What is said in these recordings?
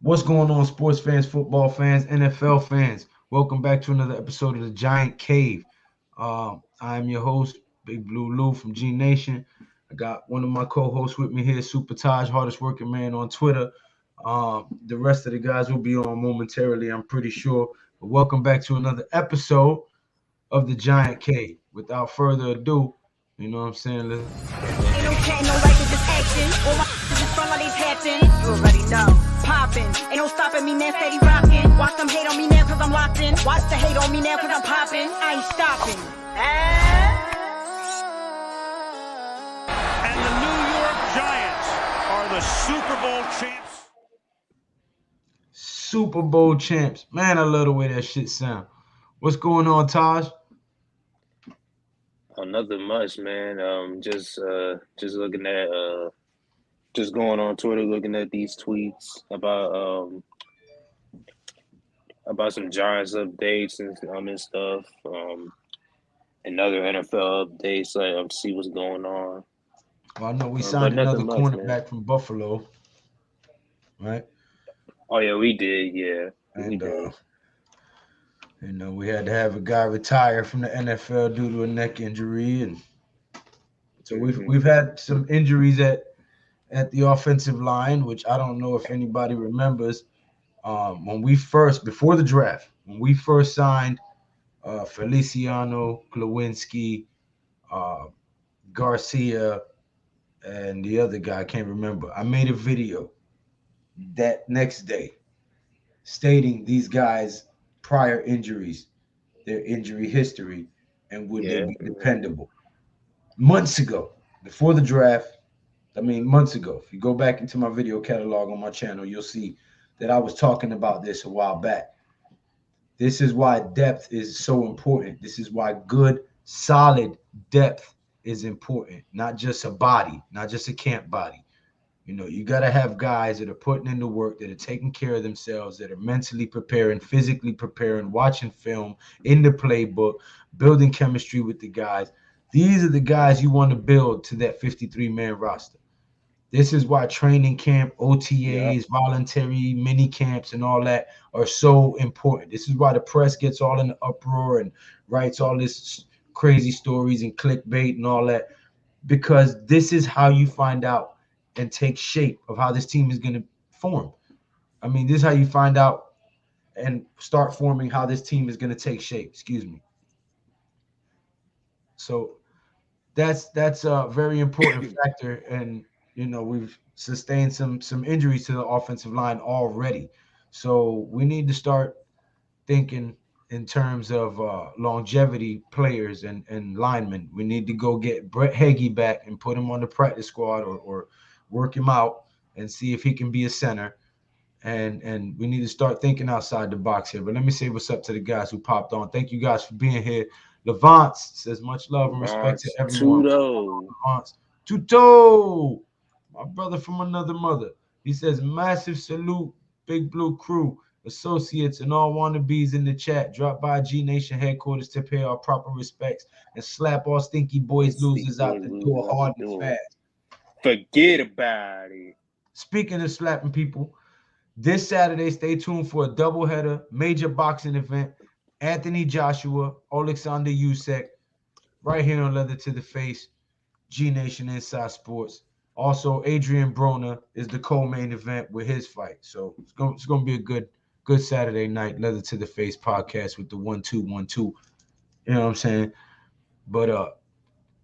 What's going on, sports fans, football fans, NFL fans? Welcome back to another episode of the Giant Cave. I am your host, Big Blue Lou from G Nation. I got one of my co-hosts with me here, Super Taj, hardest working man on Twitter. The rest of the guys will be on momentarily, I'm pretty sure. But welcome back to another episode of the Giant Cave. Without further ado, you know what I'm saying? Ain't no chat, no like, it's just action. All my just front like these hatching. You already know. Poppin'. Ain't no stopping me, man, steady rockin'. Watch them hate on me now, cause I'm locked in. Watch the hate on me now, cause I'm poppin'. I ain't stopping. And the New York Giants are the Super Bowl champs. Super Bowl champs. Man, I love the way that shit sound. What's going on, Taj? Oh, nothing much, man. Just looking at just going on Twitter, looking at these tweets about some Giants updates and stuff. And other NFL updates, like see what's going on. Well, I know we But signed another nothing much, man. cornerback from Buffalo, right? Oh yeah, we did. Yeah, we And did. we had to have a guy retire from the NFL due to a neck injury, and so we've had some injuries at the offensive line, which I don't know if anybody remembers. When we first before the draft, when we first signed Feliciano, Glowinski, uh, Garcia, and the other guy I can't remember. I made a video that next day stating these guys' prior injuries, their injury history, and would they Yeah. be dependable. Months ago, before the draft, months ago, if you go back into my video catalog on my channel, you'll see that I was talking about this a while back. This is why depth is so important. This is why good, solid depth is important, not just a body, not just a camp body. You got to have guys that are putting in the work, that are taking care of themselves, that are mentally preparing, physically preparing, watching film, in the playbook, building chemistry with the guys. These are the guys you want to build to that 53-man roster. This is why training camp, Yeah. OTAs, voluntary mini camps, and all that are so important. This is why the press gets all in the uproar and writes all this crazy stories and clickbait and all that, because this is how you find out and take shape of how this team is going to form. This is how you find out and start forming how this team is going to take shape. Excuse me. So that's a very important factor, and we've sustained some injuries to the offensive line already. So we need to start thinking in terms of longevity players and linemen. We need to go get Brett Hagee back and put him on the practice squad, or work him out and see if he can be a center. And we need to start thinking outside the box here. But let me say what's up to the guys who popped on. Thank you guys for being here. Levance says much love and respect to Lance everyone. Tudo. Levance. Tuto, my brother from another mother. He says massive salute, Big Blue Crew, associates, and all wannabes in the chat. Drop by G Nation headquarters to pay our proper respects and slap all stinky boys losers out the door hard and fast. Forget about it. Speaking of slapping people, this Saturday, stay tuned for a doubleheader major boxing event. Anthony Joshua, Alexander Usyk, right here on Leather to the Face, G Nation Inside Sports. Also, Adrian Broner is the co-main event with his fight. So it's going to be a good Saturday night Leather to the Face podcast with the 1-2-1-2. You know what I'm saying? But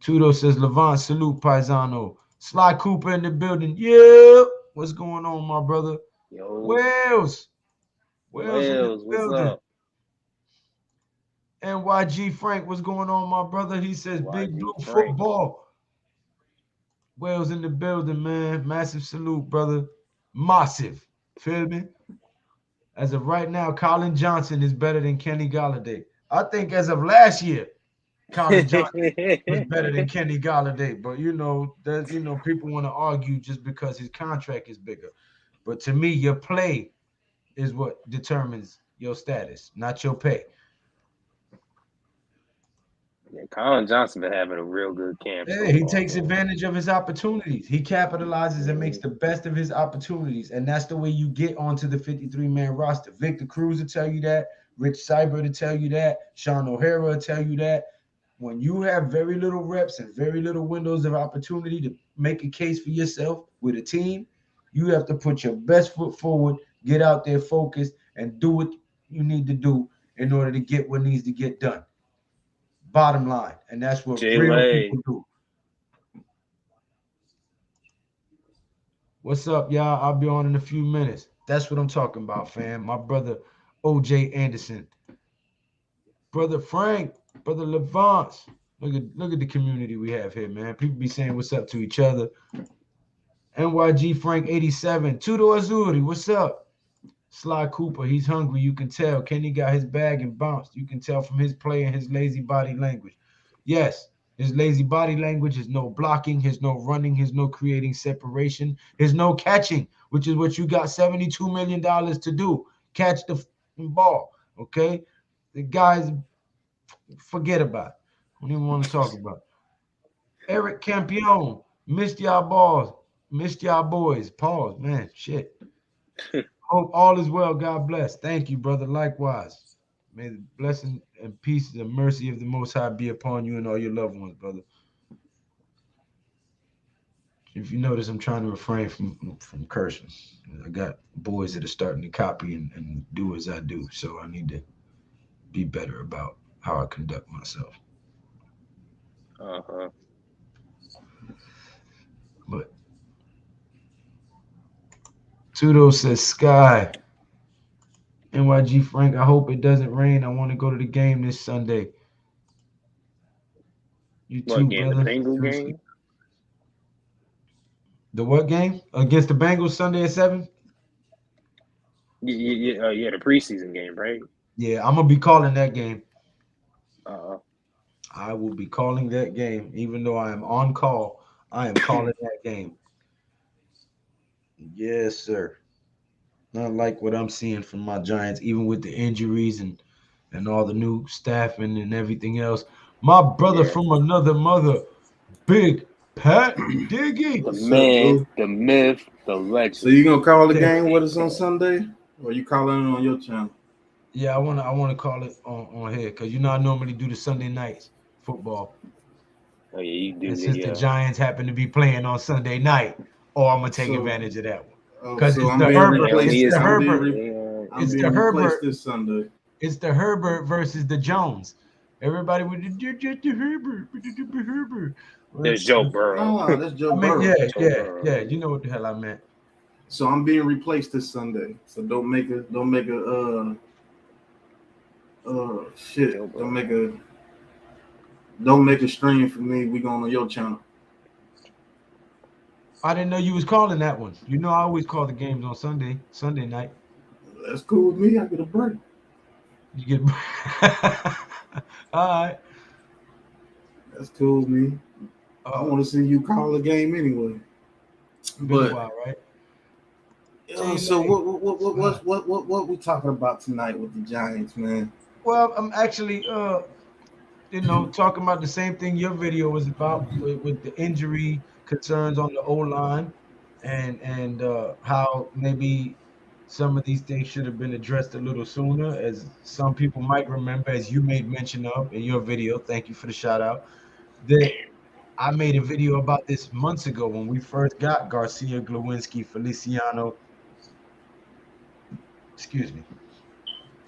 Tudo says, Levant, salute Paisano. Sly Cooper in the building. Yeah. What's going on, my brother? Yo, Wales in the what's building. up? NYG Frank, what's going on, my brother? He says Big Blue YG Frank. football. Wales in the building, man. Massive salute, brother. Massive. Feel me? As of right now, Colin Johnson is better than Kenny Galladay. I think as of last year, Colin Johnson was better than Kenny Galladay. But people want to argue just because his contract is bigger. But to me, your play is what determines your status, not your pay. Yeah, Colin Johnson been having a real good camp Yeah, so he far, takes man. advantage of his opportunities. He capitalizes and makes the best of his opportunities. And that's the way you get onto the 53-man roster. Victor Cruz will tell you that. Rich Cyber to tell you that. Sean O'Hara will tell you that. When you have very little reps and very little windows of opportunity to make a case for yourself with a team, you have to put your best foot forward, get out there focused, and do what you need to do in order to get what needs to get done. Bottom line. And that's what Jay real Lay. people do. What's up, y'all? I'll be on in a few minutes. That's what I'm talking about, fam. My brother OJ Anderson, brother Frank, brother Levance. Look at the community we have here, man. People be saying what's up to each other. NYG Frank 87, Tudo Azuri, what's up? Sly Cooper, he's hungry. You can tell. Kenny got his bag and bounced. You can tell from his play and his lazy body language. Yes, his lazy body language is no blocking, his no running, his no creating separation, his no catching, which is what you got $72 million to do. Catch the ball. Okay? The guys, forget about it. I don't even want to talk about it. Eric Campion, missed y'all balls, missed y'all boys. Pause, man. Shit. Hope all is well. God bless. Thank you, brother. Likewise. May the blessing and peace and mercy of the Most High be upon you and all your loved ones, brother. If you notice, I'm trying to refrain from cursing. I got boys that are starting to copy and do as I do, so I need to be better about how I conduct myself. Uh-huh. But Tudo says, Sky, NYG Frank, I hope it doesn't rain. I want to go to the game this Sunday. You What too, game? The brother. Bengal game? The what game? Against the Bengals Sunday at 7? Yeah, the preseason game, right? Yeah, I'm going to be calling that game. Uh-huh. I will be calling that game. Even though I am on call, I am calling that game. Yes, sir. Not like what I'm seeing from my Giants, even with the injuries and all the new staffing and everything else. My brother Yeah. from another mother, Big Pat Diggy. The What's up, man, dude? the myth, the legend. So you gonna call the game with us on Sunday, or you calling it on your channel? Yeah, I wanna call it on here because I normally do the Sunday nights football. Oh, yeah, you do And that, since the yeah. Giants happen to be playing on Sunday night, I'm gonna take So, advantage of that one. Because so it's I'm the being Herbert. Hell, It's replaced. he is. the Herbert. I'm It's being the replaced Herbert. this Sunday. It's the Herbert versus the Jones. Everybody would just the Herbert, the Herbert. There's Joe Burrow. No, that's Joe I mean, Burrow. Joe Burrow. yeah. You know what the hell I meant. So I'm being replaced this Sunday. So don't make a shit. Joe Burrow. Don't make a stream for me. We going on your channel. I didn't know you was calling that one. I always call the games on Sunday night. That's cool with me. I get a break. You get all right. That's cool with me. I want to see you call the game anyway. Been a But while, right? so what we talking about tonight with the Giants, man? Well, I'm actually talking about the same thing your video was about with the injury concerns on the O-line and how maybe some of these things should have been addressed a little sooner, as some people might remember, as you made mention of in your video. Thank you for the shout out. That I made a video about this months ago when we first got Garcia, Glowinski, Feliciano, excuse me,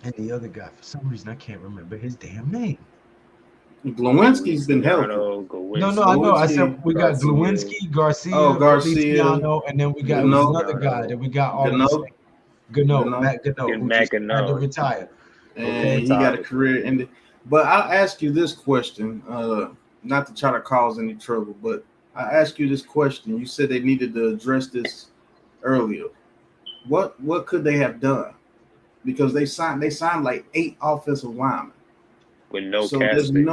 and the other guy. For some reason, I can't remember his damn name. Glowinski's been healthy. No, I know. I said we got Glowinski, Garcia, Feliciano, and then we got another guy that we got all of the same. Matt Gano, who just had to retire. And he got a career ended. But I'll ask you this question, not to try to cause any trouble, but I ask you this question. You said they needed to address this earlier. What could they have done? Because they signed like 8 offensive linemen with no so cap there's space.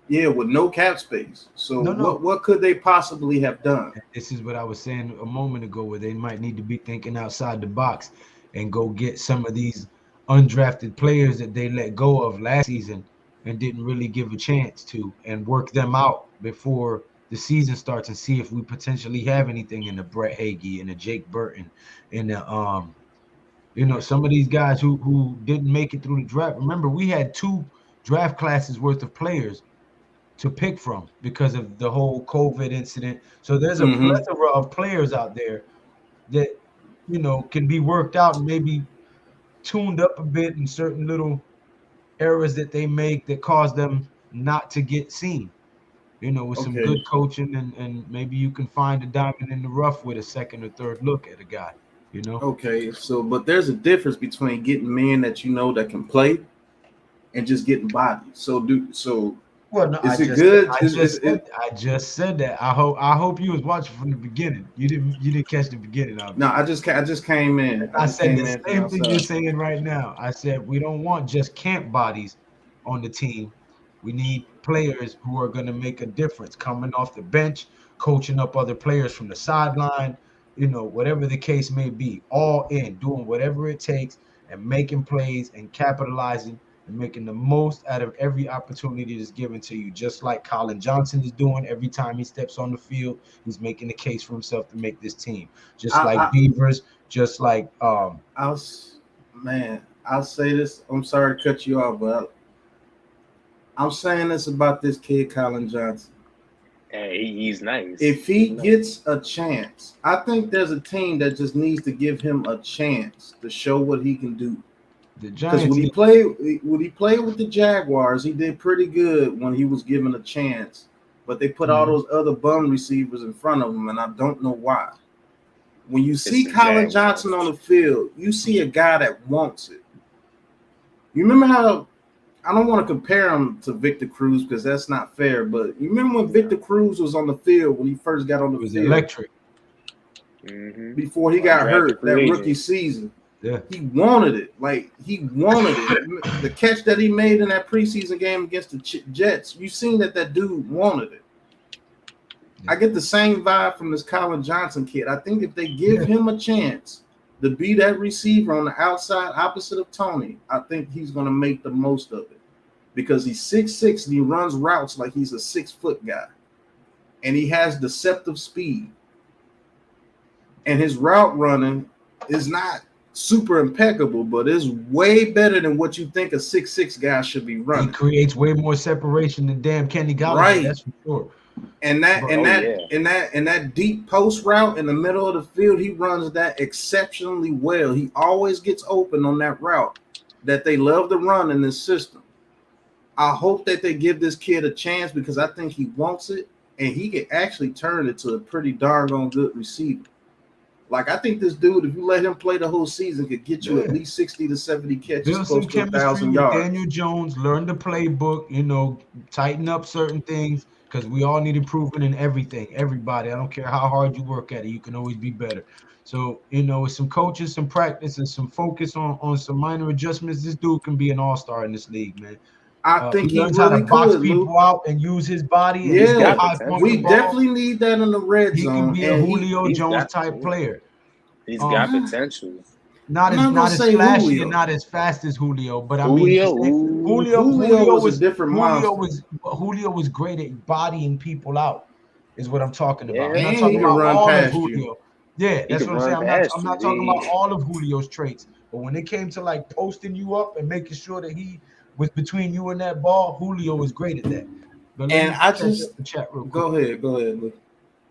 With no cap space. So what could they possibly have done? This is what I was saying a moment ago, where they might need to be thinking outside the box and go get some of these undrafted players that they let go of last season and didn't really give a chance to and work them out before the season starts and see if we potentially have anything in the Brett Hagee and the Jake Burton and the some of these guys who didn't make it through the draft. Remember, we had 2 draft classes worth of players to pick from because of the whole COVID incident. So there's a plethora of players out there that can be worked out and maybe tuned up a bit in certain little errors that they make that cause them not to get seen. With some good coaching and maybe you can find a diamond in the rough with a second or third look at a guy. Okay, so but there's a difference between getting men that that can play and just getting bodies. Well, no, is it good? I just said that. I hope you was watching from the beginning. You didn't catch the beginning of it. No, I just came in. I said the same thing you're saying right now. I said we don't want just camp bodies on the team. We need players who are going to make a difference, coming off the bench, coaching up other players from the sideline, whatever the case may be, all in, doing whatever it takes and making plays and capitalizing and making the most out of every opportunity that's given to you, just like Colin Johnson is doing every time he steps on the field. He's making the case for himself to make this team, just like Beavers, just like I'll say this. I'm sorry to cut you off, but I'm saying this about this kid, Colin Johnson. Hey, he's nice. If he gets a chance, I think there's a team that just needs to give him a chance to show what he can do. Because when he played with the Jaguars, he did pretty good when he was given a chance. But they put all those other bum receivers in front of him, and I don't know why. When you see Colin Johnson on the field, you see a guy that wants it. You remember how I don't want to compare him to Victor Cruz because that's not fair, but you remember when Victor Cruz was on the field when he first got on the field? It was electric. Before he got hurt that rookie season. Yeah. He wanted it. Like, he wanted it. The catch that he made in that preseason game against the Jets, you seen that dude wanted it. I get the same vibe from this Colin Johnson kid. I think if they give him a chance to be that receiver on the outside opposite of Tony, I think he's going to make the most of it because he's 6'6" and he runs routes like he's a 6-foot guy. And he has deceptive speed. And his route running is not super impeccable, but it's way better than what you think a 6'6" guy should be running. He creates way more separation than damn Kenny Galladay, right? That's for sure. And that deep post route in the middle of the field, he runs that exceptionally well. He always gets open on that route that they love to run in this system. I hope that they give this kid a chance because I think he wants it, and he can actually turn it to a pretty darn good receiver. Like, I think this dude, if you let him play the whole season, could get you at least 60 to 70 catches, build close to 1,000 yards. Daniel Jones, learn the playbook, tighten up certain things because we all need improvement in everything. Everybody, I don't care how hard you work at it, you can always be better. So, with some coaches, some practice, and some focus on some minor adjustments, this dude can be an all-star in this league, man. I think he learns really how to box could, people out and use his body. Yeah, we definitely need that in the red zone. He can be a Julio Jones type player. He's got potential. Not as flashy Julio. And not as fast as Julio, but Julio was a different monster. Julio was great at bodying people out, is what I'm talking about. Yeah, I'm not talking about all of Julio. You. Yeah, that's what I'm saying. I'm not talking about all of Julio's traits, but when it came to like posting you up and making sure that he was between you and that ball, Julio was great at that. But and I just the chat real quick. Go ahead. Look.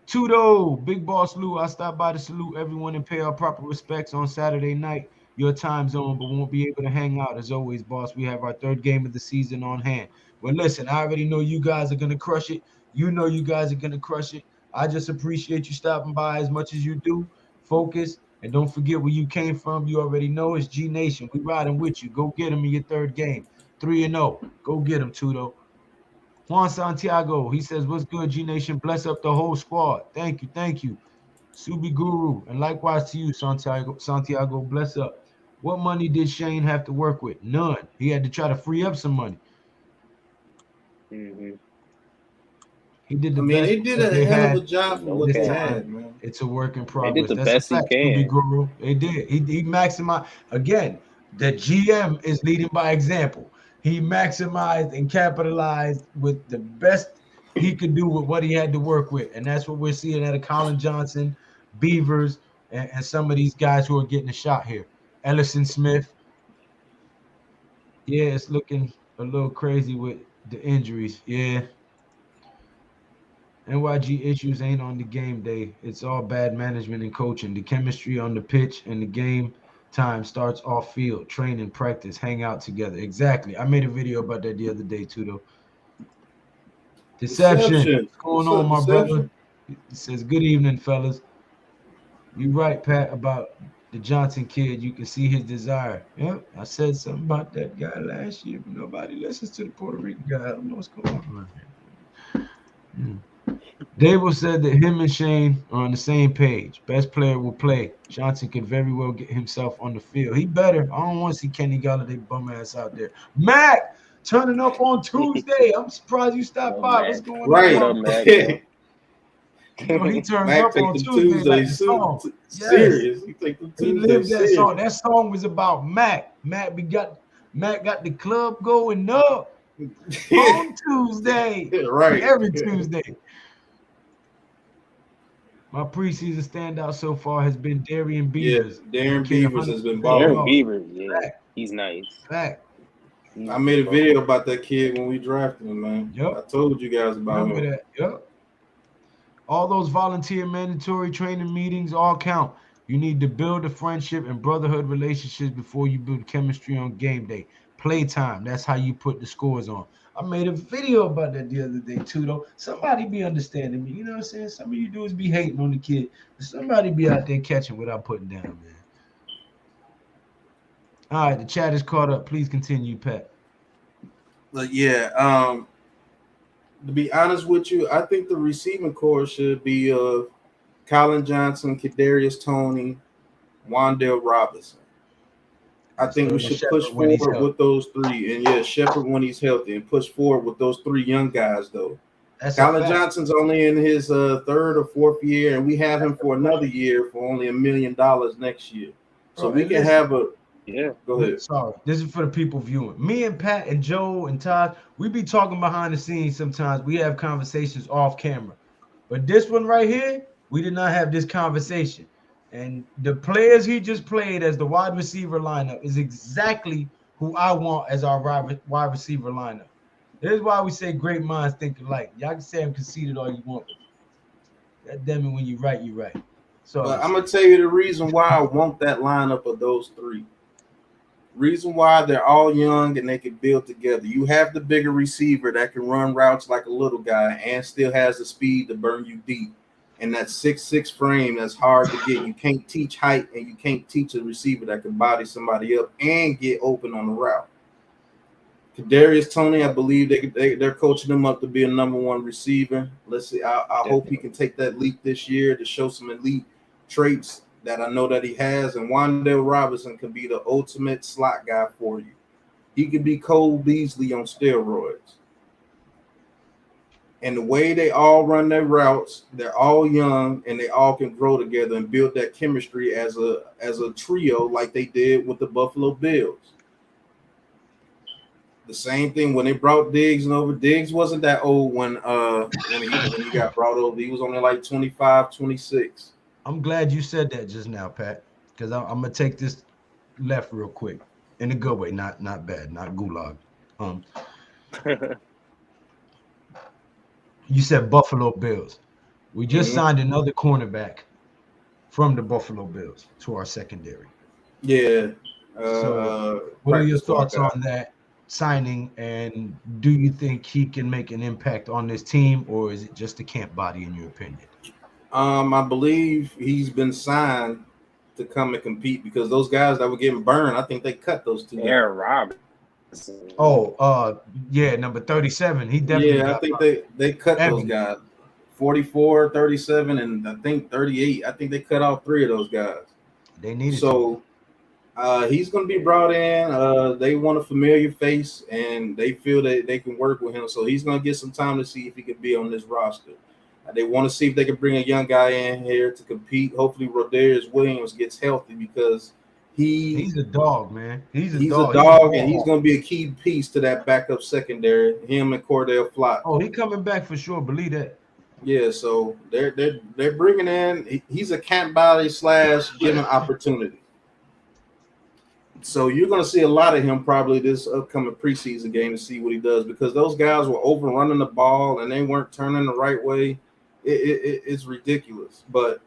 Tudo, Big Boss Lou. I stopped by to salute everyone and pay our proper respects on Saturday night, your time zone, but won't be able to hang out as always, boss. We have our third game of the season on hand. Well, listen, I already know you guys are gonna crush it. You know you guys are gonna crush it. I just appreciate you stopping by as much as you do. Focus. And don't forget where you came from. You already know it's G Nation. We riding with you. Go get them in your third game. 3-0. Go get them, Tudo. Juan Santiago, he says, what's good, G Nation? Bless up the whole squad. Thank you. Subi Guru, and likewise to you, Santiago, bless up. What money did Shane have to work with? None. He had to try to free up some money. Mm-hmm. He did the best. They did a hell of a job for what they had, man. It's a work in progress. They did the best he can. Guru. They did. He maximized. Again, the GM is leading by example. He maximized and capitalized with the best he could do with what he had to work with. And that's what we're seeing out of Colin Johnson, Beavers, and some of these guys who are getting a shot here. Ellison Smith. Yeah, it's looking a little crazy with the injuries. Yeah. NYG issues ain't on the game day. It's all bad management and coaching. The chemistry on the pitch and the game time starts off field, training, practice, hang out together. Exactly. I made a video about that the other day too, though. Deception. Deception. What's going What's on, up, my Deception? brother? He says, good evening, fellas. You right, Pat, about the Johnson kid. You can see his desire. Yep. I said something about that guy last year, but nobody listens to the Puerto Rican guy. I don't know what's going on around here. Dable said that him and Shane are on the same page. Best player will play. Johnson could very well get himself on the field. He better. I don't want to see Kenny Galladay bum ass out there. Mac turning up on Tuesday. I'm surprised you stopped Oh, by. What's Mac. going on, Right. What my up, Mac? brother? You know, he turns Mac up take on them Tuesday like the Tuesdays song. Yes. serious. He take them He lived Tuesdays that serious. song. That song was about Mac. Mac got the club going up on Tuesday. Right. Every Tuesday. My preseason standout so far has been Darian Yeah, Beavers. Darren Kid Beavers has been 100% balling. Darren Beaver, yeah, Fact. he's nice. Fact. I made a video about that kid when we drafted him, man. Yep. I told you guys about Remember him. that. Yep. All those volunteer mandatory training meetings all count. You need to build a friendship and brotherhood relationships before you build chemistry on game day. Playtime. That's how you put the scores on. I made a video about that the other day too, though. Somebody be understanding me. You know what I'm saying? Some of you dudes be hating on the kid, but somebody be out there catching what I'm putting down, man. All right, the chat is caught up. Please continue, Pat. But yeah, to be honest with you, I think the receiving core should be Colin Johnson, Kadarius Toney, Wandale Robinson. I think we should push forward with those three, and yeah, Shepard when he's healthy, and push forward with those three young guys. Though Colin Johnson's only in his third or fourth year, and we have him for another year for only $1 million next year. So we can have a yeah. Go ahead. Sorry, this is for the people viewing. Me and Pat and Joe and Todd, we be talking behind the scenes sometimes. We have conversations off camera. But this one right here, we did not have this conversation. And the players he just played as the wide receiver lineup is exactly who I want as our wide receiver lineup. This is why we say great minds think alike. Y'all can say I'm conceited all you want. God damn it, when you right, you right. So but I'm going to tell you the reason why I want that lineup of those three. Reason why they're all young and they can build together. You have the bigger receiver that can run routes like a little guy and still has the speed to burn you deep. And that 6'6" frame that's hard to get. You can't teach height, and you can't teach a receiver that can body somebody up and get open on the route. Kadarius Toney, I believe they're coaching him up to be a number one receiver. Let's see. I hope he can take that leap this year to show some elite traits that I know that he has. And Wandale Robinson can be the ultimate slot guy for you. He could be Cole Beasley on steroids. And the way they all run their routes, they're all young and they all can grow together and build that chemistry as a trio like they did with the Buffalo Bills. The same thing when they brought Diggs over. Diggs wasn't that old when he got brought over. He was only like 25, 26. I'm glad you said that just now, Pat, because I'm gonna take this left real quick in a good way, not bad, not gulag. You said Buffalo Bills. We just signed another cornerback from the Buffalo Bills to our secondary. Yeah. So what are your thoughts on that signing, and do you think he can make an impact on this team, or is it just a camp body in your opinion? I believe he's been signed to come and compete because those guys that were getting burned, I think they cut those two. Aaron Robinson. Oh, yeah, number 37. He definitely. Yeah, I think they cut those guys. 44, 37, and I think 38. I think they cut out three of those guys. They needed so. He's going to be brought in. They want a familiar face, and they feel that they can work with him. So he's going to get some time to see if he can be on this roster. They want to see if they can bring a young guy in here to compete. Hopefully, Rodarius Williams gets healthy because He's a dog, man. He's a He's a dog. He's a dog, and ball he's hawk. going to be a key piece to that backup secondary. Him and Cordell Flott. Oh, he coming back for sure. Believe that. Yeah, so they're bringing in. He's a camp body / given opportunity. So you're going to see a lot of him probably this upcoming preseason game to see what he does, because those guys were overrunning the ball and they weren't turning the right way. It's ridiculous. But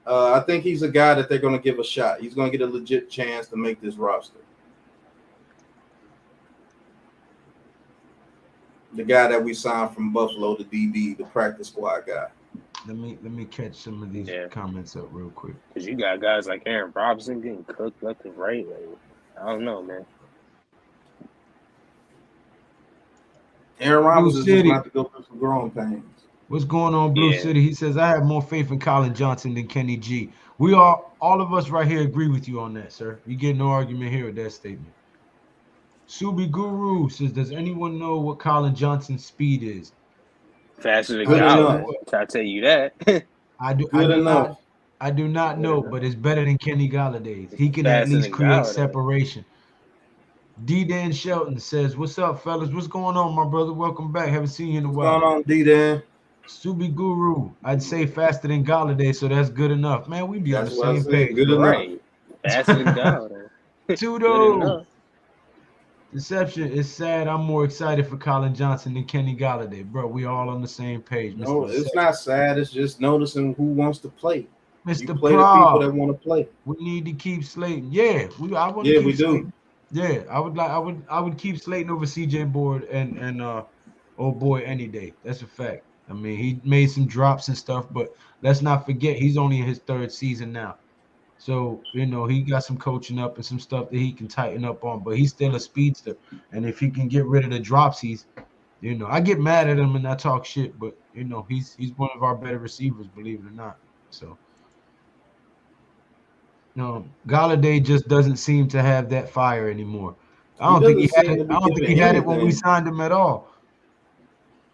I think he's a guy that they're going to give a shot. He's going to get a legit chance to make this roster. The guy that we signed from Buffalo, the DB, the practice squad guy. Let me catch some of these comments up real quick. Because you got guys like Aaron Robinson getting cooked left and right. Like, I don't know, man. Aaron Robinson is just about to go through some growing pains. What's going on, Blue City? He says, I have more faith in Colin Johnson than Kenny G. We are, all of us right here agree with you on that, sir. You get no argument here with that statement. Subi Guru says, does anyone know what Colin Johnson's speed is? Faster than Golladay. I'll tell you that. I do not know, but it's better than Kenny Galladay's. He can at least create separation. D-Dan Shelton says, what's up, fellas? What's going on, my brother? Welcome back. Haven't seen you in a while. What's going on, D-Dan? Subi Guru, I'd say faster than Galladay, so that's good enough. Man, we be on the same page. Good enough. Faster than Galladay. Tudo. Deception is sad. I'm more excited for Colin Johnson than Kenny Galladay. Bro, we all on the same page. No, it's not sad. It's just noticing who wants to play. Mr. You play the people that want to play. We need to keep Slayton. Yeah, we do. Yeah, I would keep Slayton over CJ Board and old boy any day. That's a fact. I mean, he made some drops and stuff, but let's not forget he's only in his 3rd season now. So, you know, he got some coaching up and some stuff that he can tighten up on, but he's still a speedster. And if he can get rid of the drops, he's, you know, I get mad at him and I talk shit, but, you know, he's one of our better receivers, believe it or not. So, no, Galladay just doesn't seem to have that fire anymore. I don't think he had it when we signed him at all.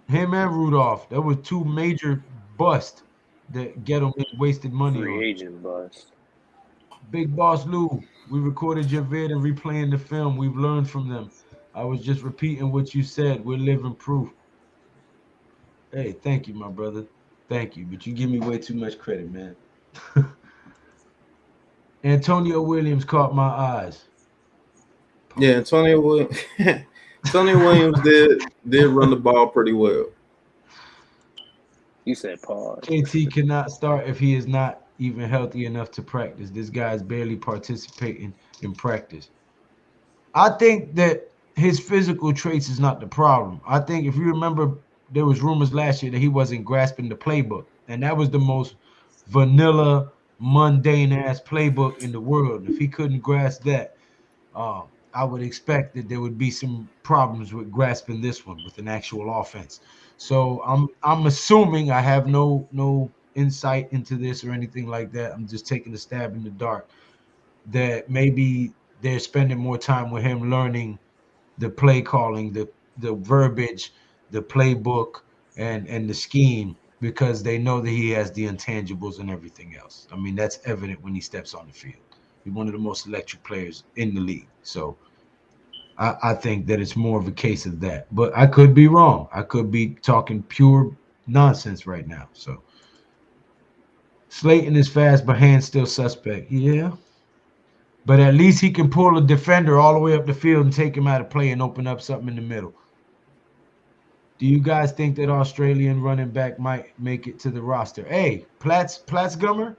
Him and Rudolph, that was 2 major busts that get him wasted money on. Free agent bust. Big Boss Lou, we recorded your vid and replaying the film. We've learned from them. I was just repeating what you said. We're living proof. Hey, thank you, my brother. Thank you, but you give me way too much credit, man. Antonio Williams caught my eyes. Yeah, Antonio Williams did run the ball pretty well. You said pause. KT cannot start if he is not even healthy enough to practice. This guy is barely participating in practice. I think that his physical traits is not the problem. I think if you remember, there was rumors last year that he wasn't grasping the playbook, and that was the most vanilla, mundane ass playbook in the world. If he couldn't grasp that, I would expect that there would be some problems with grasping this one with an actual offense. So I'm assuming, I have no insight into this or anything like that. I'm just taking a stab in the dark that maybe they're spending more time with him learning the play calling, the verbiage, the playbook, and the scheme, because they know that he has the intangibles and everything else. I mean, that's evident when he steps on the field. He's one of the most electric players in the league. So I think that it's more of a case of that. But I could be wrong. I could be talking pure nonsense right now. So Slayton is fast, but hands still suspect. Yeah. But at least he can pull a defender all the way up the field and take him out of play and open up something in the middle. Do you guys think that Australian running back might make it to the roster? Hey, Platzgummer,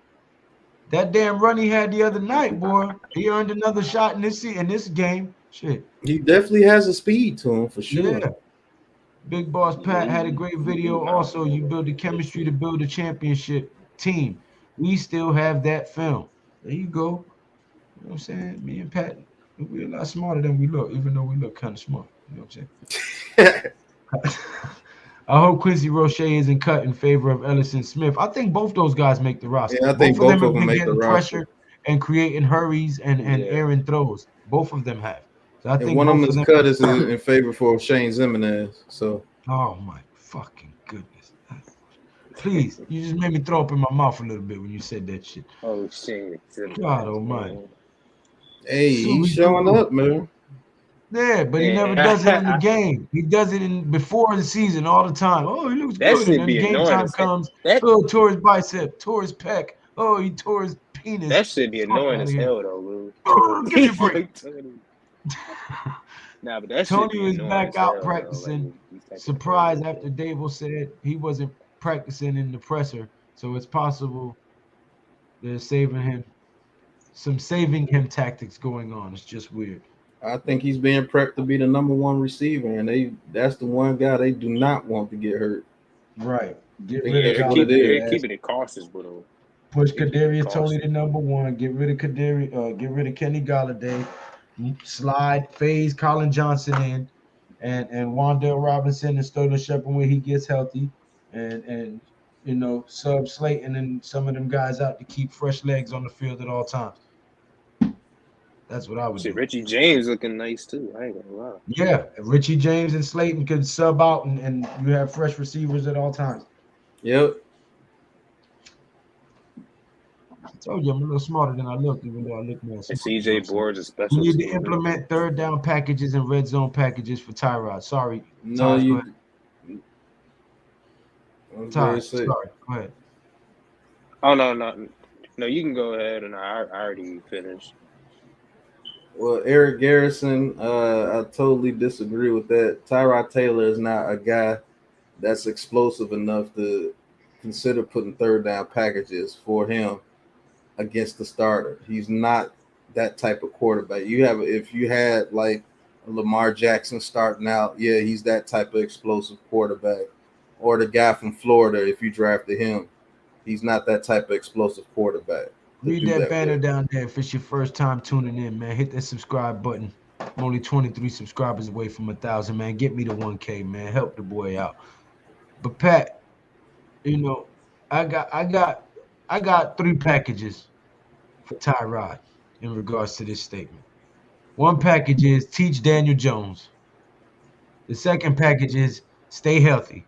that damn run he had the other night, boy, he earned another shot in this game. Shit. He definitely has a speed to him for sure. Yeah. Big Boss Pat had a great video also. You build the chemistry to build a championship team. We still have that film. There you go. You know what I'm saying? Me and Pat, we're a lot smarter than we look, even though we look kind of smart. You know what I'm saying? I hope Quincy Roche isn't cut in favor of Ellison Smith. I think both those guys make the roster. Yeah, I think both of them have been getting pressure and creating hurries and airing throws. Both of them have. So I think one of them is cut is in favor for Shane Zimenez. So. Oh my fucking goodness! Please, you just made me throw up in my mouth a little bit when you said that shit. Oh shit! God almighty. Hey, he's Subi showing Guru. up, man. Yeah, but he never does it in the game. He does it in before the season all the time. Oh, he looks That good, and should then be game annoying time as hell. comes. That Oh, tore his bicep, tore his pec. Oh, he tore his penis. that should be Fuck annoying out of as here. hell, though, Lou. Oh, get your break. Nah, but that should Tony be was annoying back as out hell, though. Like practicing. these type of things. Surprised after Dable said he wasn't practicing in the presser, so it's possible they're saving him tactics going on. It's just weird. I think he's being prepped to be the number one receiver, and that's the one guy they do not want to get hurt. Right. Get I think rid of that's what it is. They're Galladay. keeping it cautious with him. Push They keeping it Kadarius Tony cautious. to number one. Get rid of get rid of Kenny Galladay. Slide phase Colin Johnson in, and Wandale Robinson and Sterling Shepard when he gets healthy, and sub Slayton and some of them guys out to keep fresh legs on the field at all times. That's what I would Shit, do. Richie James looking nice too. I ain't gonna lie. Yeah, Richie James and Slayton could sub out, and you have fresh receivers at all times. Yep. I told you I'm a little smarter than I look, even though I look more. And CJ Board's a We special need to team. implement third down packages and red zone packages for Tyrod. Sorry, No, Taj, go you. ahead. Taj, Sorry, go ahead. Oh no. You can go ahead, and I already finished. Well, Eric Garrison, I totally disagree with that. Tyrod Taylor is not a guy that's explosive enough to consider putting third down packages for him against the starter. He's not that type of quarterback. If you had like Lamar Jackson starting out, yeah, he's that type of explosive quarterback. Or the guy from Florida, if you drafted him, he's not that type of explosive quarterback. Read that banner down there if it's your first time tuning in, man. Hit that subscribe button. I'm only 23 subscribers away from 1,000, man. Get me to 1K, man. Help the boy out. But Pat, I got 3 packages for Tyrod in regards to this statement. One package is teach Daniel Jones. The second package is stay healthy.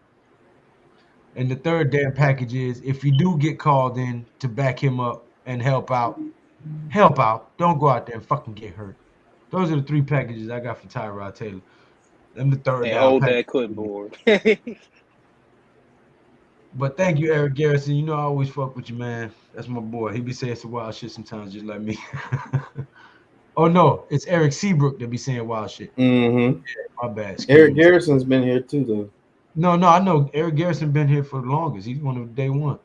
And the third damn package is if you do get called in to back him up and help out. Don't go out there and fucking get hurt. Those are the 3 packages I got for Tyrod Taylor. Them the third And down hold package. that clipboard. But thank you, Eric Garrison. You know I always fuck with you, man. That's my boy. He be saying some wild shit sometimes, just like me. Oh no, it's Eric Seabrook that be saying wild shit. Mm-hmm. Yeah, my bad. Eric Garrison's been here too, though. No, I know Eric Garrison been here for the longest. He's one of day one.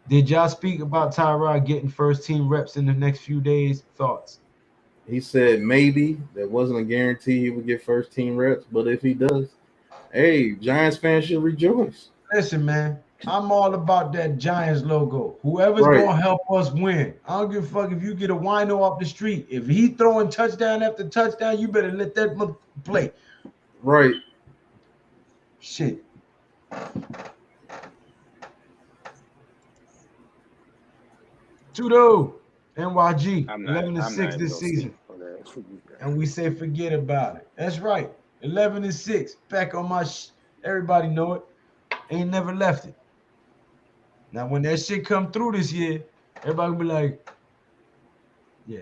Did y'all speak about Tyrod getting first team reps in the next few days? Thoughts? He said maybe that wasn't a guarantee he would get first team reps, but if he does, hey, Giants fans should rejoice. Listen, man, I'm all about that Giants logo. Whoever's gonna help us win. I don't give a fuck if you get a wino off the street. If he throwing touchdown after touchdown, you better let that mother play. Right. Shit. Tudo, NYG, 11-6 this season. And we say forget about it. That's right. 11-6. Back on my everybody know it. Ain't never left it. Now when that shit come through this year, everybody will be like, yeah.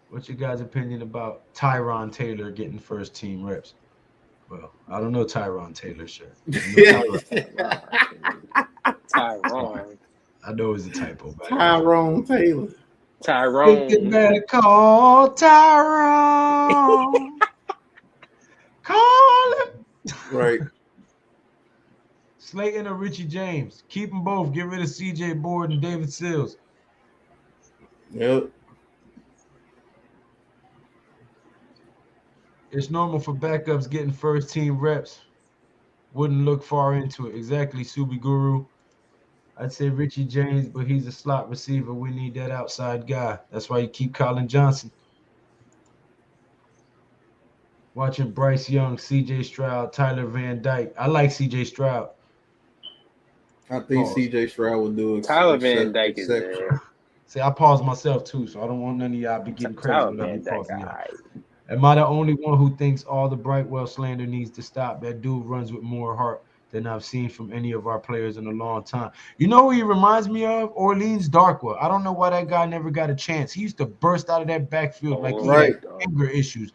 What's your guys' opinion about Tyron Taylor getting first team reps? Well, I don't know Tyron Taylor, sure. Tyrone. I know it's a typo. Tyrone Taylor. Tyrone. You better call Tyrone. Call him. Right. Slayton or Richie James. Keep them both. Get rid of CJ Board and David Sills. Yep. It's normal for backups getting first team reps. Wouldn't look far into it. Exactly, Subi Guru. I'd say Richie James, but he's a slot receiver. We need that outside guy. That's why you keep Colin Johnson. Watching Bryce Young, CJ Stroud, Tyler Van Dyke. I like CJ Stroud. I think CJ Stroud would do it. Tyler Van Dyke is there. See, I paused myself too, so I don't want none of y'all be getting credit when I be pausing y'all. Am I the only one who thinks all the Brightwell slander needs to stop? That dude runs with more heart than I've seen from any of our players in a long time. You know who he reminds me of? Orleans Darkwa. I don't know why that guy never got a chance. He used to burst out of that backfield like he had Right. anger issues,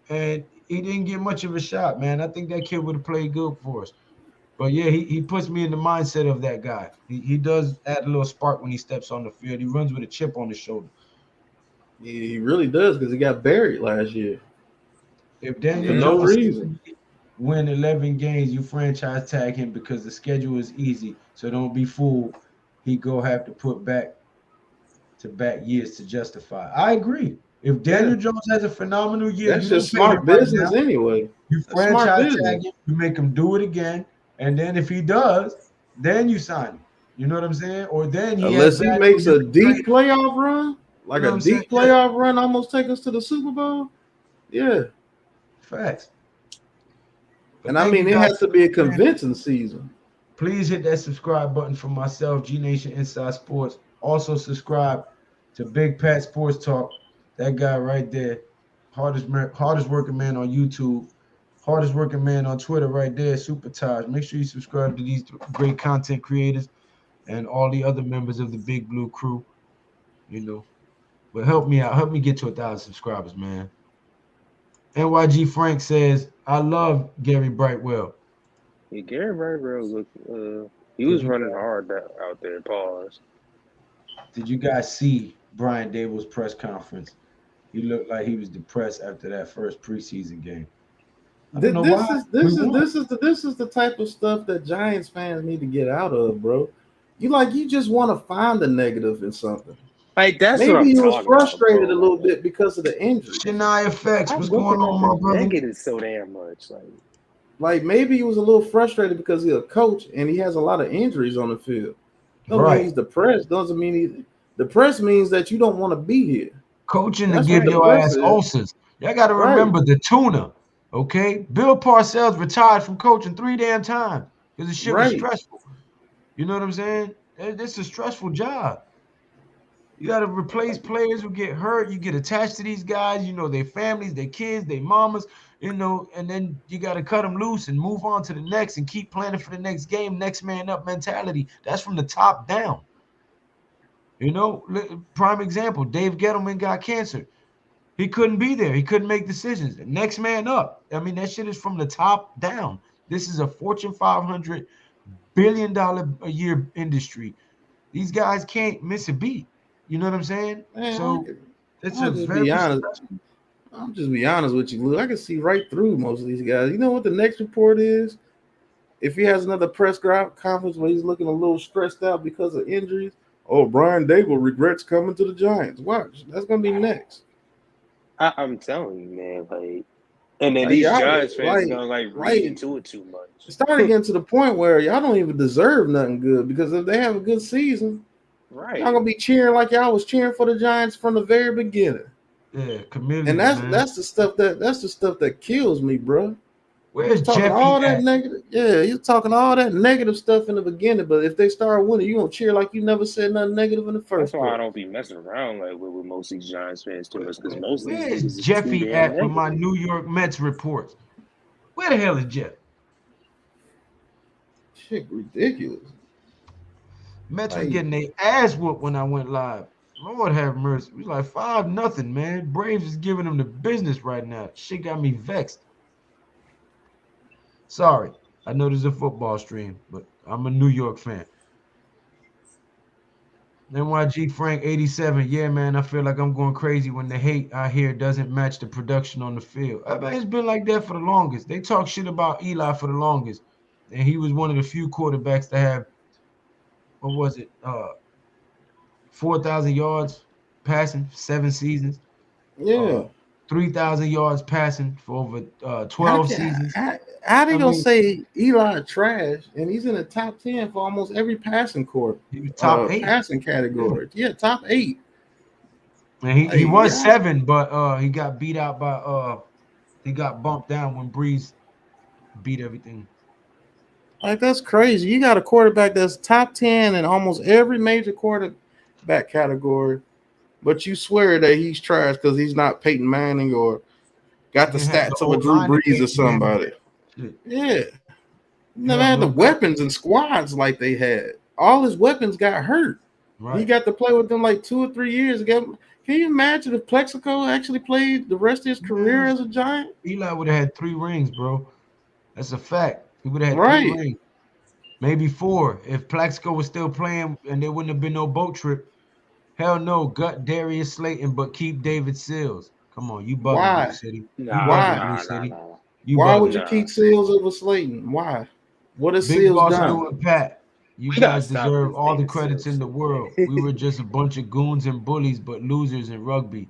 and he didn't get much of a shot, man. I think that kid would have played good for us. But yeah, he puts me in the mindset of that guy. He does add a little spark when he steps on the field. He runs with a chip on his shoulder. He really does because he got buried last year If for Daniel no Jones reason. win 11 games, you franchise tag him because the schedule is easy. So don't be fooled. He go have to put back to back years to justify. I agree. If Yeah, Daniel Jones has a phenomenal year, that's you don't just pay him smart right now. business anyway. You That's smart franchise business. tag him, you make him do it again, and then if he does, then you sign him. You know what I'm saying? Or then he has Unless he bad makes news, you a can trade deep him. playoff run, You like know a what I'm saying? deep Yeah, playoff run, almost take us to the Super Bowl. Yeah, facts. But and I thank you mean it guys has to be a for tuning in. convincing season. Please hit that subscribe button for myself, G Nation Inside Sports. Also subscribe to Big Pat Sports Talk. That guy right there, hardest working man on YouTube, hardest working man on Twitter right there, Super Taj. Make sure you subscribe to these great content creators and all the other members of the Big Blue Crew. You know, but help me out, help me get to 1,000 subscribers, man. NYG Frank says, "I love Gary Brightwell." Yeah, Gary Brightwell looked. He Did was you running hard out there. Pause. did you guys see Brian Dable's press conference? He looked like he was depressed after that first preseason game. I don't know This why. is We this is won. this is the type of stuff that Giants fans need to get out of, bro. You just want to find the negative in something. Like that's what Maybe I'm he was talking about, frustrated bro. a little Like, bit because of the injuries. Shania effects. I'm What's going looking on, at the my brother? negative so damn much. Like maybe he was a little frustrated because he's a coach and he has a lot of injuries on the field. Don't mean Right. he's depressed. Doesn't mean he depressed means that you don't want to be here. Coaching to That's what give your depressed ass is. ulcers. Y'all got to Right, remember the tuna. Okay. Bill Parcells retired from coaching 3 damn times because the shit was right. stressful. You know what I'm saying? It's a stressful job. You got to replace players who get hurt. You get attached to these guys. You know, their families, their kids, their mamas, you know, and then you got to cut them loose and move on to the next and keep planning for the next game, next man up mentality. That's from the top down. You know, prime example, Dave Gettleman got cancer. He couldn't be there. He couldn't make decisions. Next man up. I mean, that shit is from the top down. This is a Fortune 500 $1 billion a year industry. These guys can't miss a beat. You know what I'm saying? Man, So it's a I'll just very be honest. stressful. I'll just be honest with you, Lou. I can see right through most of these guys. You know what the next report is? If he has another conference where he's looking a little stressed out because of injuries, oh, Brian Dable regrets coming to the Giants. Watch, that's gonna be next. I'm telling you, man. And then Like these y'all, Giants fans gonna read like into it too much. it's starting getting to the point where y'all don't even deserve nothing good because if they have a good season, Right. y'all gonna be cheering like y'all was cheering for the Giants from the very beginning. Yeah, committed, And man. that's the stuff that kills me, bro. Where's Talking Jeffy all that at? negative, yeah, you're talking all that negative stuff in the beginning, but if they start winning, you gonna cheer like you never said nothing negative in the That's first why I place. don't be messing around with most of these Giants fans too much because most of these Where's niggas is too Jeffy damn at with my negative. New York Mets reports? Where the hell is Jeff? Shit, ridiculous. Mets was Like, getting their ass whooped when I went live. Lord have mercy. We was like 5-0, man. Braves is giving them the business right now. Shit got me vexed. Sorry. I know this is a football stream, but I'm a New York fan. NYG Frank 87. Yeah, man, I feel like I'm going crazy when the hate I hear doesn't match the production on the field. I mean, it's been like that for the longest. They talk shit about Eli for the longest. And he was one of the few quarterbacks to have, what was it? 4,000 yards passing, 7 seasons. yeah. 3,000 yards passing for over How 12 can seasons. how they I gonna mean, say Eli trash and he's in the top 10 for almost every he was top 8. passing Yeah. category? Yeah, top 8. And he Like, was yeah, 7, but he got beat out by he got bumped down when Breeze beat everything. like that's crazy. You got a quarterback that's top 10 in almost every major quarterback category, but you swear that he's trash because he's not Peyton Manning or got He the didn't have the stats of a old Drew line to Brees or game plan. somebody. Shit. Yeah. never had the weapons and squads like they had. All his weapons got hurt. Right. He got to play with them like 2 or 3 years ago. Can you imagine if Plexico actually played the rest of his career as a Giant? Eli would have had 3 rings, bro. That's a fact. He would have had 3 rings. Maybe 4 if Plaxico was still playing and there wouldn't have been no boat trip. Hell no, gut Darius Slayton, but keep David Sills. Come on, you bugging Blue City. Why? City. Why would you keep Sills over Slayton? Why? What has Sills done? Doing, Pat. You guys deserve all the credits in the world. We were just a bunch of goons and bullies, but losers in rugby.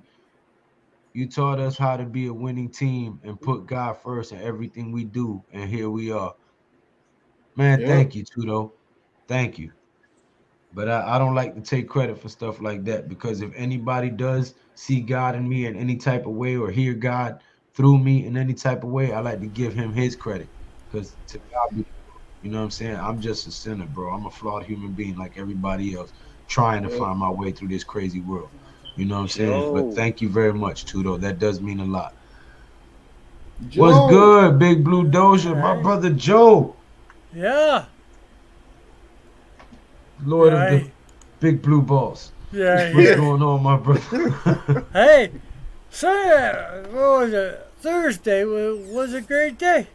You taught us how to be a winning team and put God first in everything we do, and here we are. Man, thank you, Tudo. Thank you. But I don't like to take credit for stuff like that, because if anybody does see God in me in any type of way or hear God through me in any type of way, I like to give him his credit, because to God be, you know what I'm saying? I'm just a sinner, bro. I'm a flawed human being like everybody else, trying to find my way through this crazy world. You know what I'm saying? But thank you very much, Tudo. That does mean a lot. Joe. What's good, Big Blue Doja? My brother Joe. Yeah. Lord of the Big Blue Balls. Yeah. What's going on, my brother? Hey, what was it? Thursday was a great day.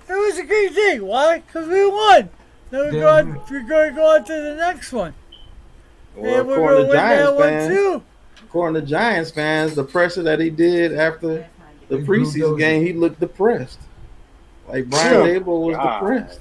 It was a great day. Why? Because we won. Now we're going to go on to the next one. Well, and we're going to win that one too. According to Giants fans, the pressure that he did after the preseason game, he looked depressed. Like Brian Dable was depressed.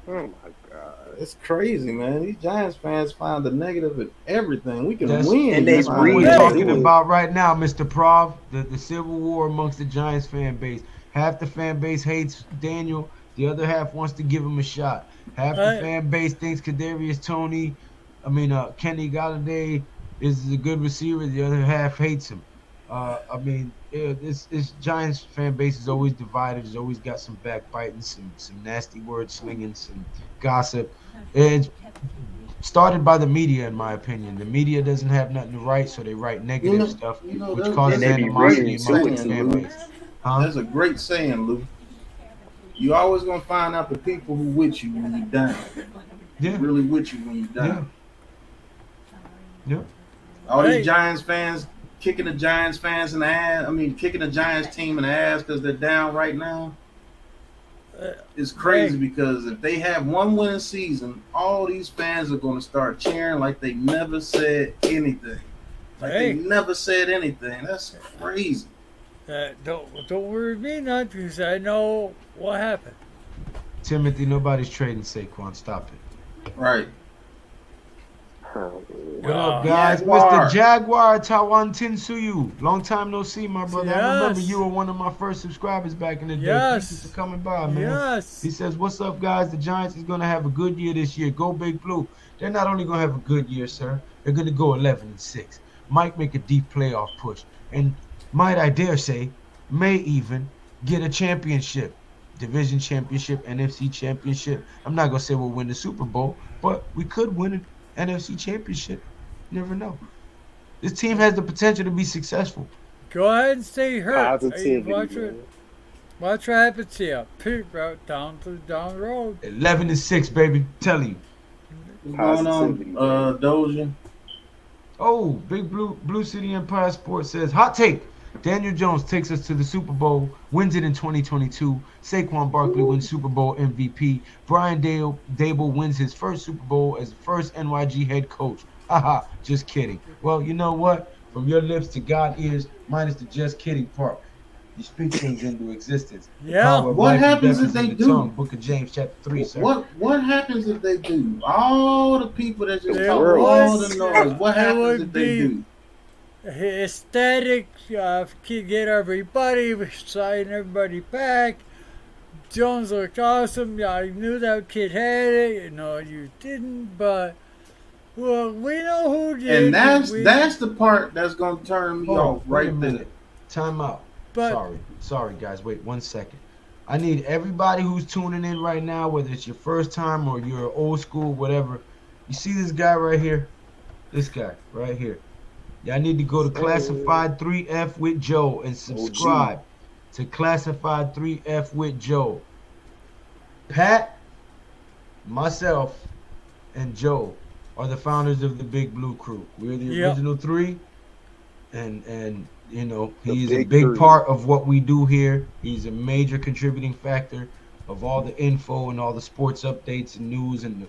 Oh my God, it's crazy, man. These Giants fans find the negative in everything. We can win. And that's what we're talking about right now, Mr. Prov. The civil war amongst the Giants fan base. Half the fan base hates Daniel. The other half wants to give him a shot. Half the fan base thinks Kenny Galladay is a good receiver. The other half hates him. This Giants fan base is always divided. It's always got some backbiting, some nasty word slinging, some gossip. It's started by the media, in my opinion. The media doesn't have nothing to write, so they write negative stuff, which causes animosity among the fan base. That's a great saying, Lou. You always gonna find out the people who with you when you're down. Yeah. Really with you when you're down. Yeah. All these Giants fans kicking the Giants fans in the ass. Kicking the Giants team in the ass because they're down right now. It's crazy because if they have one winning season, all these fans are going to start cheering like they never said anything. They never said anything. That's crazy. Don't worry me not, because I know what happened. Timothy, nobody's trading Saquon. Stop it. Right. What up, guys? Mr. Jaguar Tawan Tinsuyu. Long time no see, my brother. I remember you were one of my first subscribers back in the day. Thank you for coming by, man. He says, what's up, guys? The Giants is going to have a good year this year. Go Big Blue. They're not only going to have a good year, sir. They're going to go 11-6. Might make a deep playoff push. And might I dare say, may even get a championship. Division championship, NFC championship. I'm not going to say we'll win the Super Bowl, but we could win it. NFC championship. You never know. This team has the potential to be successful. Go ahead and stay hurt. Watch what happens here. Pete route down the road. 11-6, baby. Tell you. What's going on, Doja? Oh, Big Blue City Empire Sports says, hot take. Daniel Jones takes us to the Super Bowl, wins it in 2022. Saquon Barkley wins Super Bowl MVP. Brian Dable wins his first Super Bowl as the first NYG head coach. Haha, just kidding. Well, you know what? From your lips to God ears, minus the just kidding part. You speak things into existence. Yeah. What happens if they do? Book of James, chapter 3, sir. What happens if they do? All the people that just talk all the noise. What happens if they do? Aesthetic, get everybody, sign everybody back. Jones looked awesome. I knew that kid had it. No, you didn't, but well, we know who did. And that's the part that's gonna turn me off right there. Time out. Sorry, guys. Wait 1 second. I need everybody who's tuning in right now, whether it's your first time or you're old school, whatever. You see this guy right here? This guy right here. Y'all need to go to Classified 3F with Joe and subscribe to Classified 3F with Joe. Pat myself, and Joe are the founders of the Big Blue Crew. We're the Yep. original three, and you know The he's a big big three. part of what we do here. He's a major contributing factor of all the info and all the sports updates and news and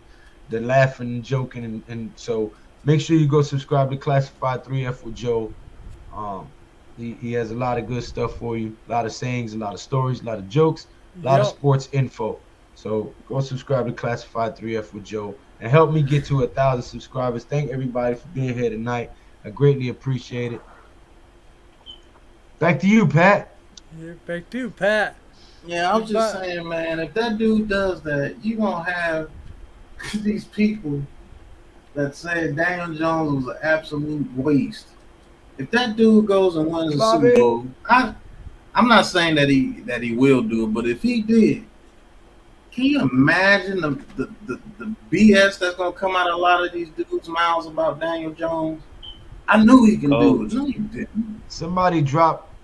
the laughing and joking and so make sure you go subscribe to Classified 3F with Joe. Um, he has a lot of good stuff for you, a lot of sayings, a lot of stories, a lot of jokes, a lot of Yep. sports info. So go subscribe to Classified 3F with Joe and help me get to 1,000 subscribers. Thank everybody for being here tonight. I greatly appreciate it. Back to you, Pat. Yeah, back to you, Pat. Yeah, I was just saying, man, if that dude does that, you gonna have these people that say Daniel Jones was an absolute waste. If that dude goes and wins the Bobby. Super Bowl, I'm not saying that he will do it, but if he did, can you imagine the BS that's gonna come out of a lot of these dudes' mouths about Daniel Jones? I knew he can do it. No, you didn't. Somebody drop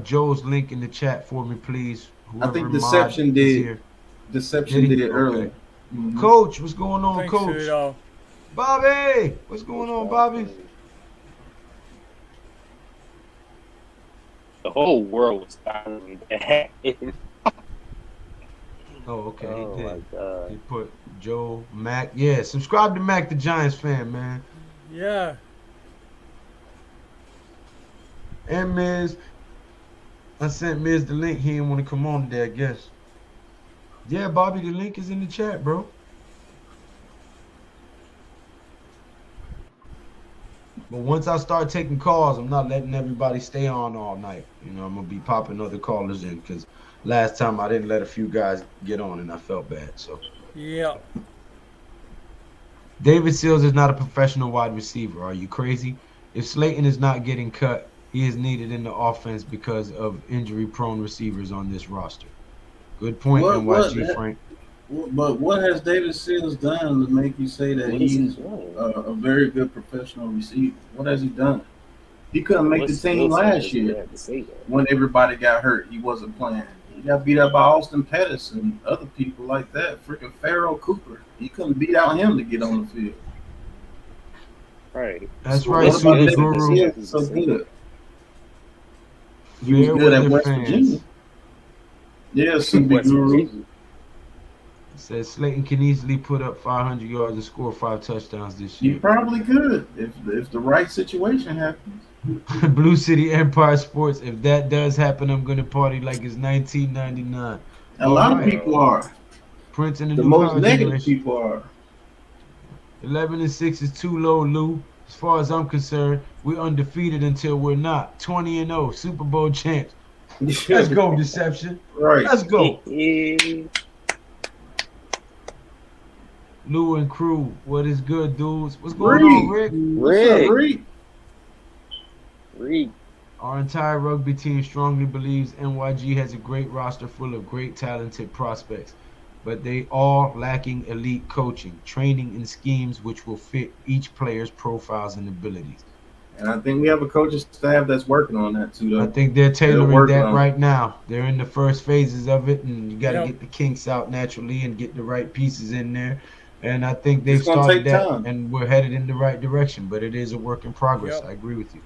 Joe's link in the chat for me, please. I think Whoever Deception mod is did. here. Deception Did he? did earlier. Okay. Mhm. Coach, what's going on, Thanks for Coach? it all. Bobby, what's going on, Bobby? The whole world was silent. Oh, okay. Oh He my did. god. He put Joe Mac. Yeah, subscribe to Mac the Giants fan, man. Yeah. And Miz. I sent Miz the link. He didn't want to come on today, I guess. Yeah, Bobby, the link is in the chat, bro. But once I start taking calls, I'm not letting everybody stay on all night. You know, I'm gonna be popping other callers in because last time I didn't let a few guys get on and I felt bad. So Yeah. David Seals is not a professional wide receiver. Are you crazy? If Slayton is not getting cut, he is needed in the offense because of injury-prone receivers on this roster. Good point, NYG Frank. But what has David Seals done to make you say that What is he he's doing? a very good professional receiver? What has he done? He couldn't make the team last year when everybody got hurt. He wasn't playing. He got beat up by Austin Pettis and other people like that. Freaking Pharaoh Cooper. He couldn't beat out him to get on the field. Right. That's So right, what about Super David Guru. Seals so good? He was Fair good at weather West fans. Virginia. Yeah, Super West Guru. Virginia. Says Slayton can easily put up 500 yards and score 5 touchdowns this You year. probably could if the right situation happens. Blue City Empire Sports. If that does happen, I'm gonna party like it's 1999. A lot of people are. Prince and the The new most power negative generation. people are. 11-6 is too low, Lou. As far as I'm concerned, we're undefeated until we're not. 20-0, Super Bowl champs. Let's go, Deception. Right. Let's go. Yeah. Lou and Crew, what is good, dudes? What's going on, Rick? What's up, Rick? Reed. Our entire rugby team strongly believes NYG has a great roster full of great talented prospects, but they all lacking elite coaching, training, and schemes which will fit each player's profiles and abilities. And I think we have a coaching staff that's working on that too, though. I think they're tailoring working that on right now. They're in the first phases of it, and you got to Yep. get the kinks out naturally and get the right pieces in there. And I think they've It's gonna started take that, time. and we're headed in the right direction. But it is a work in progress. Yep. I agree with you.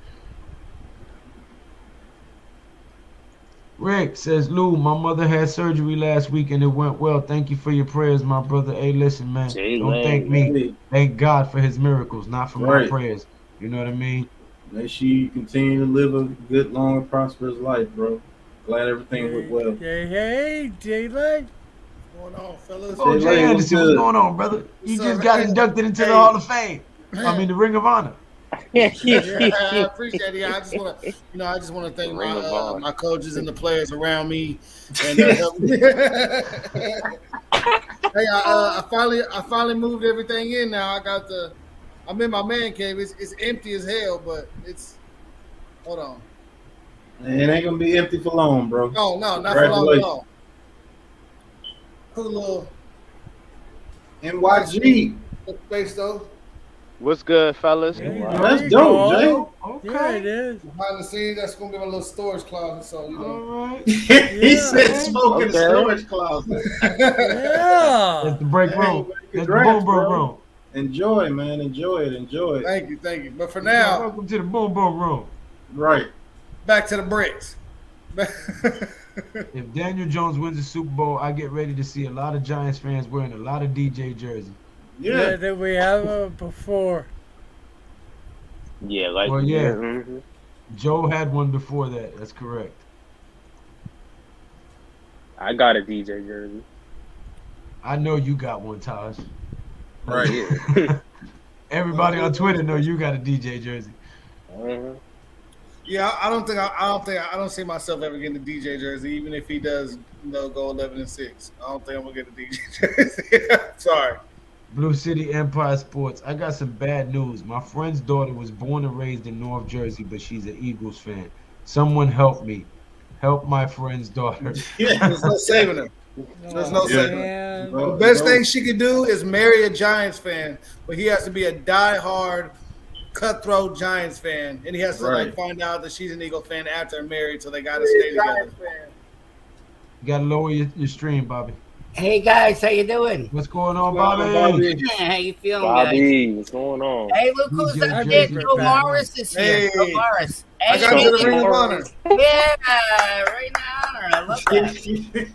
Rick says, Lou, my mother had surgery last week and it went well. Thank you for your prayers, my brother. Hey, listen, man. Don't thank me. Hey, Thank God for his miracles, not for my Right. prayers. You know what I mean? make sure you continue to live a good, long, and prosperous life, bro. Glad everything went well. Hey, Jay-Lay. What's going on, fellas? Oh, Hey, Jay Ray, what's Anderson, what's good? going on, brother? You What's just up, got man? inducted into the Hey. Hall of Fame. I mean, the Ring of Honor. Yeah, I appreciate it. Yeah, I just want to thank Ring of honor. my coaches and the players around me. And help me. Hey, I finally moved everything in. Now I'm in my man cave. It's empty as hell, but it's. Hold on. It ain't gonna be empty for long, bro. No, not for long at all. Put a little NYG. space though. What's good, fellas? Hey, That's there you dope, go. Jay. Yeah, it is. Behind the scenes, that's gonna be my little storage closet. So you know. All right. He said smoke in the Okay. storage closet. That's Yeah. the break Hey, room. good That's the drafts, boom boom bro. room. Enjoy, man. Enjoy it. Enjoy it. Thank you. But for Yeah, now, welcome to the boom boom room. Right. back to the bricks. If Daniel Jones wins the Super Bowl, I get ready to see a lot of Giants fans wearing a lot of DJ jerseys. Yeah. That we have before. Yeah, like Well, yeah. mhm. Joe had one before that. That's correct. I got a DJ jersey. I know you got one, Taj. Right. Yeah. Everybody on Twitter know you got a DJ jersey. Uh-huh. Yeah, I don't see myself ever getting a DJ jersey, even if he does, go 11-6. I don't think I'm gonna get a DJ jersey. Sorry. Blue City Empire Sports. I got some bad news. My friend's daughter was born and raised in North Jersey, but she's an Eagles fan. Someone help me. Help my friend's daughter. There's no saving her. There's no saving her. Man. The best thing she could do is marry a Giants fan, but he has to be a diehard, cutthroat Giants fan, and he has to Right. find out that she's an Eagle fan after they're married, so they got to stay together. You got to lower your stream, Bobby. Hey guys, how you doing? What's going on, Well, Bobby? How you feeling, guys? Bobby, what's going on? Hey, look who's DJ up there. Jersey Joe fan. Morris is here. Hey. Joe Morris. I got Hey, to the Ring of Honor. yeah, right in honor. I love that.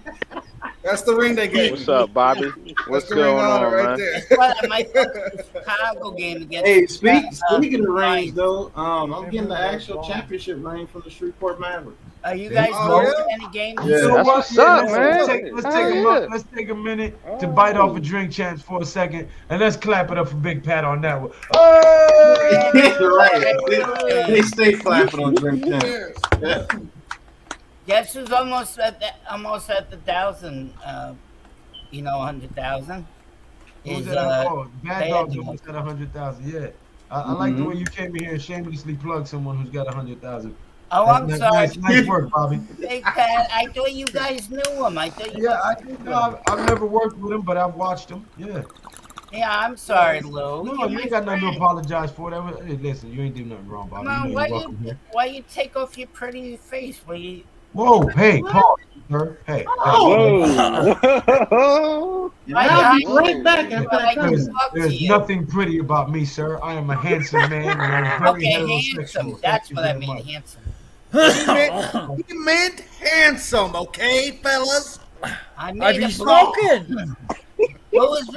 That's the ring they gave. What's up, Bobby? That's What's the Ring going of Honor on, right man? there. Well, I might fuck the Chicago game against. Hey, speaking of Giants. rings, though, I'm getting the actual championship ring from the Shreveport Mavericks. Are you guys Oh, going yeah? to any games? Yeah. You know That's what? what's up, let's man. take Hell a yeah. look. Let's take a minute to bite off a drink champs for a second, and let's clap it up for Big Pat on that one. Right. They stay clapping on drink Who champ. cares? Yeah. Guess who's almost at the 1,000? 100,000. Who's Is that? Oh, Bad they Dogs had the almost at 100,000. Yeah, I like the way you came in here and shamelessly plugged someone who's got 100,000. Oh, I'm sorry. Nice work, Bobby. Big Pat, I thought you guys knew him. I thought you Yeah, guys knew him. I've never worked with him, but I've watched him. Yeah. Yeah, I'm sorry, Lou. No, You're you my ain't got nothing to friend. apologize for. Hey, listen, you ain't do nothing wrong, Bobby. Come on, You know you're welcome here. why you take off your pretty face? Why you? Whoa, hey, pause, sir. Hey, Whoa. I'll be right back after I that can comment. talk to There's you. nothing pretty about me, sir. I am a handsome man, and I'm very Okay, heterosexual. handsome. That's Thank you what I very mean, much. handsome. He meant handsome, okay, fellas? I I made be a blow. smoking. What was?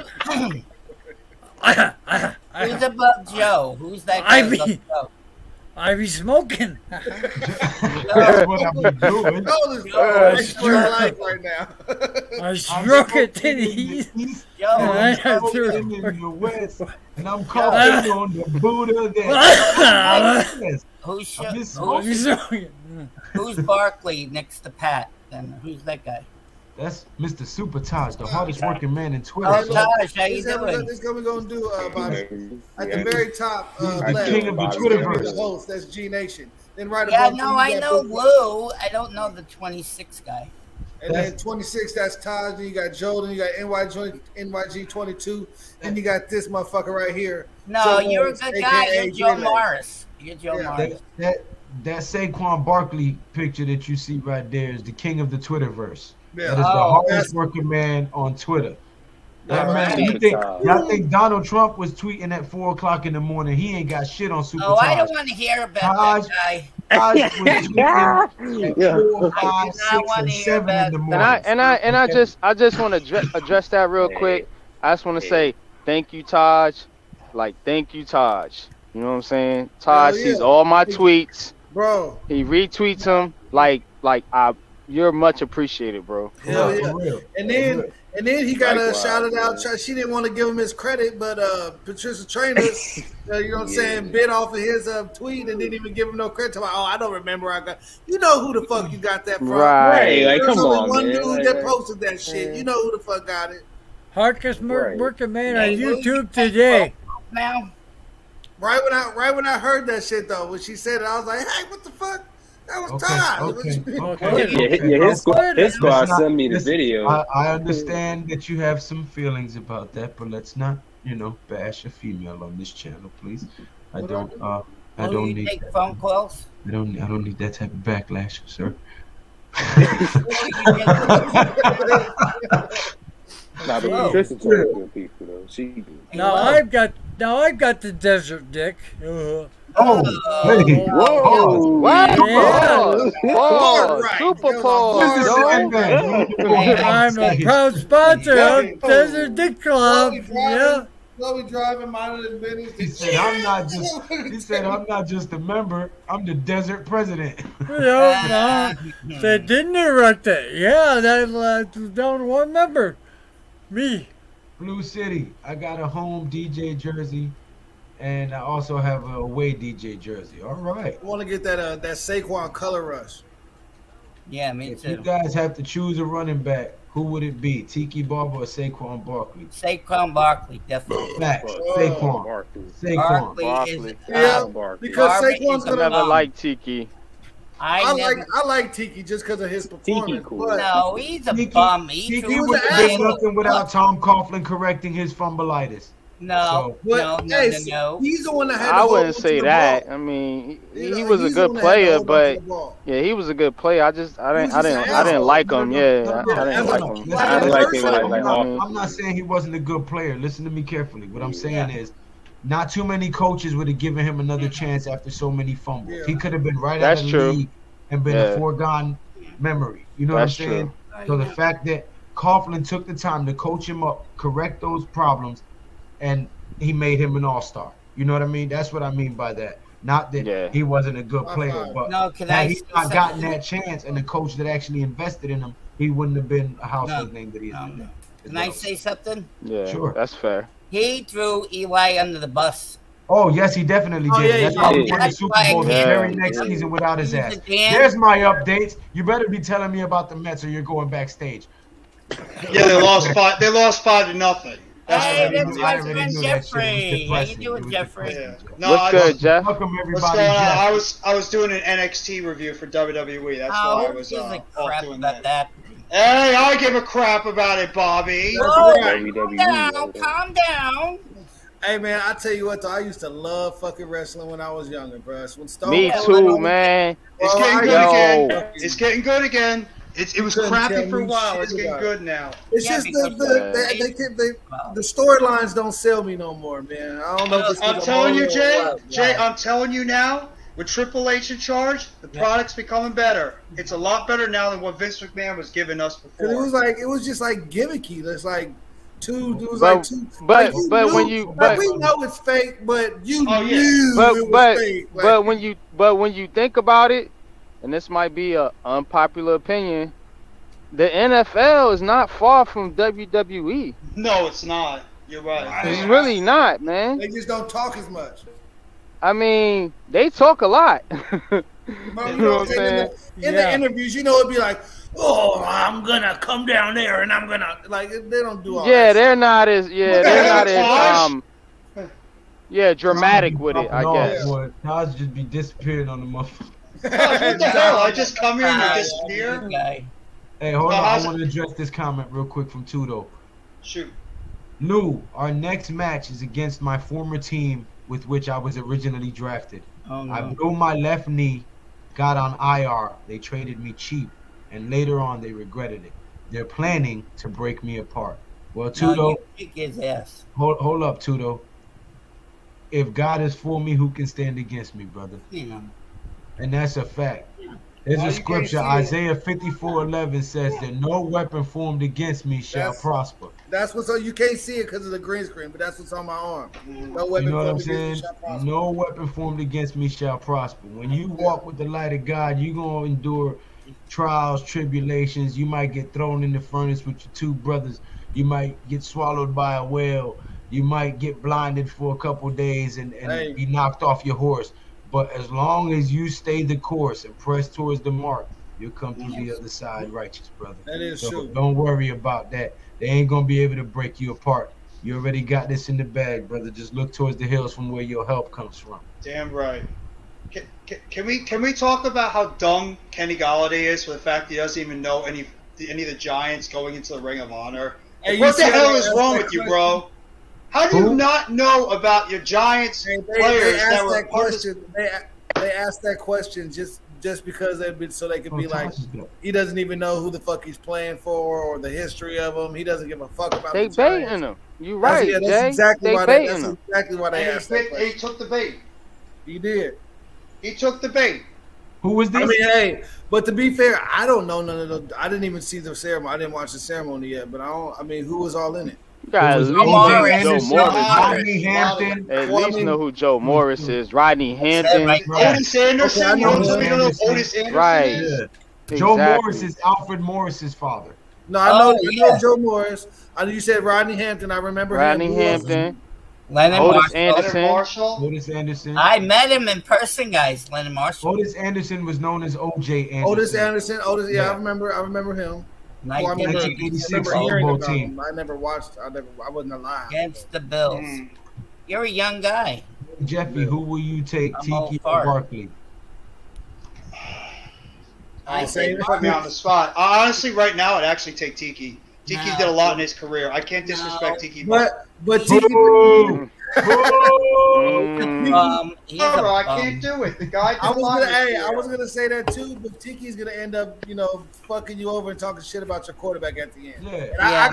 Who's above Joe? Who's that guy I above be- Joe? I be smoking. That's what I'm doing. Joe is that's what I like right now. I struck it to the east. East, Joe. I'm I have smoking to- in the west, and I'm coughing on the Buddha that. Yes, Who's I'm just I be smoking. who's Barkley next to Pat? Then who's that guy? That's Mr. Super Taj, the hardest working man in Twitter. Oh, sir. Taj, how you This doing? is what we're gonna do, Bobby. At the very top the left, king of the is Twitterverse. the host. That's GNATION. Then right Yeah, above no, him, I you know got Big- Lou. I don't know the 26 guy. And then 26, that's Taj. Then you got Joe. Then you got NYG 22. Then you got this motherfucker right here. No, Joe you're a Morris, good AKA guy. You're Joe Grenade. Morris. You're Joe Yeah. Morris. That Saquon Barkley picture that you see right there is the king of the Twitterverse. Yeah. That is the Oh, hardest that's- working man on Twitter. That Yeah, man, right. y'all think Donald Trump was tweeting at 4 o'clock in the morning? He ain't got shit on Super Oh, I Taj. don't want to hear about Taj- that guy. Taj was tweeting at Yeah. 4, I 5, do 6, not wanna and hear 7 in about the that. morning. And I just want to address that real quick. I just want to say thank you, Taj. Like thank you, Taj. You know what I'm saying? Taj Hell yeah. sees all my tweets. Bro. He retweets them. You're much apprecited, bro. Hell yeah. For real. And then he got Likewise, shouted out. man. She didn't want to give him his credit, but Patricia Traynor, you know what I'm saying, bit off of his tweet and didn't even give him no credit. Like, oh, I don't remember. You know who the fuck you got that from? Right. Like, There's come only on, one man. dude Like, that posted that shit. You know who the fuck got it? Hardest Right. working man on Hey, Lou, you YouTube take today. Now, Right when I heard that shit though, when she said it, I was like, hey, what the fuck? That was Todd. His squad Let's not- sent me the listen, video. I understand that you have some feelings about that, but let's not, bash a female on this channel, please. I don't. I don't you need. take phone calls? I don't need that type of backlash, sir. Nah, but Whoa. Patricia told good people though. She Now I've got the desert dick. Oh, hey, pause. Whoa! Pause. Pause! Pause! right. Super Yo, pause, Listen to yo! that man. I'm a proud sponsor of Desert Dick Club. Yeah. Slowly driving, minding his business. He said, "I'm not just." He said, "I'm not just a member. I'm the desert president." They didn't erect it. Yeah, that's down one member. Me. Blue City. I got a home DJ jersey, and I also have a away DJ jersey. All right. I want to get that Saquon color rush. Yeah, me If you too. guys have to choose a running back, who would it be? Tiki Barber or Saquon Barkley? Saquon Barkley, definitely. Facts. Barkley. Saquon. Barkley is Yeah, Barkley. because Barber Saquon's is a I gonna. never liked Tiki. I like Tiki just because of his performance. cool. But No, he's a Tiki- bum. He Tiki threw would the have been ball. nothing without Tom Coughlin correcting his fumbleitis. No, but, no, hey, no. he's the one that had. I to hold wouldn't on to say the that. ball. I mean, You he know, was a he's the good one that had to player, hold on to but the ball. yeah, he was a good player. I was just an didn't asshole. like him. Yeah, No, I didn't no, like no. him. Listen, I listen, like him listen, like I'm not saying he wasn't a good player. Listen to me carefully. What I'm saying is, not too many coaches would have given him another chance after so many fumbles. Yeah. He could have been right That's out of true. the league and been Yeah. a foregone memory. You know That's what I'm saying? true. So the fact that Coughlin took the time to coach him up, correct those problems, and he made him an all-star. You know what I mean? That's what I mean by that. Not that he wasn't a good player, but No, can I had he say not gotten something? that chance and the coach that actually invested in him, he wouldn't have been a household name that he is No, today. no. Is Can what I I'm say saying. something? Yeah, Sure. that's fair. He threw Eli under the bus. Oh, yes, he definitely Oh, did. yeah, he That's why we did. won the That's Super why I Bowl the can't very believe next it. season without his He's ass. a damn- There's my updates. You better be telling me about the Mets or you're going backstage. Yeah, they lost 5-0. Hey, already that's knew- my I already friend knew that shit was Jeffrey. How you depressing. It doing, was Jeffrey? depressing. Yeah. No, What's good, Jeff? Welcome What's everybody. going on? Jeff. I was doing an NXT review for WWE. That's why I Oh, was who gives a off crap doing about that. that? Hey, I give a crap about it, Bobby. Whoa, WWE, calm down, though. calm down. Hey man, I tell you what though, I used to love fucking wrestling when I was younger, bro. When Stone Me Cold too, was- man. It's Bro, getting I good Yo. again. It's getting good again. It was couldn't crappy tell for a me while. shit It's getting about good now. It's Yeah, just because, the storylines don't sell me no more, man. I don't know if it's I'm because telling you, old Jay. or what. Jay, I'm telling you now. With Triple H in charge, the product's becoming better. It's a lot better now than what Vince McMahon was giving us 'Cause before. it was just like gimmicky. It's like two dudes, But- like two. but- like but knew, when you- like, but- we know it's fake, but you Oh, yeah. knew it was fake. Like, but when you think about it, and this might be a unpopular opinion, the NFL is not far from WWE. No, it's not. You're right. It's really not, man. they just don't talk as much. I mean, they talk a lot. Bro, You know what I'm saying? In the interviews, you know, it'd be like, "Oh, I'm gonna come down there and I'm gonna like." They don't do all Yeah, that. they're not as dramatic with it, I No, guess. boy, Nas just be disappearing on the motherfucker. What the hell? I just come here and you Good disappear? guy. Hey, hold No, on. I how's- want to address this comment real quick from Tudo. Shoot. Lou, our next match is against my former team with which I was originally drafted. Oh, I no. blew my left knee, got on IR. They traded me cheap, and later on they regretted it. They're planning to break me apart. Well, No, Tudo, you kick his ass. hold up, Tudo. If God is for me, who can stand against me, brother? You know. And that's a fact. There's Why a you can't scripture, see it? Isaiah 54:11 says that no weapon formed against me shall That's- prosper. That's what's on. You can't see it because of the green screen, but that's what's on my arm. No weapon You know what I'm formed against me saying? shall prosper. No weapon formed against me shall prosper. When you walk with the light of God, you're going to endure trials, tribulations. You might get thrown in the furnace with your two brothers. You might get swallowed by a whale. You might get blinded for a couple days and Hey. be knocked off your horse. But as long as you stay the course and press towards the mark, you'll come through the other side righteous, brother. That is So true. don't worry about that. They ain't going to be able to break you apart. You already got this in the bag, brother. Just look towards the hills from where your help comes from. Damn right. Can we talk about how dumb Kenny Galladay is for the fact he doesn't even know any of the Giants going into the Ring of Honor? Hey, What you the said hell that- is wrong with you, bro? How do you not know about your Giants They players that asked were that part of this? question. They asked that question just because they've been so they could be like, he doesn't even know who the fuck he's playing for or the history of him. He doesn't give a fuck about. They the Giants. baiting him. You right, that's Jay. exactly They why baiting that's him. exactly why they And asked that he question. took the bait. He did. He took the bait. Who was this? I mean, hey, but to be fair, I don't know none of the. I didn't even see the ceremony. I didn't watch the ceremony yet, but I don't. I mean, who was all in it? You got at was least O.J. know who Joe Anderson, Morris is. Rodney Hampton. At Well, I least mean- know who Joe Morris is. Rodney Hampton. right. Otis Anderson. Okay, I you know don't tell me you don't know who Anderson. Otis Anderson Right. is? Yeah. Joe Exactly. Morris is Alfred Morris's father. No, I know. Oh, I know yeah. Joe Morris. I know you said Rodney Hampton. I remember Rodney him. Who else? Hampton. Leonard Otis Marshall. Anderson. Leonard Marshall. Otis Anderson. I met him in person, guys. Leonard Marshall. Otis Anderson was known as O.J. Anderson. Otis Anderson. Otis. Yeah, Yeah. I remember him. Well, I mean, 1986 I remember Super hearing Bowl about team. him. I never watched. I wasn't alive. Against the Bills. Mm. You're a young guy. Jeffy, who will you take, I'm all Tiki for or it. Barkley? I say say Put me on the spot. Honestly, right now, I'd actually take Tiki. Tiki No. did a lot in his career. I can't disrespect No. Tiki. But Tiki. Boo! Boo! he's Bro, a I bum. can't do it. The guy. I did a lot was in gonna, his hey, I career. was gonna say that too, but Tiki's gonna end up, fucking you over and talking shit about your quarterback at the end. Yeah. And Yeah,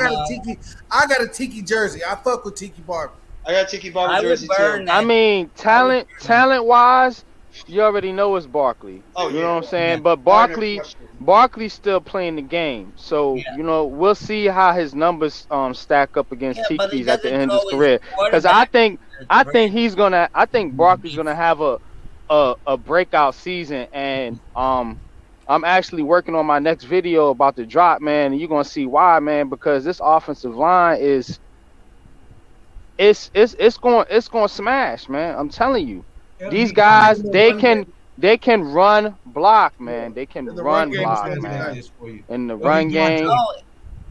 I got a Tiki jersey. I fuck with Tiki Barber. I got Tiki Barber I would jersey burn too. that. I mean, talent wise, you already know it's Barkley. Oh, You yeah. know what I'm saying? Yeah. But Not even a Barkley, question. Barkley's still playing the game. So, Yeah. we'll see how his numbers stack up against Yeah, but he Tiki's at the doesn't end of his throw his career. Because I quarterback. think Barkley's gonna have a breakout season, and I'm actually working on my next video about the drop, man, and you're gonna see why, man, because this offensive line is it's gonna smash, man. I'm telling you. These guys, they can run block, man. They can The run run game is block, gonna be man. nice. In the Well, run he's doing game, Oh,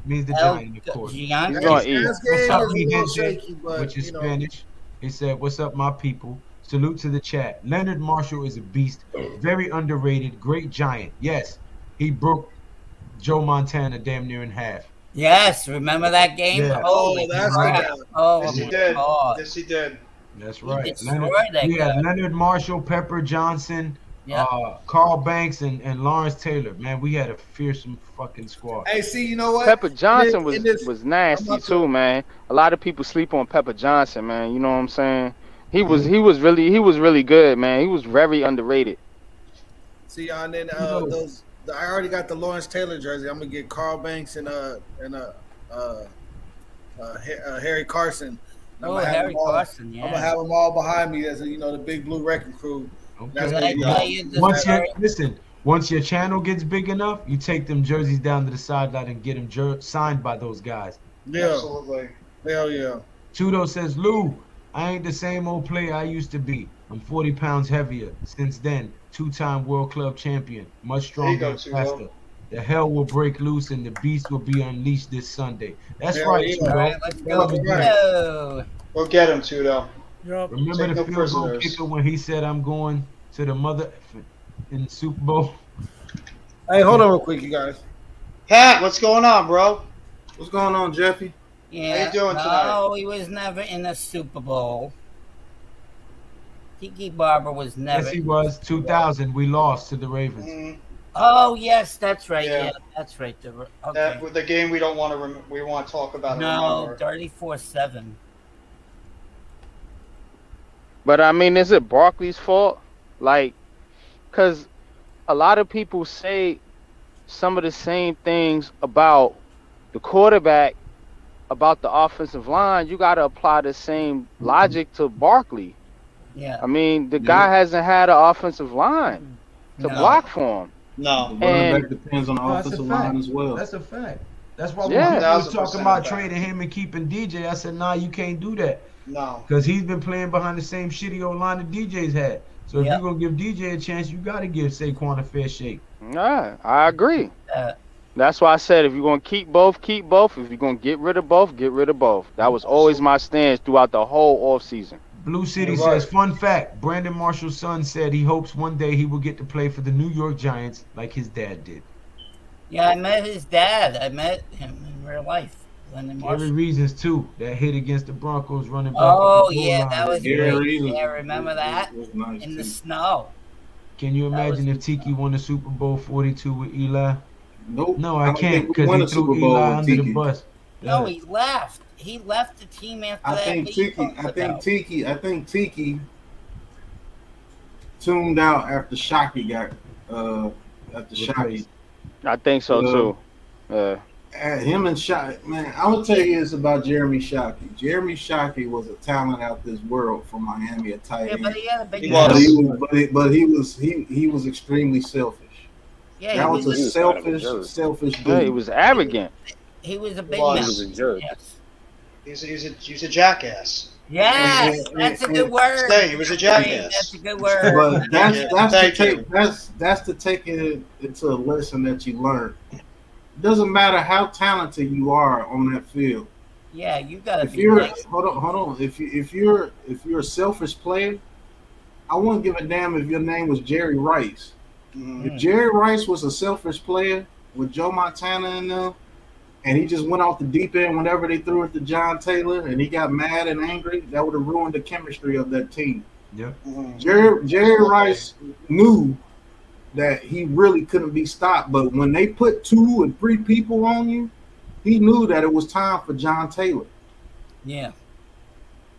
Means the El giant, of course. he's Giants. gonna eat. This game is What's a up, me, little Henche? shaky, but Which is Spanish. He said, "What's up, my people? Salute to the chat. Leonard Marshall is a beast, very underrated, great giant. Yes, he broke Joe Montana damn near in half. Yes, remember that game? Yeah. Holy Oh, that's crap. the guy. Oh, Yes, he my did. God. Yes, he did. That's He right. destroyed that we had guy. Leonard Marshall, Pepper Johnson, Yeah. Carl Banks, and Lawrence Taylor. Man, we had a fearsome fucking squad. Hey, see, you know what? Pepper Johnson In this- was I'm nasty about too, to- man. A lot of people sleep on Pepper Johnson, man. You know what I'm saying? He was really good, man. He was very underrated. See, and then knows? those. I already got the Lawrence Taylor jersey. I'm gonna get Carl Banks and Harry Carson. I'm Oh, gonna have Harry them all- Carson, I'm gonna yeah. have them all behind me as the big blue wrecking crew. That's Okay. Did I tell you the Once story? once your channel gets big enough, you take them jerseys down to the sideline and get them signed by those guys. Yeah, Absolutely. hell yeah. Tudo says, Lou, I ain't the same old player I used to be. I'm 40 pounds heavier. Since then, 2-time World Club champion. Much There you stronger go, and Tudo. faster. The hell will break loose and the beast will be unleashed this Sunday. That's Hell right, yeah. Tudo. All right, let's go. Love it. No. Go get him, Tudo. Yup. Remember Take the no field goal prisoners. kicker when he said, I'm going to the mother in the Super Bowl? Hey, hold on real quick, you guys. Pat, what's going on, bro? What's going on, Jeffy? Yeah. you doing tonight? No, he was never in a Super Bowl. Tiki Barber was never. Yes, he was. 2000, we lost to the Ravens. Mm, Oh, yes, that's right. Yeah. Yeah, that's right. Okay. that with the game we don't want to. We want to talk about it. No, Remember. 34-7. But I mean, is it Barkley's fault? Like, because a lot of people say some of the same things about the quarterback, about the offensive line. You got to apply the same logic to Barkley. Yeah. I mean, the guy hasn't had an offensive line to No. block for him. No. The running And- back depends on the No, that's a offensive fact. line as well. That's a fact. That's why Yeah. when people was 1000% talking about fact. trading him and keeping DJ, I said, nah, you can't do that. No. Because he's been playing behind the same shitty old line that DJ's had. So if Yeah. you're going to give DJ a chance, you got to give Saquon a fair shake. Yeah, I agree. Uh, That's why I said if you're going to keep both, keep both. If you're going to get rid of both, get rid of both. That was always my stance throughout the whole offseason. Blue City You're says, right. fun fact, Brandon Marshall's son said he hopes one day he will get to play for the New York Giants like his dad did. yeah, I met his dad. I met him in real life. Gary Reasons too. That hit against the Broncos running back. Oh yeah, that was Gary great. Reasons Yeah, remember that was nice in too. the snow. Can you imagine if Tiki won the Super Bowl 42 with Eli? Nope. No, I don't can't think we because won he a threw Super Bowl Eli with under the Tiki. bus. No, he left. He left the team after I that. think league I think Tiki tuned out after Shockey got after Shockey. I think so too. Him and Shockey, man, I will tell you this about Jeremy Shockey. Jeremy Shockey was a talent out this world from Miami, a tight end. But he had a big But he was extremely selfish. Yeah, that was a selfish dude. Yeah, he was arrogant. He was a big He man. was a jerk. Yes. He's a jackass. Yes, that's a good word. He was a jackass. That's a good word. But that's to take it into a lesson that you learn. It doesn't matter how talented you are on that field. Yeah, you gotta If be you're nice. hold on. If you're a selfish player, I wouldn't give a damn if your name was Jerry Rice. Mm-hmm. If Jerry Rice was a selfish player with Joe Montana in them, and he just went off the deep end whenever they threw it to John Taylor, and he got mad and angry, that would have ruined the chemistry of that team. Yep. Jerry Rice knew that he really couldn't be stopped, but when they put 2 and 3 people on you, he knew that it was time for John Taylor. Yeah.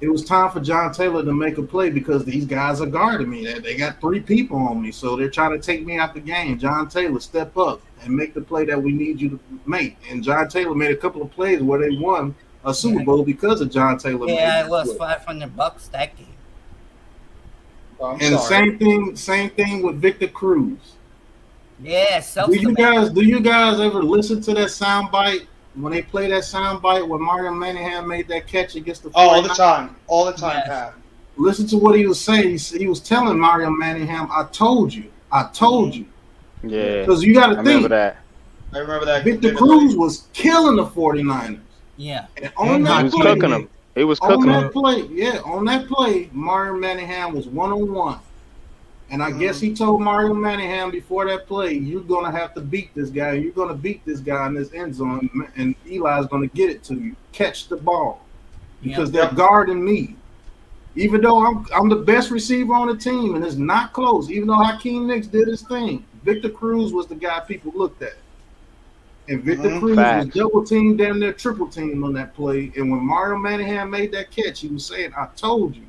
It was time for John Taylor to make a play because these guys are guarding me. They got 3 people on me, so they're trying to take me out the game. John Taylor, step up and make the play that we need you to make. And John Taylor made a couple of plays where they won a Super Bowl because of John Taylor. Yeah, I lost $500 that game. And the same thing with Victor Cruz. Yeah, Do you guys ever listen to that soundbite when they play that soundbite when Mario Manningham made that catch against the 49ers? All the time, Pat. Listen to what he was saying. He was telling Mario Manningham, I told you. Yeah. Because you got to think. I remember that. Victor Cruz was killing the 49ers. Yeah. And on that he was play, cooking them. He was cooking them. On that play, Mario Manningham was 1-on-1. And I guess he told Mario Manningham before that play, you're going to have to beat this guy. You're going to beat this guy in this end zone, and Eli's going to get it to you. Catch the ball. Because they're guarding me. Even though I'm the best receiver on the team, and it's not close, even though Hakeem Nicks did his thing, Victor Cruz was the guy people looked at. And Victor Cruz was double teamed, damn near triple teamed on that play. And when Mario Manningham made that catch, he was saying, I told you.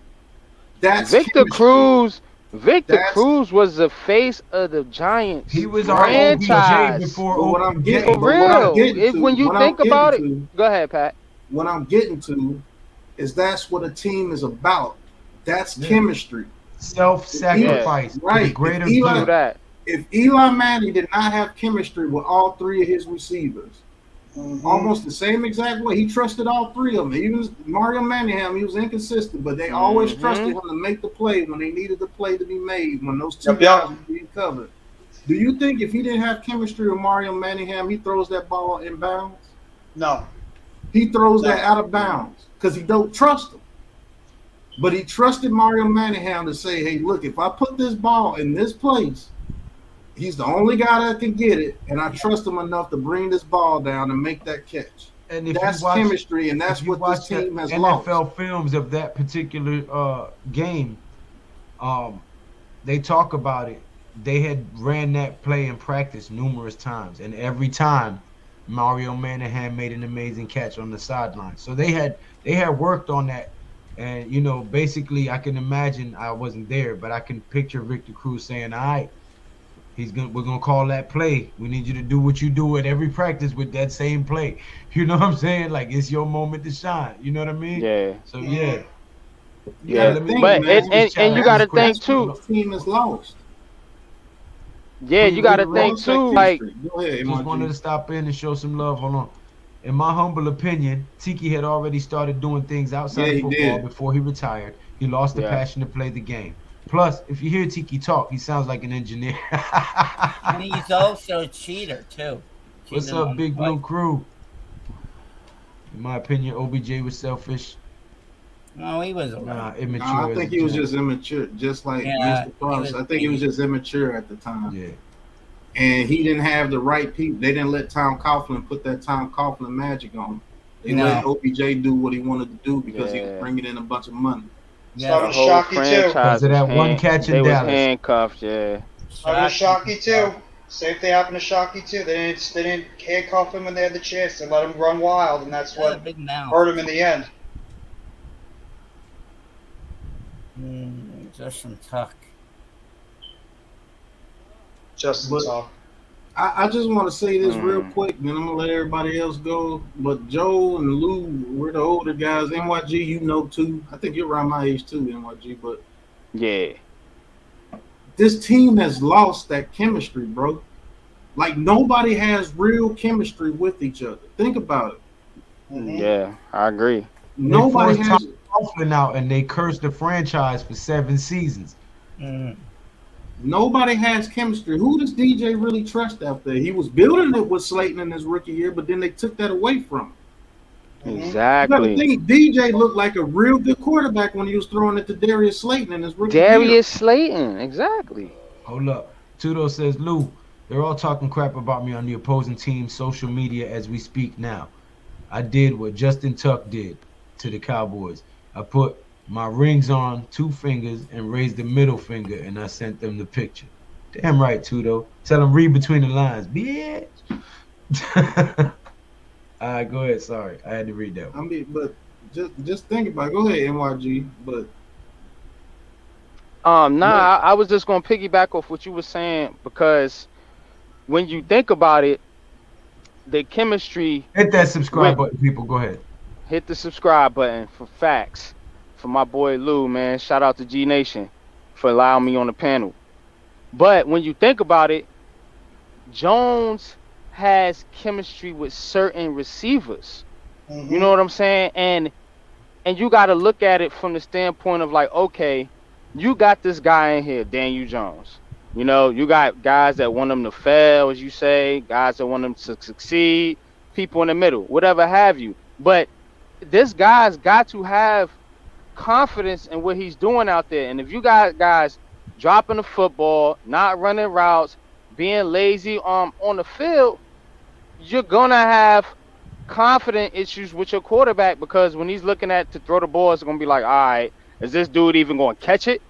That's Victor Cruz. Victor Cruz was the face of the Giants. He was franchise our OBJ before. What I'm getting, for real. When you think about it, go ahead, Pat. What I'm getting to is that's what a team is about. That's chemistry. Self-sacrifice. Right. Greater if Eli Manning did not have chemistry with all 3 of his receivers, almost the same exact way, he trusted all 3 of them. Even Mario Manningham, he was inconsistent, but they always trusted him to make the play when they needed the play to be made, when those 2 guys were being covered. Do you think if he didn't have chemistry with Mario Manningham, he throws that ball in bounds? No. He throws that out of bounds because he don't trust him. But he trusted Mario Manningham to say, hey, look, if I put this ball in this place, he's the only guy that can get it, and I trust him enough to bring this ball down and make that catch. And if that's chemistry, and that's what this team has lost. NFL films of that particular game, they talk about it. They had ran that play in practice numerous times, and every time Mario Manningham made an amazing catch on the sideline. So they had worked on that. And, you know, basically I can imagine, I wasn't there, but I can picture Victor Cruz saying, all right, we're gonna call that play. We need you to do what you do at every practice with that same play. You know what I'm saying? Like, it's your moment to shine. You know what I mean? Yeah. So yeah. But and you gotta think too. The team is lost. Yeah, you gotta think too. Like, go ahead, just wanted to stop in and show some love. Hold on. In my humble opinion, Tiki had already started doing things outside of football before he retired. He lost the passion to play the game. Plus, if you hear Tiki talk, he sounds like an engineer. And he's also a cheater, too. What's up, Big Blue Crew? In my opinion, OBJ was selfish. No, he was immature. I think he was just immature, just like Mr. Frost. I think he was just immature at the time. Yeah. And he didn't have the right people. They didn't let Tom Coughlin put that Tom Coughlin magic on him. They let OBJ do what he wanted to do because he was Yeah. bringing in a bunch of money. Yeah. The whole franchise Because of that one was catch in they was Dallas. handcuffed. Yeah. Happened to Shockey too. Same thing happened to Shockey too. They didn't handcuff him when they had the chance. They let him run wild, and that's what hurt him in the end. Justin Tuck. Justin Tuck. I just want to say this real quick, then I'm gonna let everybody else go. But Joe and Lou, we're the older guys. NYG, you know too. I think you're around my age too, NYG. But yeah, this team has lost that chemistry, bro. Like nobody has real chemistry with each other. Think about it. Yeah, I agree. Nobody they has. Coughlin out and they cursed the franchise for 7 seasons. Nobody has chemistry. Who does DJ really trust out there? He was building it with Slayton in his rookie year, but then they took that away from him. Exactly. You gotta think, DJ looked like a real good quarterback when he was throwing it to Darius Slayton in his rookie year. Darius Slayton, exactly. Hold up. Tudo says, Lou, they're all talking crap about me on the opposing team's social media as we speak now. I did what Justin Tuck did to the Cowboys. I put my rings on 2 fingers and raised the middle finger, and I sent them the picture. Damn right, Tudo. Tell them read between the lines, bitch. All right, go ahead. Sorry, I had to read that one. I mean, but just think about it. Go ahead, NYG. But I was just gonna piggyback off what you were saying because when you think about it, the chemistry. Hit that subscribe button, people. Go ahead. Hit the subscribe button for facts. For my boy Lou, man. Shout out to GNATION for allowing me on the panel. But when you think about it, Jones has chemistry with certain receivers. You know what I'm saying? And you got to look at it from the standpoint of like, okay, you got this guy in here, Daniel Jones. You know, you got guys that want him to fail, as you say, guys that want him to succeed, people in the middle, whatever have you. But this guy's got to have confidence in what he's doing out there. And if you got guys dropping the football, not running routes, being lazy on the field, you're gonna have confident issues with your quarterback because when he's looking at to throw the ball, it's gonna be like, all right, is this dude even gonna catch it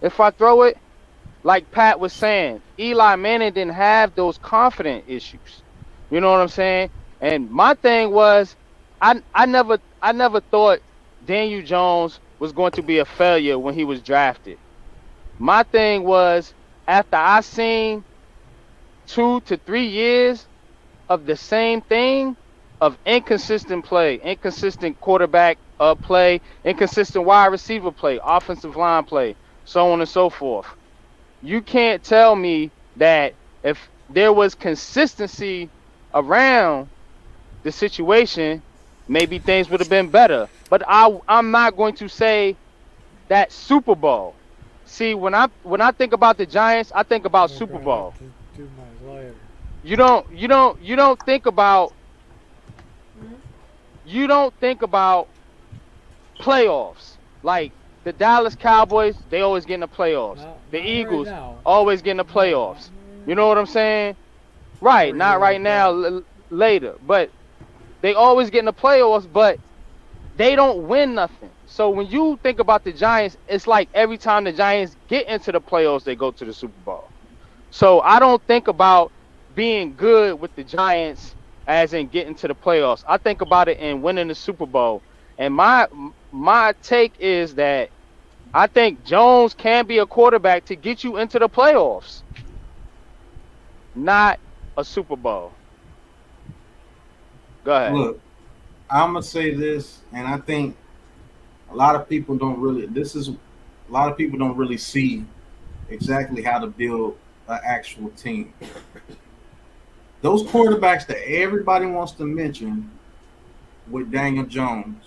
if I throw it? Like Pat was saying, Eli Manning didn't have those confident issues. You know what I'm saying? And my thing was, I never thought Daniel Jones was going to be a failure when he was drafted. My thing was, after I seen 2 to 3 years of the same thing, of inconsistent play, inconsistent quarterback play, inconsistent wide receiver play, offensive line play, so on and so forth. You can't tell me that if there was consistency around the situation, maybe things would have been better. But I'm not going to say that Super Bowl. See, when I think about the Giants, I think about Super Bowl. You don't think about playoffs. Like the Dallas Cowboys, they always get in the playoffs. The Eagles always get in the playoffs. You know what I'm saying? Right, not right now, later. But they always get in the playoffs, but they don't win nothing. So when you think about the Giants, it's like every time the Giants get into the playoffs, they go to the Super Bowl. So I don't think about being good with the Giants as in getting to the playoffs. I think about it in winning the Super Bowl. And my take is that I think Jones can be a quarterback to get you into the playoffs, not a Super Bowl. Go ahead. Look, I'm gonna say this, and I think a lot of people don't really see exactly how to build an actual team. Those quarterbacks that everybody wants to mention with Daniel Jones,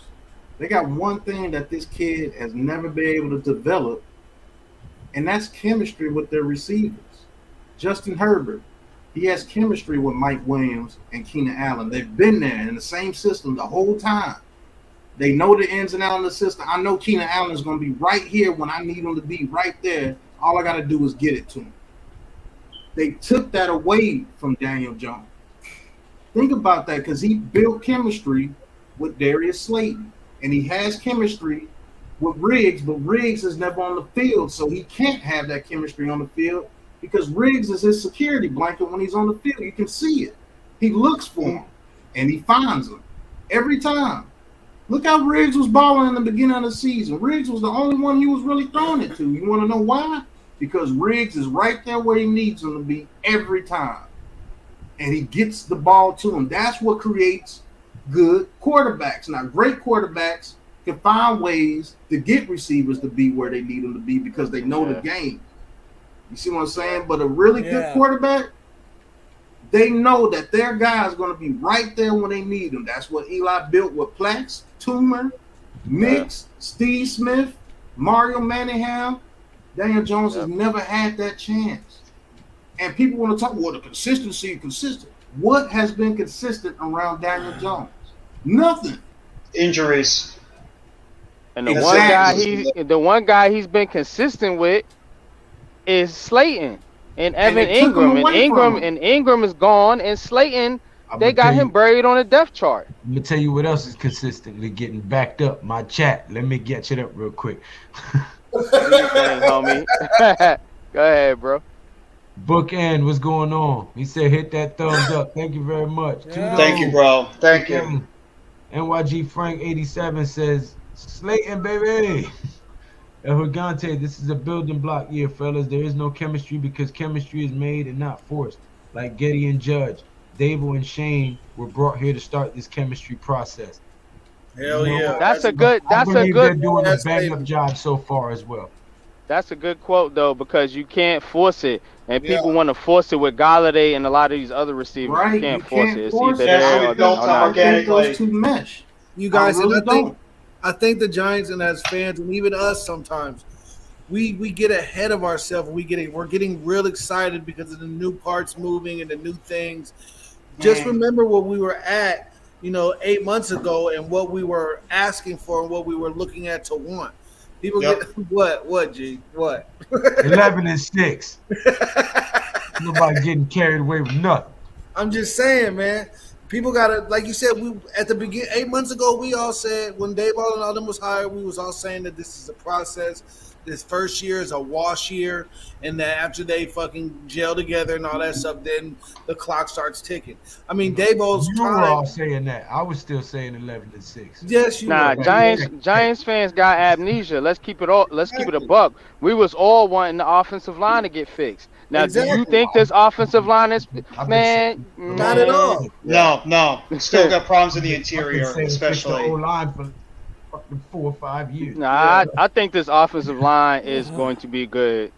they got one thing that this kid has never been able to develop, and that's chemistry with their receivers. Justin Herbert, he has chemistry with Mike Williams and Keenan Allen. They've been there in the same system the whole time. They know the ins and outs of the system. I know Keenan Allen is going to be right here when I need him to be right there. All I got to do is get it to him. They took that away from Daniel Jones. Think about that, because he built chemistry with Darius Slayton, and he has chemistry with Riggs, but Riggs is never on the field, so he can't have that chemistry on the field because Riggs is his security blanket when he's on the field. You can see it. He looks for him, and he finds him every time. Look how Riggs was balling in the beginning of the season. Riggs was the only one he was really throwing it to. You want to know why? Because Riggs is right there where he needs him to be every time, and he gets the ball to him. That's what creates good quarterbacks. Now, great quarterbacks can find ways to get receivers to be where they need them to be because they know the game. You see what I'm saying? But a really good quarterback, they know that their guy is going to be right there when they need them. That's what Eli built with Plax, Toomer, Mix, Steve Smith, Mario Manningham. Daniel Jones has never had that chance. And people want to talk, well, the consistency is consistent. What has been consistent around Daniel Jones? Nothing. Injuries. And the one guy he's been consistent with is Slayton and Evan Ingram. And Ingram is gone, and Slayton, they got him buried on the depth chart. Let me tell you what else is consistently getting backed up. My chat. Let me get it up real quick. Homie. Go ahead, bro. Bookend, what's going on? He said, hit that thumbs up. Thank you very much. Thank you, bro. Thank you. NYG Frank 87 says, Slayton, baby. El Gigante, this is a building block year, fellas. There is no chemistry because chemistry is made and not forced. Like Getty and Judge, Dable and Shane were brought here to start this chemistry process. Hell yeah. That's a good. They're doing a bang up job so far as well. That's a good quote though, because you can't force it, and people want to force it with Galladay and a lot of these other receivers. Right, you can't force it. It's either there or not. Those two mesh. You guys, I think the Giants and as fans and even us sometimes we get ahead of ourselves. We're getting real excited because of the new parts moving and the new things. Just remember where we were at, 8 months ago, and what we were asking for and what we were looking at to want. People get what, G? What? 11-6. Nobody getting carried away with nothing. I'm just saying, man. People gotta, like you said, we at the beginning 8 months ago, we all said when Dayball and all them was hired, we was all saying that this is a process. This first year is a wash year, and that after they fucking gel together and all that stuff, then the clock starts ticking. I mean, Dayball's you were all saying that. I was still saying 11-6. Yes, you were. Giants fans got amnesia. Let's keep it a buck. We was all wanting the offensive line to get fixed. Now, do you think this offensive line is not at all? No. Still got problems in the interior, especially. The line for 4 or 5 years. Nah, I think this offensive line is going to be good.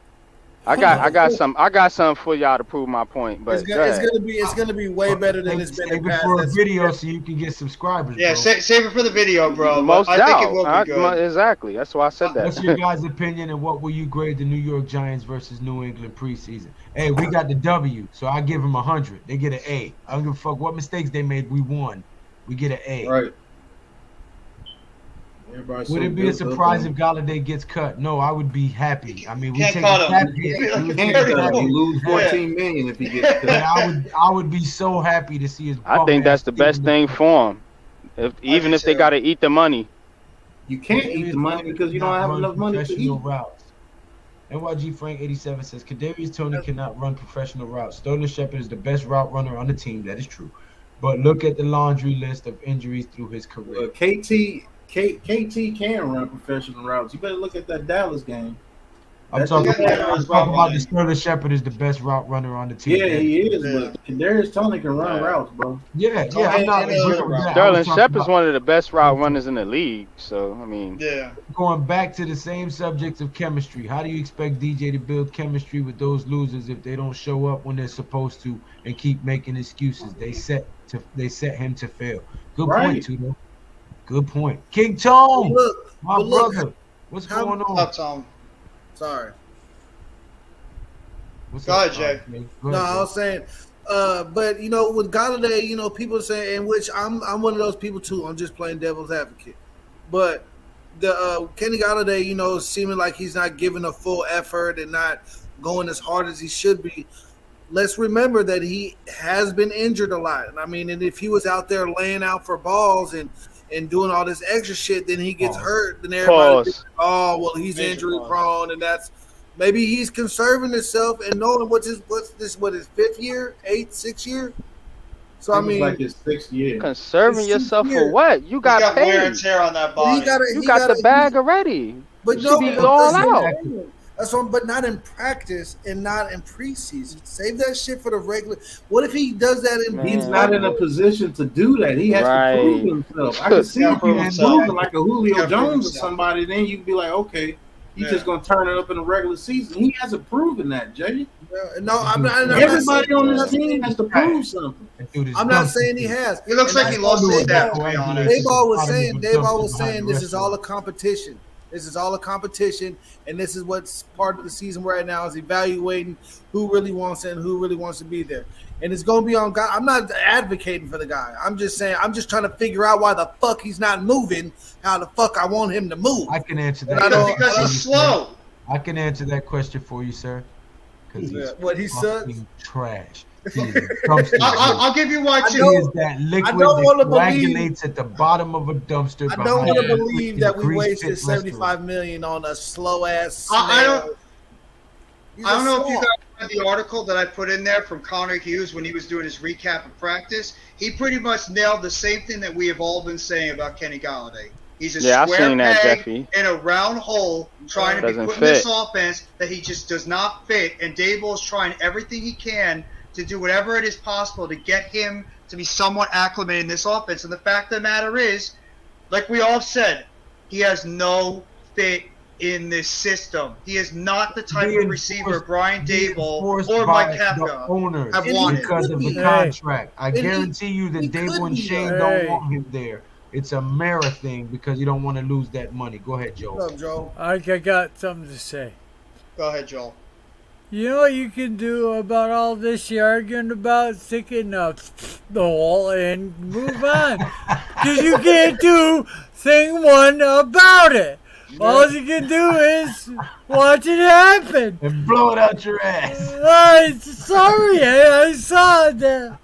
I got something for y'all to prove my point. But it's gonna be way better than it's been in the past. For a video so you can get subscribers. Yeah, save it for the video, bro. Most I think it will be good. Exactly. That's why I said that. What's your guys' opinion, and what will you grade the New York Giants versus New England preseason? Hey, we got the W, so I give them 100. They get an A. I don't give a fuck what mistakes they made. We won. We get an A. Right. Would it be a surprise if Galladay gets cut? No, I would be happy. I mean, we can't take cut a him. cap hit. You lose $14 million if he gets cut. I would be so happy to see his. I think that's the best thing for him. Even if they got to eat the money. You can't eat the money because you don't have enough money to eat. Routes. NYG Frank 87 says Kadarius Toney cannot run professional routes. Sterling Shepard is the best route runner on the team. That is true. But look at the laundry list of injuries through his career. KT can run professional routes. You better look at that Dallas game. I'm talking about the Sterling Shepard is the best route runner on the team. Yeah, he is. But Kadarius Toney can run routes, bro. Yeah. I'm not Sterling Shepard's one of the best route runners in the league. So I mean, going back to the same subject of chemistry, how do you expect DJ to build chemistry with those losers if they don't show up when they're supposed to and keep making excuses? They set him to fail. Good point, Tudo. Good point. King Tone, my brother. What's going on? What's up, Tone? Sorry. Go ahead, Jay. No, I was saying, but with Galladay, people say, in which I'm one of those people too. I'm just playing devil's advocate. But the Kenny Galladay, seeming like he's not giving a full effort and not going as hard as he should be. Let's remember that he has been injured a lot. I mean, and if he was out there laying out for balls and and doing all this extra shit, then he gets hurt. Then everybody, he's Major injury prone, and that's maybe he's conserving himself and knowing what his 5th year, 6th year. So I mean, like his 6th year. Conserving yourself for what? You got paid. wear and tear on that body. You got the bag already. But you should be all out. That's one, but not in practice and not in preseason. Save that shit for the regular. What if he does that in? He's not in a position to do that. He has to prove himself. I can see if he was moving like a Julio Jones or somebody, then you'd be like, okay, he's just gonna turn it up in the regular season. He hasn't proven that, Jay. No, I'm not. Everybody on this team has to prove something. I'm not saying he has. He looks like he lost his step. To be honest, Dayball was saying this is all a competition. This is all a competition, and this is what's part of the season right now is evaluating who really wants it and who really wants to be there. And it's going to be on God. I'm not advocating for the guy. I'm just saying I'm just trying to figure out why the fuck he's not moving. How the fuck I want him to move. I can answer that. Because he's slow. I can answer that question for you, sir. Because he's fucking trash. I'll give you one too. He is that liquid that coagulates at the bottom of a dumpster. I don't want to believe that we wasted $75 million on a slow ass. I don't know if you guys read the article that I put in there from Connor Hughes when he was doing his recap of practice. He pretty much nailed the same thing that we have all been saying about Kenny Golladay. He's a square peg in a round hole trying to be put in this offense that he just does not fit. And Daboll's trying everything he can to do whatever it is possible to get him to be somewhat acclimated in this offense. And the fact of the matter is, like we all said, he has no fit in this system. He is not the type of receiver Brian Daboll or Mike Kafka have wanted. Because of the contract. I guarantee you that Daboll and Shane don't want him there. It's a marathon because you don't want to lose that money. Go ahead, Joe. What's up, Joe? I got something to say. Go ahead, Joel. You know what you can do about all this you're arguing about? Stick it in the hole and move on. Because you can't do thing one about it. All you can do is watch it happen. And blow it out your ass. Sorry, I saw that.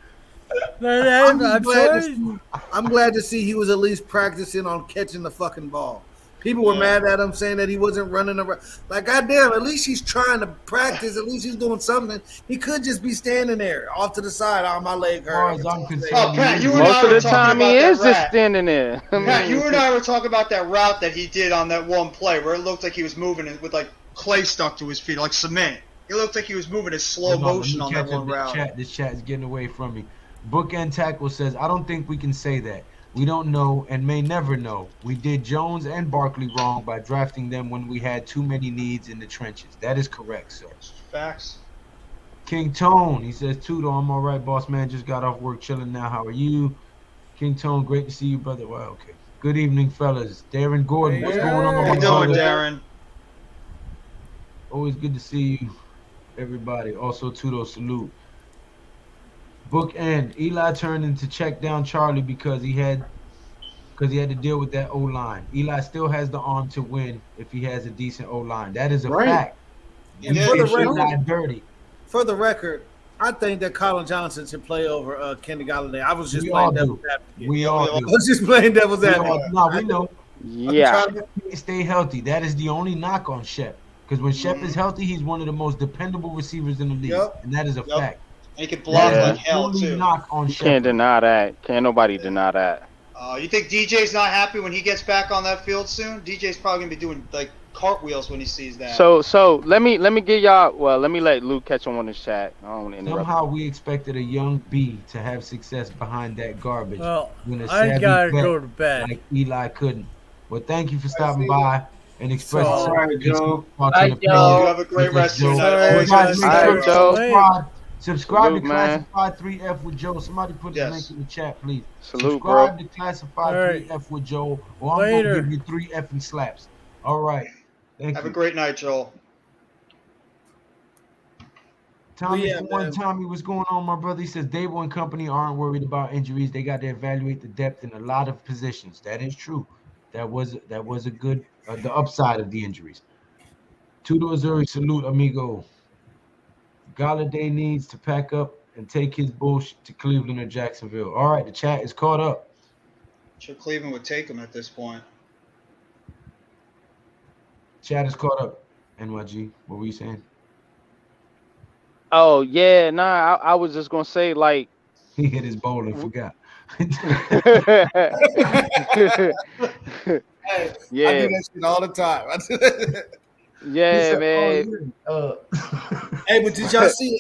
I'm glad to see he was at least practicing on catching the fucking ball. People were mad at him saying that he wasn't running around. Like, goddamn, at least he's trying to practice. At least he's doing something. He could just be standing there off to the side. Oh, my leg hurt. Pat, you and Most I of were the time talking he about is that just standing there. Pat, you and I were talking about that route that he did on that one play where it looked like he was moving with like clay stuck to his feet, like cement. It looked like he was moving in slow motion on that one route. This chat is getting away from me. Bookend Tackle says, I don't think we can say that. We don't know and may never know. We did Jones and Barkley wrong by drafting them when we had too many needs in the trenches. That is correct, sir. Facts. King Tone, he says, Tudo, I'm all right, boss man. Just got off work chilling now. How are you? King Tone, great to see you, brother. Wow, okay. Good evening, fellas. Darren Gordon, what's going on? How you doing, Darren? Always good to see you, everybody. Also, Tudo, salute. Bookend, Eli turned into check down Charlie because he had to deal with that O-line. Eli still has the arm to win if he has a decent O-line. That is a fact. And for the record, I think that Colin Johnson should play over Kenny Golladay. I was just playing devil's advocate. We all do. I was just playing devil's advocate. No, we know. Yeah. Stay healthy. That is the only knock on Shep. Because when Shep is healthy, he's one of the most dependable receivers in the league. And that is a fact. And he can block like hell, too. You can't deny that. Can't nobody deny that. You think DJ's not happy when he gets back on that field soon? DJ's probably going to be doing, like, cartwheels when he sees that. So let me give y'all, well, let me let Luke catch on this chat. I don't want to interrupt. Somehow we expected a young B to have success behind that garbage. Well, I got to go to bed. Like Eli couldn't. Well, thank you for stopping by and expressing Joe. Bye, Joe. Have a great rest of your night. Joe. Subscribe to man. Classified 3F with Joe. Somebody put the link in the chat, please. Salute, Subscribe bro. to Classified 3F with Joe, or I'm going to give you 3 effing slaps. All right. Thank you. Have a great night, Joel. Tommy, Tommy, what's going on, my brother? He says Daboll and company aren't worried about injuries. They got to evaluate the depth in a lot of positions. That is true. That was a good the upside of the injuries. Tudo Azuri, salute, amigo. Golladay needs to pack up and take his bullshit to Cleveland or Jacksonville. All right, the chat is caught up. Sure, Cleveland would take him at this point. Chad is caught up. NYG, what were you saying? Oh yeah, nah. I was just gonna say like. He hit his bowl and forgot. Hey, Yeah. I do that shit all the time. Yeah, said, man. Hey, but did y'all see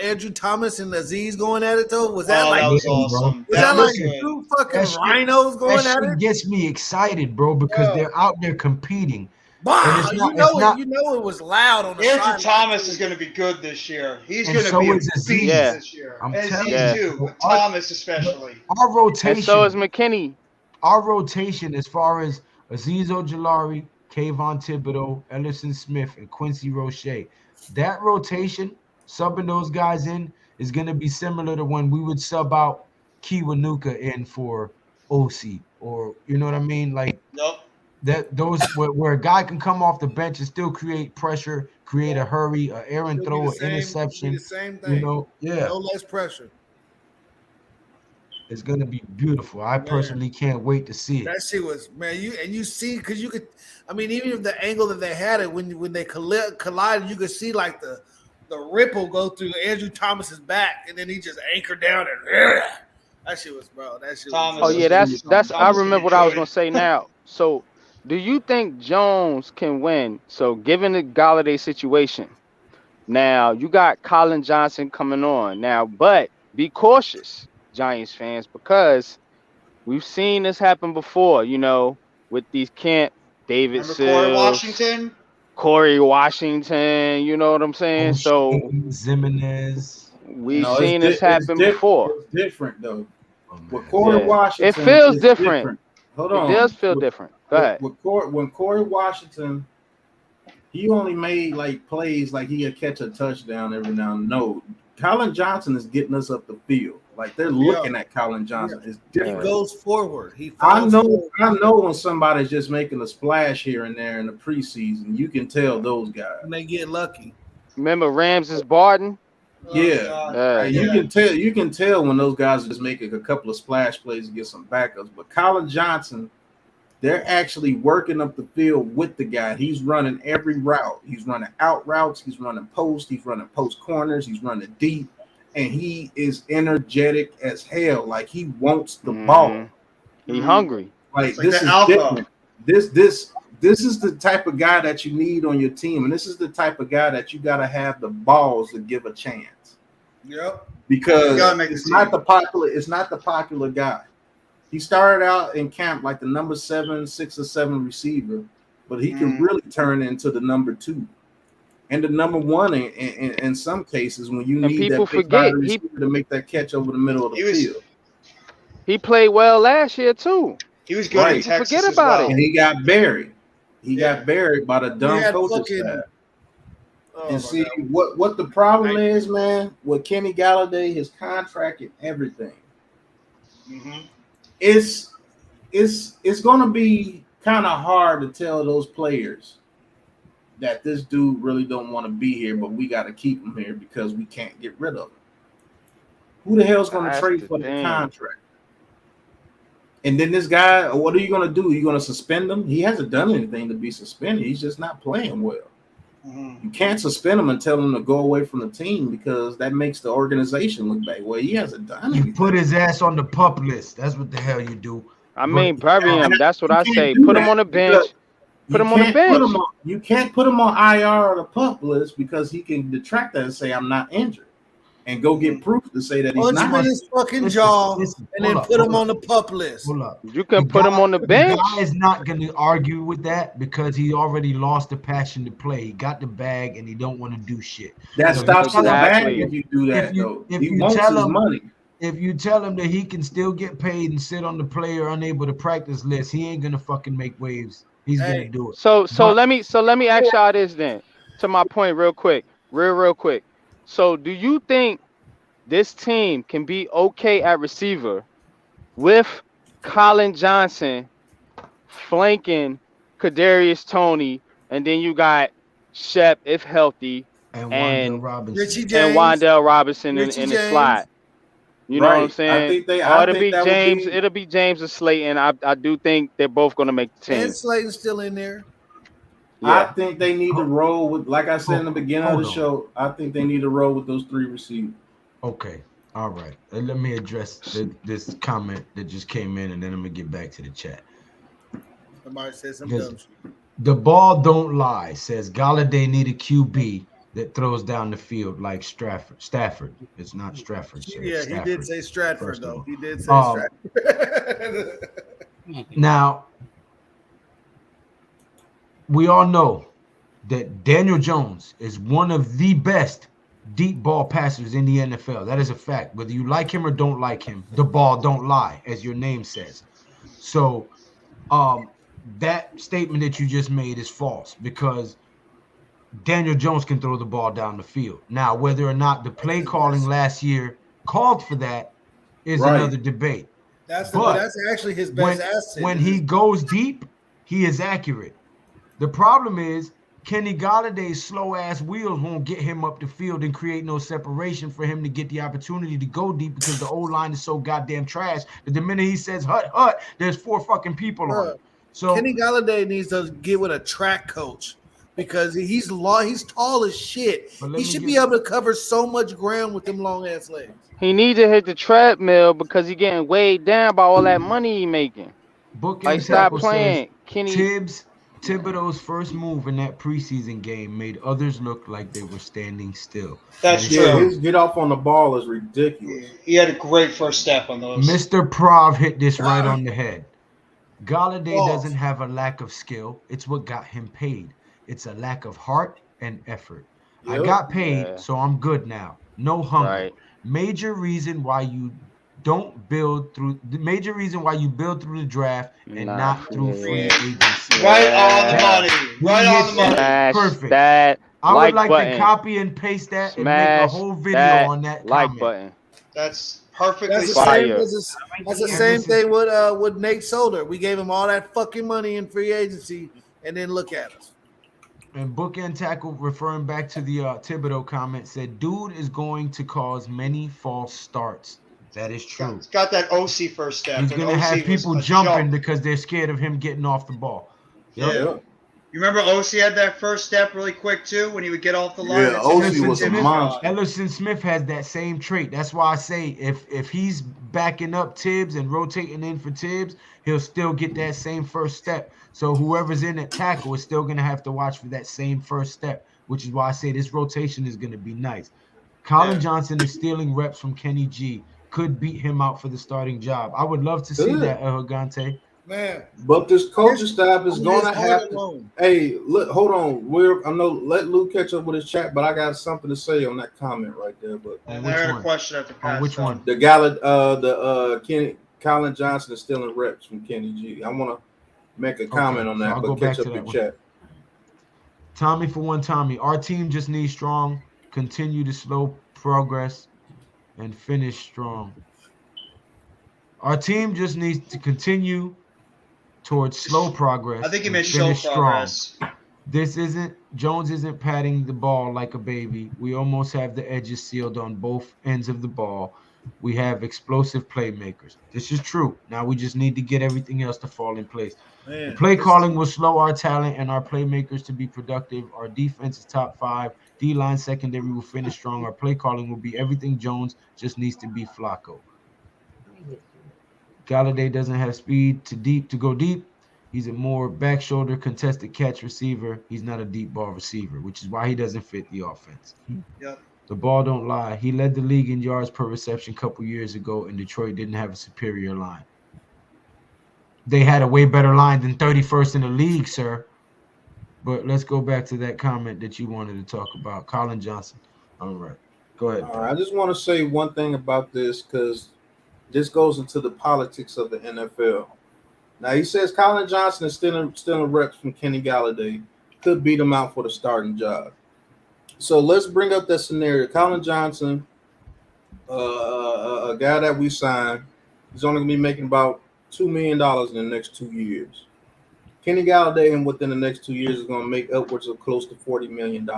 Andrew Thomas and Aziz going at it though? Was that Oh, like that was awesome. was that like good. two fucking That shit- rhinos going that at shit it? gets me excited, bro, because Yo. they're out there competing. Wow, And it's not- you know it's not- it. You know it was loud on the Andrew sideline. Thomas is going to be good this year. He's And going to so be a is beast Aziz. Yeah. this year. I'm And telling Aziz you. too, but Thomas especially. Our rotation, And so is McKinney. our rotation as far as Aziz Ojolari, Kayvon Thibodeau, Ellison Smith, and Quincy Roche. That rotation, subbing those guys in, is going to be similar to when we would sub out Kiwanuka in for OC, or you know what I mean? Like Nope. that, those where a guy can come off the bench and still create pressure, create a hurry, a errant It'll throw, be an the same, interception. be the same thing. You know, yeah, No less pressure. it's going to be beautiful. I personally can't wait to see it. That shit was, man. You see, because you could, I mean, even if the angle that they had it when they collided, you could see like the ripple go through Andrew Thomas's back, and then he just anchored down and that shit was, bro. That shit. Thomas. Oh yeah, that's. Thomas I remember what I was good. gonna say now. So, do you think Jones can win? So, given the Galladay situation, now you got Colin Johnson coming on now, but be cautious, Giants fans, because we've seen this happen before. You know, with these David Remember Sills, Corey Washington? Corey Washington. You know what I'm saying? So Zimenez. we've No, seen it's this happen before. It's different though. Oh, man. With Corey Yeah. Washington, It feels it's different. Hold on. It does feel different. Go ahead. When Corey Washington, he only made like plays like he'd catch a touchdown every now and then. No, Colin Johnson is getting us up the field. Like they're looking at Colin Johnson. It's He different. goes forward. He I falls know forward. when somebody's just making a splash here and there in the preseason. You can tell those guys. And they get lucky. Remember Ramses Barton? Yeah. God. You can tell when those guys are just making a couple of splash plays to get some backups. But Colin Johnson, they're actually working up the field with the guy. He's running every route. He's running out routes. He's running post. He's running post corners. He's running deep. And he is energetic as hell. Like he wants the ball. He hungry. Like Like this the is alpha. different. This is the type of guy that you need on your team, and this is the type of guy that you got to have the balls to give a chance. Yep. Because You gotta make it's the not team. the popular. It's not the popular guy. He started out in camp like the number 7, 6 or 7 receiver, but he can really turn into the number 2 and the number 1 in some cases when you And need people that big forget, body he- receiver to make that catch over the middle of the He was- field. He played well last year too. He was good Right. in Texas Forget as about well. And he got buried. He Yeah. got buried by the dumb had coaching fucking- staff. Oh, And my see God. what the problem is, man, with Kenny Galladay, his contract and everything. Mhm. It's gonna be kind of hard to tell those players that this dude really don't want to be here, but we got to keep him here because we can't get rid of him. Who the hell's gonna That's trade the for the thing. contract? And then this guy, what are you gonna do? You gonna suspend him? He hasn't done anything to be suspended. He's just not playing well. Mhm. You can't suspend him and tell him to go away from the team because that makes the organization look bad. Well, he hasn't done You anything. put his ass on the pup list. That's what the hell you do. I mean, bury him. That's what You I can't say. do Put him that on the bench. because Put you him on the can't bench. you can't put him on IR or the pup list because he can detract that and say I'm not injured, and go get proof to say that he's Punch not. him in his fucking Listen, jaw listen, and then hold up, put him hold on the pup list. Hold up. You can put him on the bench. The guy is not going to argue with that because he already lost the passion to play. He got the bag and he don't want to do shit. That So stops his Exactly. bag if you do that. If you- though. if He you wants tell his him- money. If you tell him that he can still get paid and sit on the player unable to practice list, he ain't gonna fucking make waves. He's Hey, gonna do it. So But- let me ask y'all this then. To my point, real quick. So do you think this team can be okay at receiver with Colin Johnson flanking Kadarius Toney, and then you got Shep if healthy, And and Wandale Robinson. Richie and James. Wandale Robinson in Richie the James. slot? You know what I'm Right. saying? It'll be James and Slayton. I do think they're both gonna make the team. And Slayton's still in there. I Yeah. think they need to roll with, like I said in the beginning of the show, I think they need to roll with those 3 receivers. Okay. All right. Let me address this comment that just came in, and then I'm gonna get back to the chat. Somebody said some dumb shit. The ball don't lie. Says Galladay need a QB that throws down the field like Stafford. It's not Stratford. Sir. Yeah, Stafford, he did say Stratford though. He did say Stratford. Now, we all know that Daniel Jones is one of the best deep ball passers in the NFL. That is a fact. Whether you like him or don't like him, the ball don't lie, as your name says. So, that statement that you just made is false because Daniel Jones can throw the ball down the field. Now, whether or not the play calling last year called for that is another debate. That's actually his best asset. When he goes deep, he is accurate. The problem is Kenny Galladay's slow ass wheels won't get him up the field and create no separation for him to get the opportunity to go deep because the old line is so goddamn trash that the minute he says hut, there's 4 fucking people on it. So Kenny Galladay needs to get with a track coach because he's tall as shit. He should be able to cover so much ground with them long ass legs. He needs to hit the treadmill because he's getting weighed down by all that money he making. Stop playing. Kenny Thibodeau's first move in that preseason game made others look like they were standing still. That's true. His get off on the ball is ridiculous. He had a great first step on those. Mr. Prov hit this right on the head. Galladay doesn't have a lack of skill. It's what got him paid. It's a lack of heart and effort. I got paid, so I'm good now. No hunger. Right. Major reason why you build through the draft and not through free agency. Right on the money. Right on the money. Perfect. That I would like button. to copy and paste that and make a whole video on that like comment. button. That's perfectly That's the same thing with Nate Solder. We gave him all that fucking money in free agency, and then look at us. And Bookend Tackle, referring back to the Thibodeau comment, said, dude is going to cause many false starts. That is true. It's got that OC first step. He's going to have people jumping because they're scared of him getting off the ball. Yep. Yeah. You remember OC had that first step really quick, too, when he would get off the line? Yeah, OC was a monster. Ellison Smith has that same trait. That's why I say if he's backing up Tibbs and rotating in for Tibbs, he'll still get that same first step. So whoever's in at tackle is still going to have to watch for that same first step, which is why I say this rotation is going to be nice. Colin Johnson is stealing reps from Kenny G. Could beat him out for the starting job. I would love to see that, Gigante. Man, but this coaching staff is going to have to. Hey, look, hold on. I know. Let Luke catch up with his chat, but I got something to say on that comment right there. But I had a question at the past. Which one? The Colin Johnson is stealing reps from Kenny G. I want to make a comment on that, but catch up your chat. Tommy for one, Tommy. Our team just needs strong, continue to slow progress, and finish strong. Our team just needs to continue towards slow progress. I think he meant show progress. Jones isn't patting the ball like a baby. We almost have the edges sealed on both ends of the ball. We have explosive playmakers. This is true. Now we just need to get everything else to fall in place. The play calling will slow our talent and our playmakers to be productive. Our defense is top 5. D-line secondary will finish strong. Our play calling will be everything Jones just needs to be Flacco. Galladay doesn't have speed to go deep. He's a more back shoulder contested catch receiver. He's not a deep ball receiver, which is why he doesn't fit the offense. Yep. The ball don't lie. He led the league in yards per reception a couple years ago, and Detroit didn't have a superior line. They had a way better line than 31st in the league, sir. But let's go back to that comment that you wanted to talk about. Colin Johnson. All right. Go ahead. I just want to say one thing about this because this goes into the politics of the NFL. Now, he says Colin Johnson is stealing reps from Kenny Galladay. Could beat him out for the starting job. So let's bring up that scenario. Colin Johnson, a guy that we signed, he's only going to be making about $2 million in the next 2 years. Kenny Galladay, within the next 2 years, is going to make upwards of close to $40 million.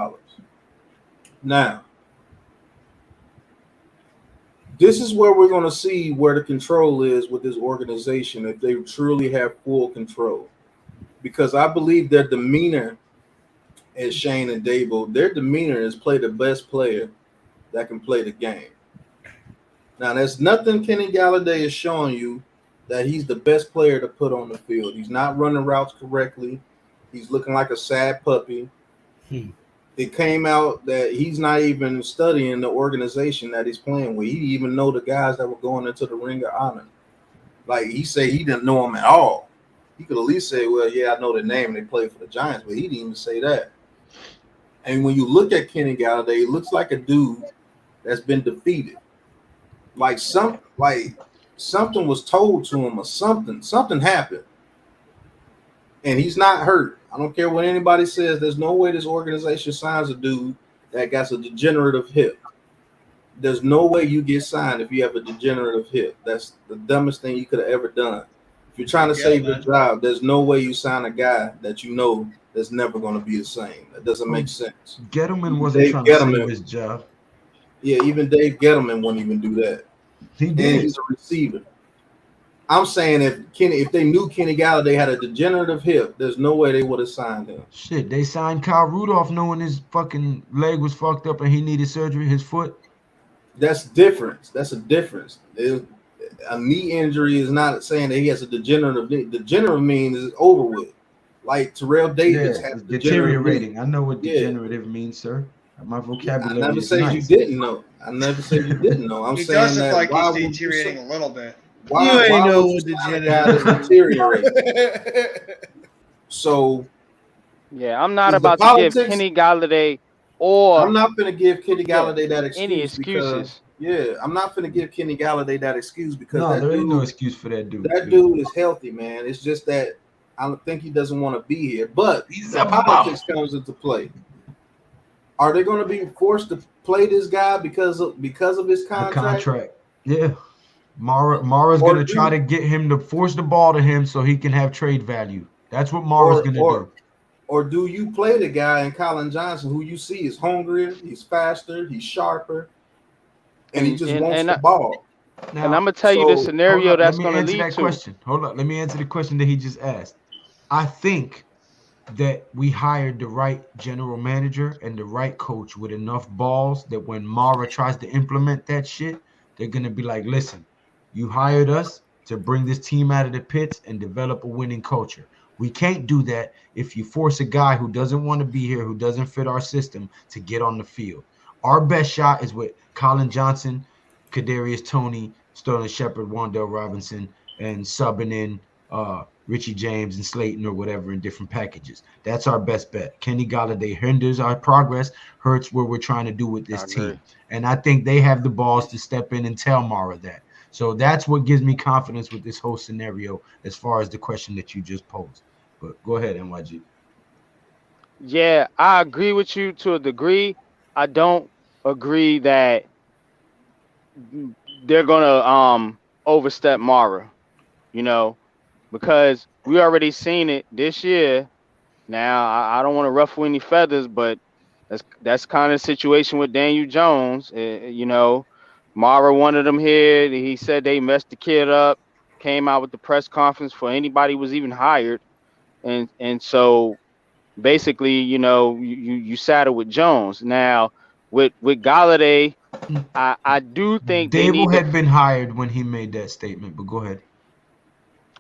Now, This is where we're going to see where the control is with this organization, if they truly have full control. Because I believe their demeanor as Shane and Dable, their demeanor is play the best player that can play the game. Now, there's nothing Kenny Galladay is showing you that he's the best player to put on the field. He's not running routes correctly. He's looking like a sad puppy. It came out that he's not even studying the organization that he's playing with. He didn't even know the guys that were going into the Ring of Honor. Like, he said he didn't know them at all. He could at least say, well, yeah, I know the name and they play for the Giants, but he didn't even say that. And when you look at Kenny Galladay, he looks like a dude that's been defeated. Like something was told to him or something happened. And he's not hurt. I don't care what anybody says. There's no way this organization signs a dude that got a degenerative hip. There's no way you get signed if you have a degenerative hip. That's the dumbest thing you could have ever done. If you're trying to save your job, there's no way you sign a guy that you know that's never going to be the same. That doesn't make sense. Gettleman wasn't trying to save his job. Yeah, even Dave Gettleman wouldn't even do that. He did. And he's a receiver. I'm saying if they knew Kenny Galladay had a degenerative hip, there's no way they would have signed him. Shit, they signed Kyle Rudolph knowing his fucking leg was fucked up and he needed surgery, his foot. That's different. That's a difference. A knee injury is not saying that he has a degenerative knee. Degenerative means it's over with. Like Terrell Davis has deteriorating. I know what degenerative means, sir. My vocabulary. I never say you didn't know. I never said you didn't know. I'm He saying does look that like he's deteriorating a little bit. Why know what degenerative deteriorating? So yeah, I'm not about to give Kenny Galladay I'm not going to give Kenny Galladay that excuse. Any excuses? I'm not going to give Kenny Galladay that excuse because there ain't no excuse for that dude. That dude is healthy, man. It's just that I don't think he doesn't want to be here. But the politics comes into play. Are they going to be forced to play this guy because of his contract? The contract, yeah. Mara's going to try to get him to force the ball to him so he can have trade value. That's what Mara's going to do. Or do you play the guy in Colin Johnson who you see is hungrier, he's faster, he's sharper, and he just wants the ball? Now, and I'm going to tell you the scenario that's going to lead to. Question. Hold on. Let me answer the question that he just asked. I think that we hired the right general manager and the right coach with enough balls that when Mara tries to implement that shit, they're going to be like, listen, you hired us to bring this team out of the pits and develop a winning culture. We can't do that if you force a guy who doesn't want to be here, who doesn't fit our system, to get on the field. Our best shot is with Colin Johnson, Kadarius Toney, Sterling Shepard, Wan'Dale Robinson, and subbing in Richie James and Slayton or whatever in different packages. That's our best bet. Kenny Galladay hinders our progress, hurts what we're trying to do with this team. And I think they have the balls to step in and tell Mara that. So that's what gives me confidence with this whole scenario as far as the question that you just posed. But go ahead, NYG. Yeah, I agree with you to a degree. I don't agree that they're going to overstep Mara, because we already seen it this year. Now, I don't want to ruffle any feathers, but that's kind of the situation with Daniel Jones. Mara wanted him here. He said they messed the kid up, came out with the press conference for anybody who was even hired. And so basically, you saddle with Jones. Now, with Galladay, I do think Dable had been hired when he made that statement, but go ahead.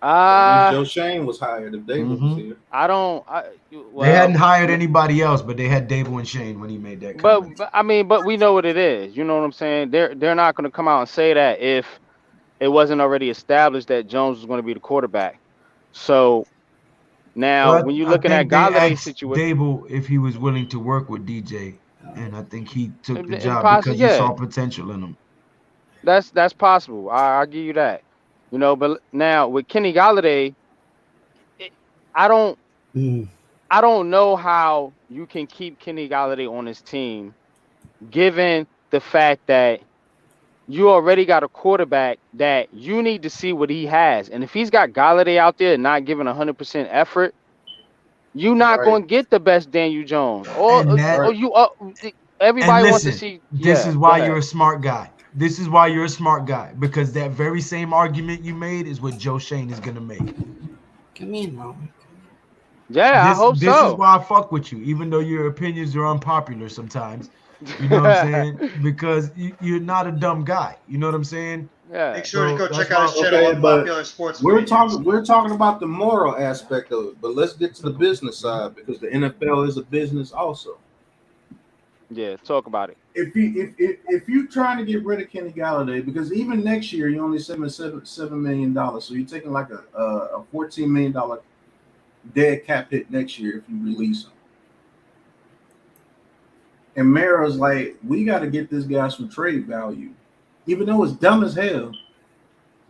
Joe Shane was hired if Dable was here. They hadn't hired anybody else, but they had Dable and Shane when he made that comment. But we know what it is. You know what I'm saying? They're not going to come out and say that if it wasn't already established that Jones was going to be the quarterback. So now when you're looking at Galladay's situation, Dable if he was willing to work with DJ, and I think he took the job because he saw potential in him. That's possible. I'll give you that. But now with Kenny Galladay, I don't know how you can keep Kenny Galladay on his team, given the fact that you already got a quarterback that you need to see what he has. And if he's got Galladay out there and not giving 100% effort, you're not going to get the best Daniel Jones. Everybody wants to see. This is why you're a smart guy. This is why you're a smart guy, because that very same argument you made is what Joe Shane is gonna make. Come in, Mom. Yeah, I hope This is so. why I fuck with you, even though your opinions are unpopular sometimes. You know what I'm saying? Because you're not a dumb guy. You know what I'm saying? Yeah. Make sure to go So check that's out his why- channel, Okay, but Unpopular Sports. we're Opinions. talking about the moral aspect of it, but let's get to the business side because the NFL is a business also. Yeah, talk about it. If you're trying to get rid of Kenny Galladay, because even next year you only $7 million, so you're taking like a $14 million dead cap hit next year if you release him. And Mara's like, we got to get this guy some trade value, even though it's dumb as hell.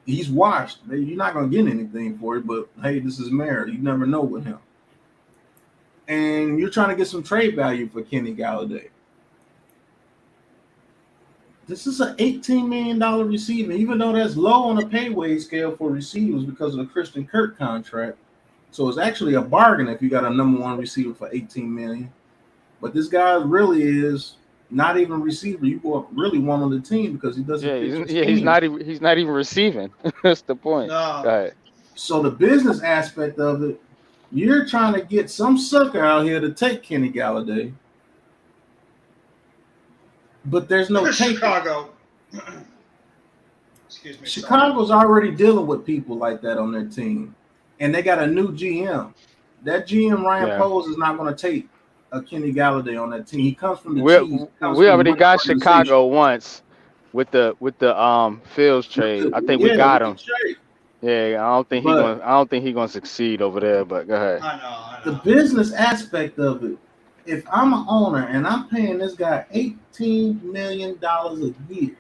He's washed. You're not gonna get anything for it, but hey, this is Mara. You never know with him. And you're trying to get some trade value for Kenny Galladay. This is an $18 million receiver, even though that's low on the pay wage scale for receivers because of the Christian Kirk contract. So it's actually a bargain if you got a number one receiver for $18 million. But this guy really is not even a receiver you really want on the team because he doesn't. He's not even receiving. That's the point. No. Go ahead. So the business aspect of it, you're trying to get some sucker out here to take Kenny Galladay. But there's no taking. Chicago. Excuse me. Chicago's already dealing with people like that on their team. And they got a new GM. That GM, Ryan Poles, is not going to take a Kenny Galladay on that team. He comes from the Chiefs. We already got Chicago once with the Fields trade. I think we got him. Yeah, I don't think he's gonna succeed over there. But go ahead. I know. The business aspect of it. If I'm an owner and I'm paying this guy $18 million a year,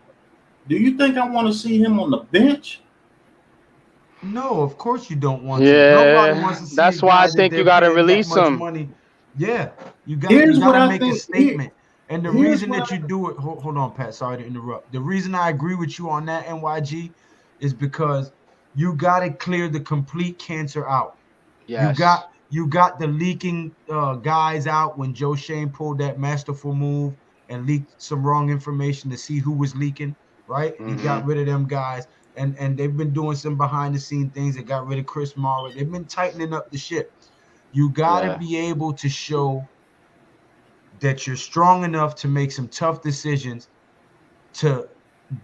do you think I want to see him on the bench? No, of course you don't want to. Yeah, nobody wants to see that's why I think you got to release him. Money. Yeah, you got to make a statement. And the reason that you do it, hold on, Pat, sorry to interrupt. The reason I agree with you on that, NYG, is because you got to clear the complete cancer out. Yes. You got the leaking guys out when Joe Shane pulled that masterful move and leaked some wrong information to see who was leaking, right? Mm-hmm. He got rid of them guys. And they've been doing some behind-the-scene things. They got rid of Chris Mara. They've been tightening up the ship. You got to be able to show that you're strong enough to make some tough decisions to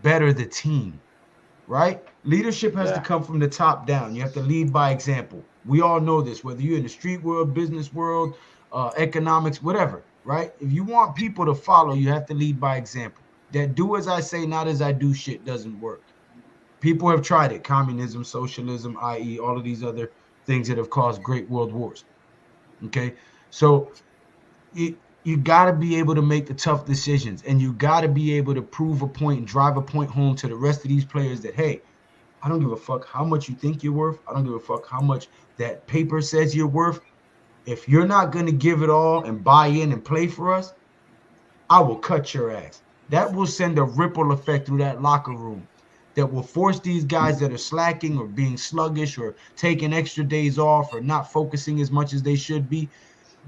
better the team, right? Leadership has to come from the top down. You have to lead by example. We all know this, whether you're in the street world, business world, economics, whatever, right? If you want people to follow, you have to lead by example. That do as I say, not as I do shit doesn't work. People have tried it. Communism, socialism, i.e. all of these other things that have caused great world wars. Okay? So you got to be able to make the tough decisions, and you got to be able to prove a point and drive a point home to the rest of these players that, hey, I don't give a fuck how much you think you're worth. I don't give a fuck how much that paper says you're worth. If you're not going to give it all and buy in and play for us, I will cut your ass. That will send a ripple effect through that locker room that will force these guys that are slacking or being sluggish or taking extra days off or not focusing as much as they should be.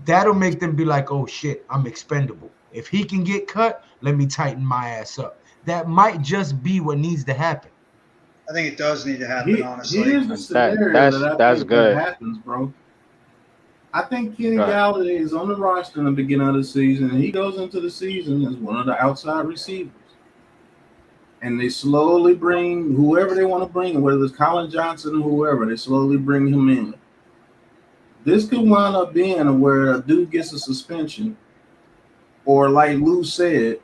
That'll make them be like, oh, shit, I'm expendable. If he can get cut, let me tighten my ass up. That might just be what needs to happen. I think it does need to happen, honestly. Here's the scenario that I think good. That happens, bro. I think Kenny Galladay is on the roster in the beginning of the season, and he goes into the season as one of the outside receivers. And they slowly bring whoever they want to bring, whether it's Colin Johnson or whoever, they slowly bring him in. This could wind up being where a dude gets a suspension, or like Lou said,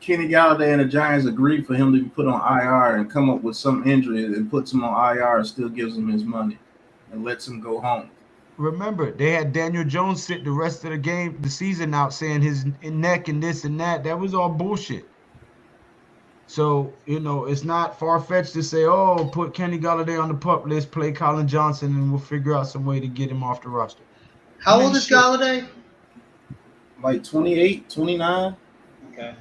Kenny Galladay and the Giants agreed for him to be put on IR and come up with some injury and puts him on IR and still gives him his money and lets him go home. Remember, they had Daniel Jones sit the rest of the season out saying his neck and this and that. That was all bullshit. So, it's not far-fetched to say, oh, put Kenny Galladay on the PUP list, play Colin Johnson, and we'll figure out some way to get him off the roster. How old is Galladay? Like 28, 29. Okay.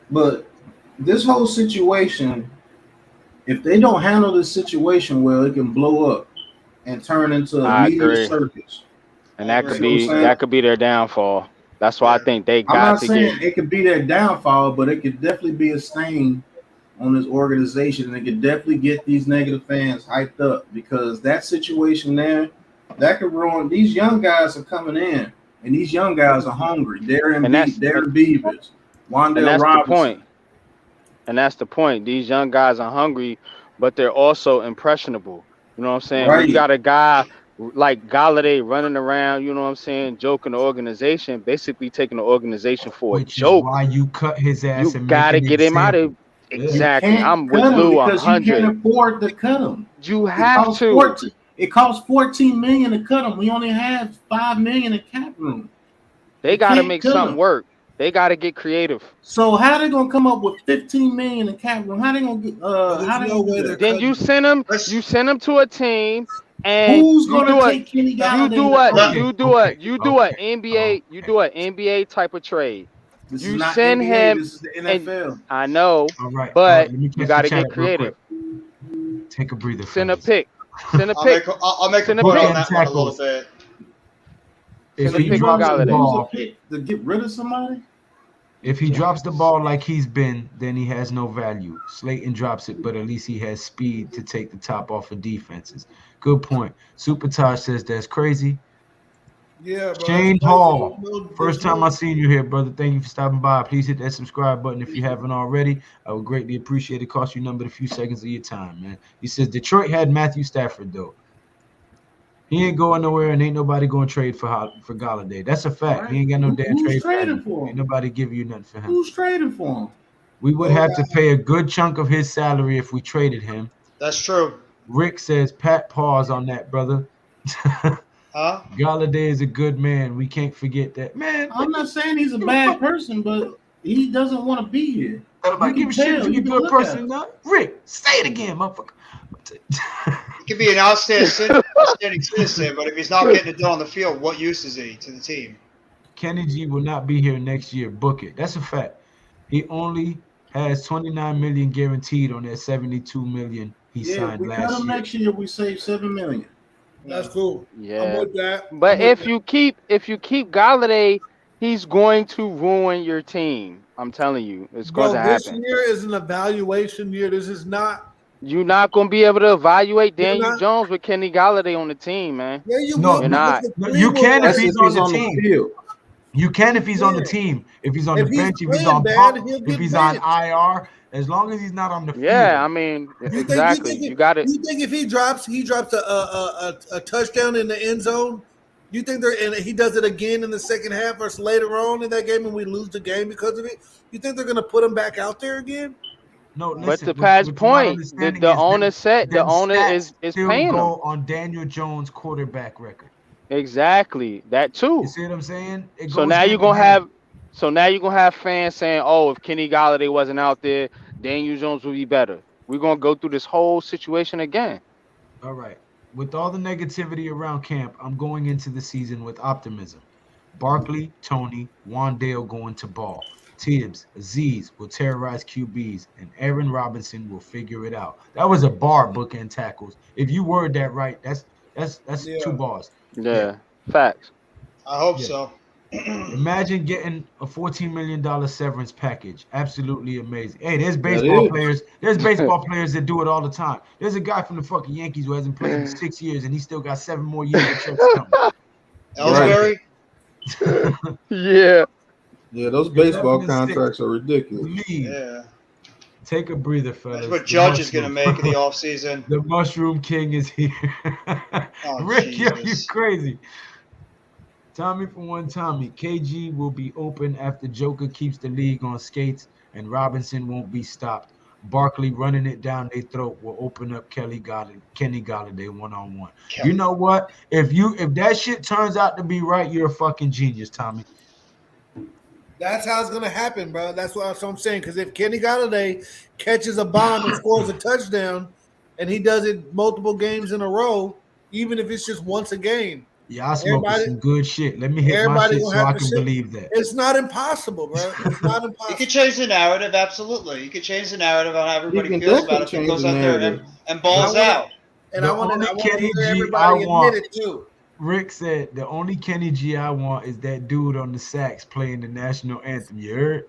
But this whole situation, if they don't handle this situation well, it can blow up and turn into a media circus. And that could be their downfall. That's why I think they I'm got not to saying get. it could be their downfall, but it could definitely be a stain on this organization, and it could definitely get these negative fans hyped up because that situation there, that could ruin. These young guys are coming in, and these young guys are hungry. And Darren Beavers, and Wandale that's the Robinson. point. And that's the point. These young guys are hungry, but they're also impressionable. You know what I'm saying? When you got a guy like Galladay running around, you know what I'm saying, joking the organization, basically taking the organization for a joke. Why you cut his ass You and gotta make get him out of. Exactly. I'm with Lou because you 100. can't afford to cut him. You have to. It costs $14 million to cut him. We only have $5 million in cap room. They gotta make something work. They gotta get creative. So how they gonna come up with $15 million in cap room? How they gonna get? How they gonna do that? Then you send them. You send them to a team. And who's gonna take Kenny Galladay? You do an NBA. You do an NBA type of trade. This you is not send NBA, him. This is the NFL. I know, All but right, you got to get creative. Take a breather. Send a pick. Send a pick. I'll make a point on that one a little bit. If he drops the ball to get rid of somebody, if he drops the ball like he's been, then he has no value. Slayton drops it, but at least he has speed to take the top off of defenses. Good point. Super Taj says that's crazy. Yeah, bro. Shane Hall, first time I seen you here, brother. Thank you for stopping by. Please hit that subscribe button if you haven't already. I would greatly appreciate it. Cost you numbered a few seconds of your time, man. He says Detroit had Matthew Stafford though. He ain't going nowhere, and ain't nobody going to trade for Galladay. That's a fact. Right. He ain't got no damn trade trading for him. Ain't nobody give you nothing for him. Who's trading for him? We would have to pay a good chunk of his salary if we traded him. That's true. Rick says, Pat, pause on that, brother. Huh? Galladay is a good man. We can't forget that. Man, I'm not saying he's a bad person, but he doesn't want to be here. Nobody give a shit if he's a good person. Rick, say it again, motherfucker. He could be an outstanding citizen, but if he's not getting it done on the field, what use is he to the team? Kenny G will not be here next year. Book it. That's a fact. He only has $29 million guaranteed on that $72 million he signed last year. If we cut him next year, we save $7 million. That's cool. Yeah. I'm with that. But if you keep Galladay, he's going to ruin your team. I'm telling you, it's going to happen. This year is an evaluation year. This is not. You're not going to be able to evaluate Daniel Jones with Kenny Galladay on the team, man. Yeah, you're not. You can if he's on the team. You can if he's on the team. If he's on the bench, if he's on pump, if he's on IR, as long as he's not on the field. Yeah, I mean, exactly. You got it. You think if he drops a touchdown in the end zone, you think and he does it again in the second half or later on in that game and we lose the game because of it? You think they're going to put him back out there again? No, listen, but to Pat's point, the owner said the owner is paying him on Daniel Jones' quarterback record. Exactly, that too. You see what I'm saying? So now you're gonna have fans saying, "Oh, if Kenny Galladay wasn't out there, Daniel Jones would be better." We're gonna go through this whole situation again. All right. With all the negativity around camp, I'm going into the season with optimism. Barkley, Tony, Wandale going to ball. Tibbs, Aziz will terrorize QBs, and Aaron Robinson will figure it out. That was a bar, bookend tackles. If you word that right, that's 2 bars. Yeah, facts. I hope so. Imagine getting a $14 million severance package. Absolutely amazing. Hey, there's baseball players. There's baseball players that do it all the time. There's a guy from the fucking Yankees who hasn't played in 6 years, and he still got 7 more years of checks coming. Ellsbury? Yeah. Yeah, those baseball contracts are ridiculous. Yeah. Take a breather, fellas. That's what Judge is going to make in the offseason. The Mushroom King is here. Rick, yo, you crazy. Tommy for one Tommy. KG will be open after Joker keeps the league on skates and Robinson won't be stopped. Barkley running it down their throat will open up Kenny Galladay one-on-one. You know what? If that shit turns out to be right, you're a fucking genius, Tommy. That's how it's gonna happen, bro. That's what I'm saying. Because if Kenny Galladay catches a bomb and scores a touchdown, and he does it multiple games in a row, even if it's just once a game. Yeah, I smoke some good shit. Let me hit my shit so I can believe that. It's not impossible, bro. It's not impossible. You could change the narrative, absolutely. You could change the narrative on how everybody feels about it. If he goes out there and balls out. And I want everybody to admit it too. Rick said the only Kenny G I want is that dude on the sax playing the national anthem. You heard?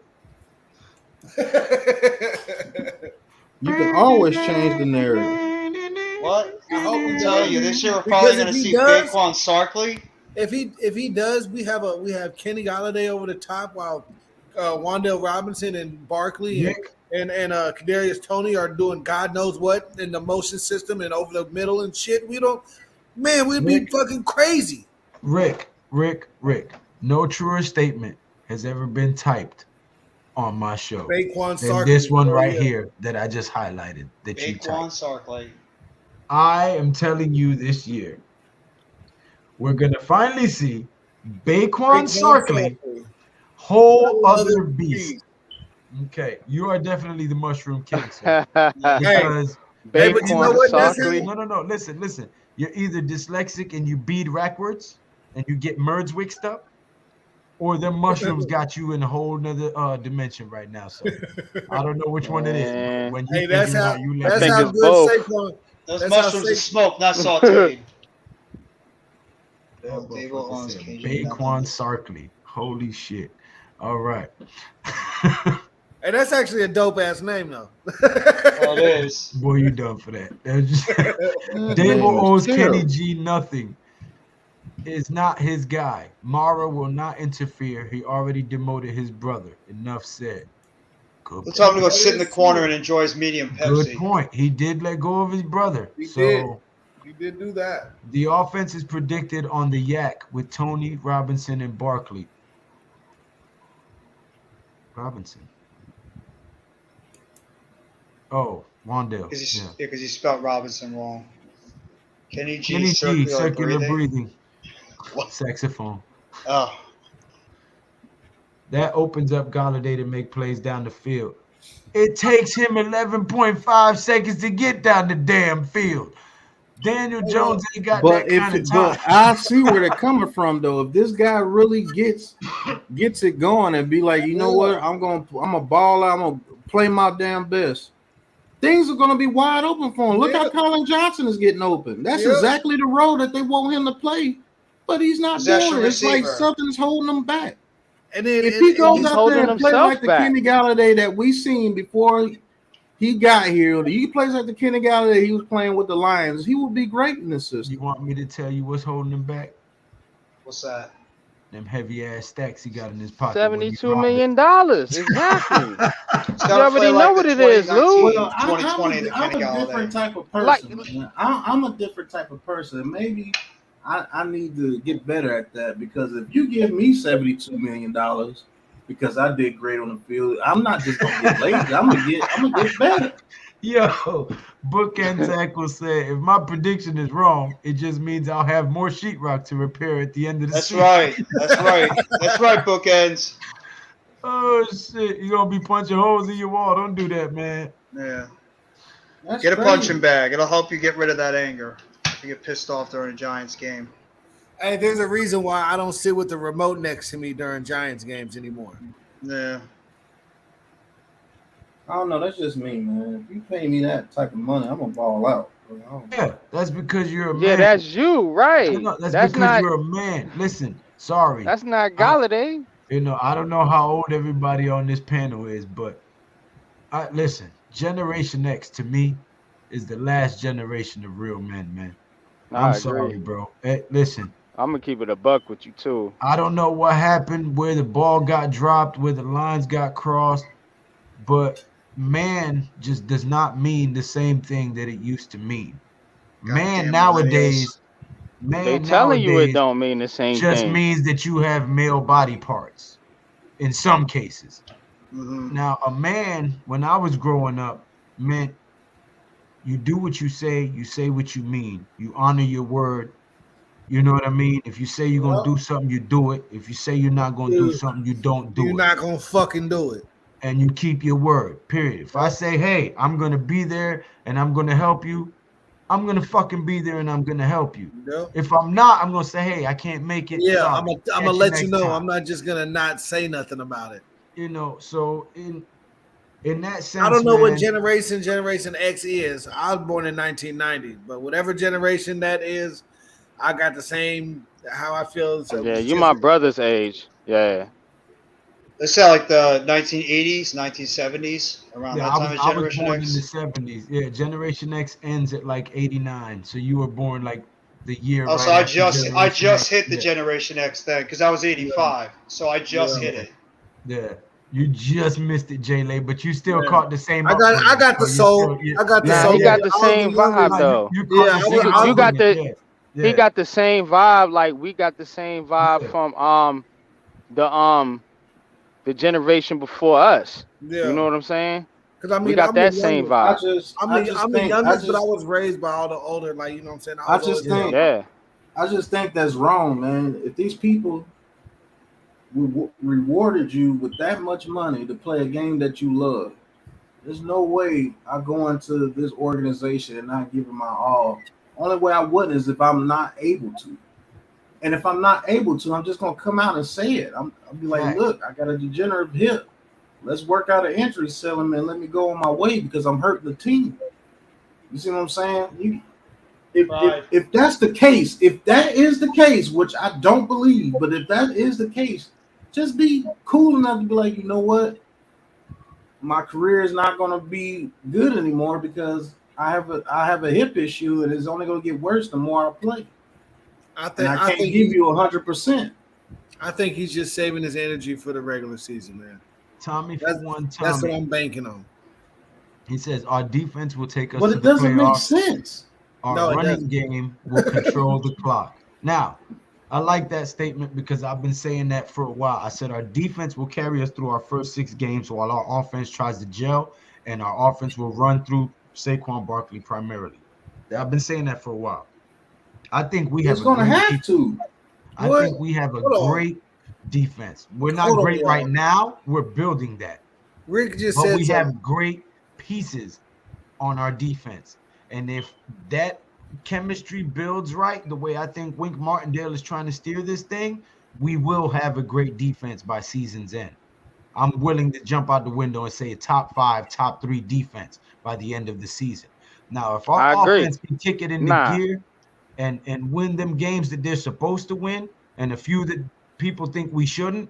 You can always change the narrative. What? I hope he Tell does. you, this year we're Because probably if going to he see does- Baquan Sarkley. If he does, we have Kenny Galladay over the top while Wandale Robinson and Barkley Nick? and Kadarius Toney are doing God knows what in the motion system and over the middle and shit. We'd be Nick? fucking crazy. Rick. No truer statement has ever been typed on my show Baquan than Sarkley. this one right Yeah. here that I just highlighted that you Baquan typed. Sarkley. I am telling you this year, we're going to finally see Baquan Sarkley, whole other beast. Okay, you are definitely the Mushroom King, sir. Because Hey, but you know what? Sarkley, no. Listen. You're either dyslexic and you bead backwards and you get merds mixed up, or the mushrooms got you in a whole nother dimension right now. So I don't know which one it is. But when you that's figure it how out, you let that's me how know. good Saquon. Those That's how mushrooms are Saquon- smoked, not sauteed. That Dable motherfucker owns said Cajun Baquan Sarkley. Holy shit. All right. And that's actually a dope ass name though. Oh, it is. Boy, you done for that. name Dable is owes terrible. Kenny G nothing. Is not his guy. Mara will not interfere. He already demoted his brother. Enough said. Good Let's tell him to point. go sit in the corner and enjoy his medium Good Pepsi. point. He did let go of his brother. He So He did do that. the offense is predicted on the yak with Toney, Robinson, and Barkley. Robinson. Oh, Wandale. Because he spelled Robinson wrong. Kenny G, Kenny G, circular breathing. breathing. What? Saxophone. Oh, That opens up Galladay to make plays down the field. It takes him 11.5 seconds to get down the damn field. Daniel Jones ain't got that kind of time. But I see where they're coming from though. If this guy really gets it going and be like, you know what, I'm a ball out, I'm gonna play my damn best. Things are gonna be wide open for him. Look how Colin Johnson is getting open. That's exactly the role that they want him to play, but he's not Possession doing it. It's like receiver. something's holding him back. And then If he goes he's out holding there and plays himself like the back. Kenny Galladay that we seen before he got here, he plays like the Kenny Galladay he was playing with the Lions, he would be great in this system. You want me to tell you what's holding him back? what's that? Them heavy ass stacks he got in his pocket. when he $72 dropped million. Exactly. He's You gotta already play know like what the it is, Lou. 2019, Well, 2020, the I'm Kenny a different Galladay. type of person. man. I'm a different type of person. Maybe I need to get better at that because if you give me $72 million because I did great on the field, I'm not just gonna get lazy. I'm gonna get better. Yo, Bookend Zach will say, if my prediction is wrong, it just means I'll have more sheetrock to repair at the end of the That's season. right. That's right. That's right, bookends. Oh, shit. You're going to be punching holes in your wall. Don't do that, man. Yeah. That's Get a crazy. punching bag. It'll help you get rid of that anger. If you get pissed off during a Giants game. Hey, there's a reason why I don't sit with the remote next to me during Giants games anymore. Yeah. I don't know. That's just me, man. If you pay me that type of money, I'm gonna ball out. Yeah, that's because you're a man. Yeah, that's you, right? That's That's because not. you're a man. Listen, sorry. That's not Galladay. I don't know how old everybody on this panel is, but listen, Generation X to me is the last generation of real men, man. I'm sorry, bro. Hey, listen. I'm gonna keep it a buck with you too. I don't know what happened, where the ball got dropped, where the lines got crossed, but man just does not mean the same thing that it used to mean. Man nowadays They telling you it don't mean the same just thing. means that you have male body parts in some cases. Mm-hmm. Now, a man, when I was growing up, meant you do what you say what you mean. You honor your word. You know what I mean? If you say you're going to do something, you do it. If you say you're not going to do something, you don't do it. You're not going to fucking do it. And you keep your word, period. If I say, hey, I'm going to be there and I'm going to help you, I'm going to fucking be there and I'm going to help you. Yep. If I'm not, I'm going to say, hey, I can't make it. Yeah, Sorry. I'm going Catch to let you next know. time. I'm not just going to not say nothing about it. So in that sense, I don't know man, what Generation X is. I was born in 1990, but whatever generation that is, I got the same how I feel. So Yeah, you my brother's age. Yeah. Let's say like the 1980s, 1970s, around Yeah, that time of I was Generation born in the X. 70s. Yeah, Generation X ends at like 89. So you were born like the year Oh, so right after I Generation just X. hit the Yeah, Generation X then because I was yeah, 85. So I just yeah, hit yeah, it. yeah. You just missed it, J Lay, but you still yeah. caught the same I upbringing. got So the you're still, soul. I got the yeah, Nah, he soul. yeah. got Yeah, the I was the same vibe No, youngest. though. you caught Yeah, the same You got upbringing. the Yeah, he yeah, got the same vibe like we got the same vibe yeah. from the generation before us. You Yeah, know what I'm saying? because I We mean, got I'm the that same youngest. I vibe. just, I'm I the just I'm the think, I youngest, but I just, was raised by all the older. Like you know what I'm saying. I I was just always Yeah. think, Yeah. I just think that's wrong, man. If these people rewarded you with that much money to play a game that you love, there's no way I go into this organization and not give it my all. Only way I wouldn't is if I'm not able to. And if I'm not able to, I'm just gonna come out and say it. I'll be like, Facts. look, I got a degenerate hip. Let's work out an injury settlement and let me go on my way because I'm hurting the team. You see what I'm saying? If that's the case, if that is the case, which I don't believe, but if that is the case, just be cool enough to be like, you know what? My career is not going to be good anymore because I have a hip issue and it's only going to get worse the more I play. And I I can't think give you 100%. I think he's just saving his energy for the regular season, man. Tommy for That's one, that's what Tommy. I'm banking on. He says our defense will take us But to it the doesn't make playoffs. sense. Our No, it running doesn't. game will control the clock. Now, I like that statement because I've been saying that for a while. I said our defense will carry us through our first 6 games while our offense tries to gel, and our offense will run through Saquon Barkley primarily. I've been saying that for a while. I think we It's have a going to great have defense. to. I What? think we have a Hold on. great defense. We're not Hold on, great right y'all. now. We're building that. Rick just But said we something. have great pieces on our defense. And if that chemistry builds right, the way I think Wink Martindale is trying to steer this thing, we will have a great defense by season's end. I'm willing to jump out the window and say a top 5, top 3 defense by the end of the season. Now, if our I agree. offense can kick it into Nah. gear and win them games that they're supposed to win, and a few that people think we shouldn't,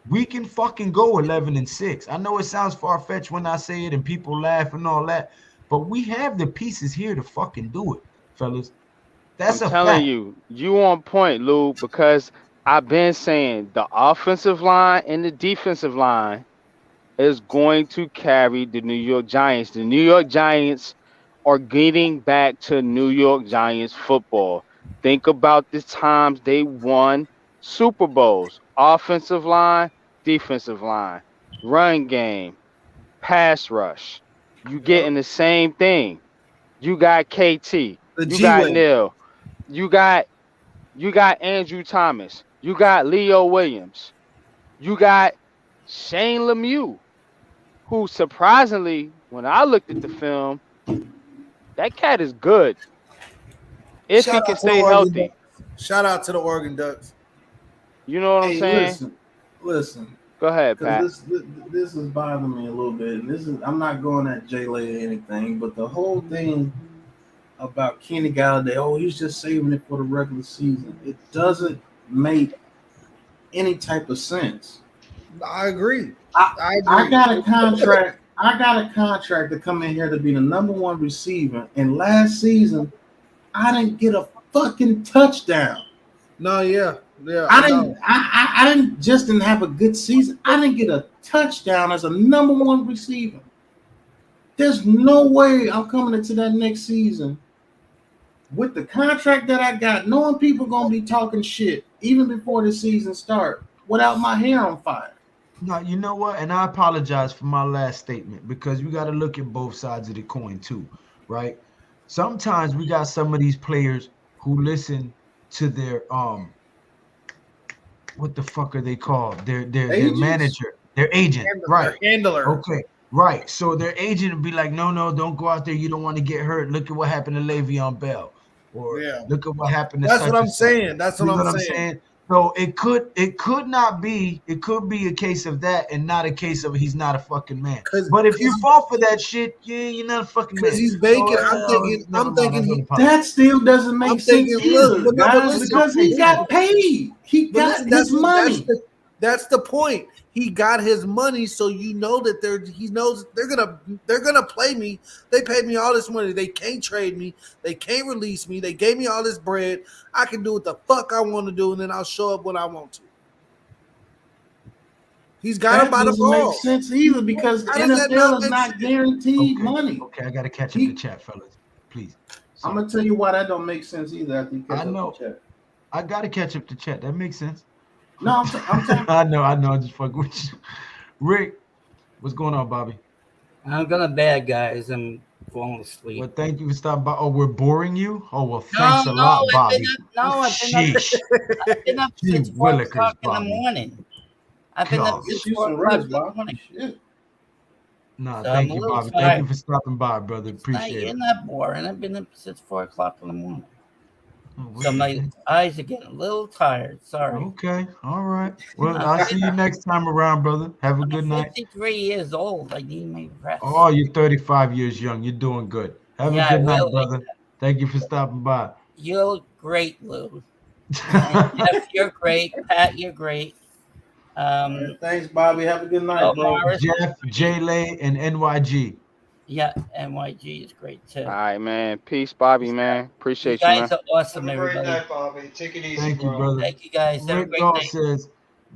we can fucking go 11-6. I know it sounds far-fetched when I say it and people laugh and all that, but we have the pieces here to fucking do it, fellas. I'm That's a telling fact. you on point, Lou, because I've been saying the offensive line and the defensive line is going to carry the New York Giants. The New York Giants are getting back to New York Giants football. Think about the times they won Super Bowls. Offensive line, defensive line, run game, pass rush. You Yep. getting the same thing. You got KT, The you G got Way. Neil, you got Andrew Thomas, you got Leo Williams, you got Shane Lemieux, who surprisingly, when I looked at the film, that cat is good if he Shout can out to the stay Oregon healthy. Ducks. Shout out to the Oregon Ducks. You know what I'm Hey, saying? listen. Go ahead, Pat. Because this is bothering me a little bit. And this is I'm not going at Jay Lay or anything, but the whole thing about Kenny Galladay, oh, he's just saving it for the regular season. It doesn't make any type of sense. I agree. I got a contract. I got a contract to come in here to be the #1 receiver. And last season, I didn't get a fucking touchdown. No, yeah. I didn't have a good season. I didn't get a touchdown as a #1 receiver. There's no way I'm coming into that next season with the contract that I got, knowing people gonna be talking shit even before the season start, without my hair on fire. No, you know what? And I apologize for my last statement because you got to look at both sides of the coin too, right? Sometimes we got some of these players who listen to their what the fuck are they called? Their manager, their agent, right? Handler. Okay, right. So their agent would be like, no, don't go out there. You don't want to get hurt. Look at what happened to Le'Veon Bell, or Yeah. look at what happened to That's such what I'm and such. saying. That's You what know I'm saying. So it could not be. It could be a case of that, and not a case of he's not a fucking man. But if you fall for that shit, you're not a fucking man. Because he's bacon. I'm thinking that still doesn't make sense either, guys, because he got paid. He got his money. That's the point. He got his money, so you know that he knows they're gonna play me. They paid me all this money. They can't trade me. They can't release me. They gave me all this bread. I can do what the fuck I want to do, and then I'll show up when I want to. He's got him by the ball. That doesn't make sense either because the NFL is not guaranteed money. Okay, I gotta catch up the chat, fellas. Please. So, I'm gonna tell you why that don't make sense either. After you catch up the chat. I gotta catch up the chat. That makes sense. No, I'm telling I know. I just fuck with you. Rick, what's going on, Bobby? I'm gonna bed, guys. I'm falling asleep. Well, thank you for stopping by. Oh, we're boring you? Oh, well, thanks a lot, Bobby. I've been up since 4 o'clock in the morning. I've been up since 4 o'clock in the morning. No, thank you, Bobby. Thank you for stopping by, brother. Appreciate it. You're not boring. I've been up since 4 o'clock in the morning. So my eyes are getting a little tired. Sorry. Okay. All right. Well, I'll see you next time around, brother. Have a good night. 53 years old. I need my rest. Oh, you're 35 years young. You're doing good. Have a good night, brother. Thank you for stopping by. You're great, Lou. Jeff, you're great. Pat, you're great. Thanks, Bobby. Have a good night, bro. Jeff, J-Lay, and NYG. Yeah, NYG is great too. All right, man. Peace, Bobby, man. Appreciate you, man. You guys are awesome, everybody. Great night, Bobby. Take it easy, Thank you, brother. Thank you, guys. Have Rick a great Dahl night. says,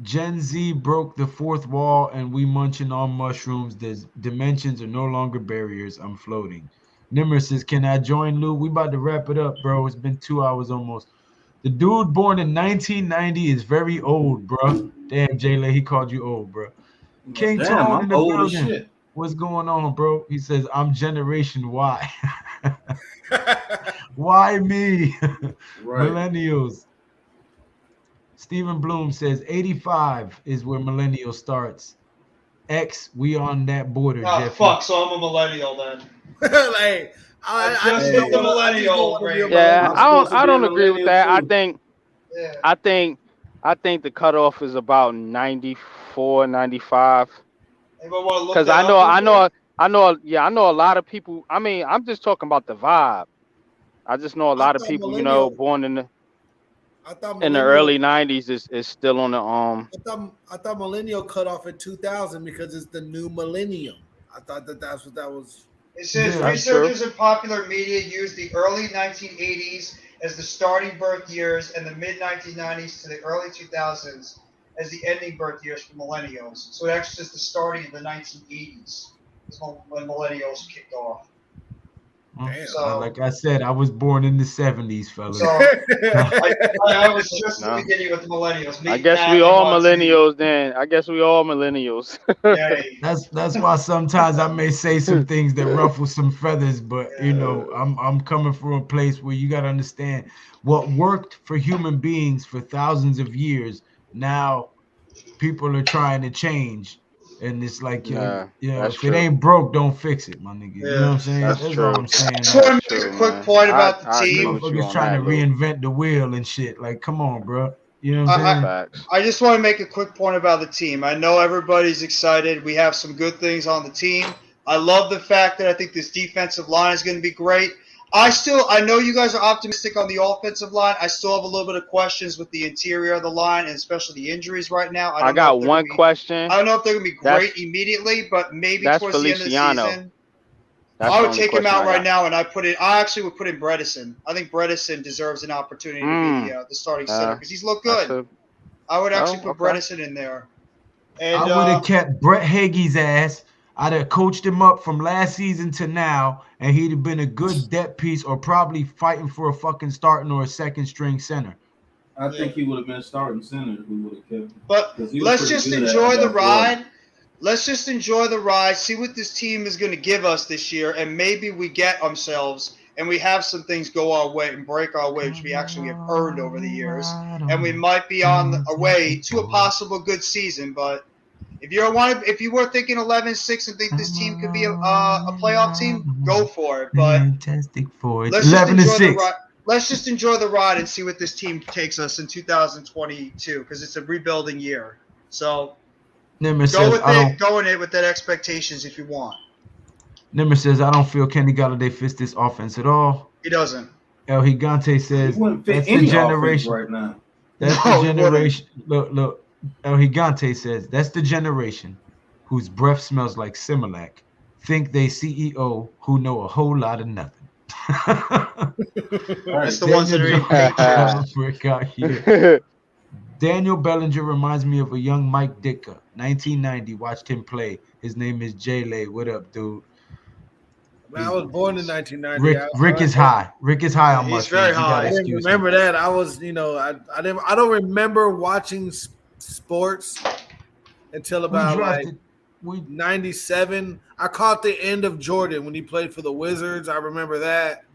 Gen Z broke the fourth wall and we munching on mushrooms. There's dimensions are no longer barriers. I'm floating. Nimmer says, can I join, Lou? We about to wrap it up, bro. It's been 2 hours almost. The dude born in 1990 is very old, bro. Damn, J-Lay, he called you old, bro. King Tone in the building. What's going on, bro? He says, I'm Generation Y. Why me? Right. Millennials. Stephen Bloom says, 85 is where millennial starts. X, we on that border, oh, Jeffy. Fuck, so I'm a millennial then. Like, I'm just a millennial. Yeah, I don't agree with that. I think the cutoff is about 94, 95. Because I know a lot of people. I mean, I'm just talking about the vibe. I just know a lot of people, born in the early 90s is still on the I thought millennial cut off at 2000 because it's the new millennium. I thought that's what that was. It says researchers in popular media use the early 1980s as the starting birth years and the mid 1990s to the early 2000s as the ending birth years for millennials. So it actually is the starting of the 1980s is when millennials kicked off. So, like I said, I was born in the 70s, fellas. So I was just the beginning with the millennials. I guess we all millennials then. I guess we all millennials. That's why sometimes I may say some things that ruffle some feathers, but I'm coming from a place where you got to understand what worked for human beings for thousands of years. Now people are trying to change. And it's like, if it ain't broke, don't fix it, my nigga. You know what I'm saying? That's true. What I'm saying. I just want to make a quick point about the team. Motherfuckers trying to reinvent the wheel and shit. Like, come on, bro. You know what I'm saying? I just want to make a quick point about the team. I know everybody's excited. We have some good things on the team. I love the fact that I think this defensive line is going to be great. I know you guys are optimistic on the offensive line. I still have a little bit of questions with the interior of the line and especially the injuries right now. I got one question. I don't know if they're going to be great immediately, but maybe towards the end of the season. I would take him out right now, and I actually would put in Bredesen. I think Bredesen deserves an opportunity to be the starting center because he's looked good. I would actually put Bredesen in there. And I would have kept Brett Hagee's ass. I'd have coached him up from last season to now, and he'd have been a good depth piece or probably fighting for a fucking starting or a second string center. I think he would have been starting center if we would have kept him. But let's just enjoy the ride. Let's just enjoy the ride, see what this team is going to give us this year, and maybe we get ourselves and we have some things go our way and break our way, which we actually have earned over the years. And we might be on our way to a possible good season, but if you were thinking 11-6 and think this team could be a playoff team, go for it. But fantastic for it. Let's 11-6. let's just enjoy the ride and see what this team takes us in 2022 because it's a rebuilding year. So Nimmer go says, in it with that expectations if you want. Nimmer says, I don't feel Kenny Galladay fits this offense at all. He doesn't. El Gigante says, He wouldn't fit that's any the generation offense right now. That's No, the he wouldn't. generation. Look. El Gigante says, that's the generation whose breath smells like Similac. Think they CEO who know a whole lot of nothing. It's the ones that are eating Daniel Bellinger reminds me of a young Mike Ditka. 1990, watched him play. His name is Jay. What up, dude? Man, I was born in 1990. Rick is high. Rick is high on He's mushrooms. very high. I didn't remember that. I was, I don't remember watching sports until about like 97. I caught the end of Jordan when he played for the Wizards. I remember that.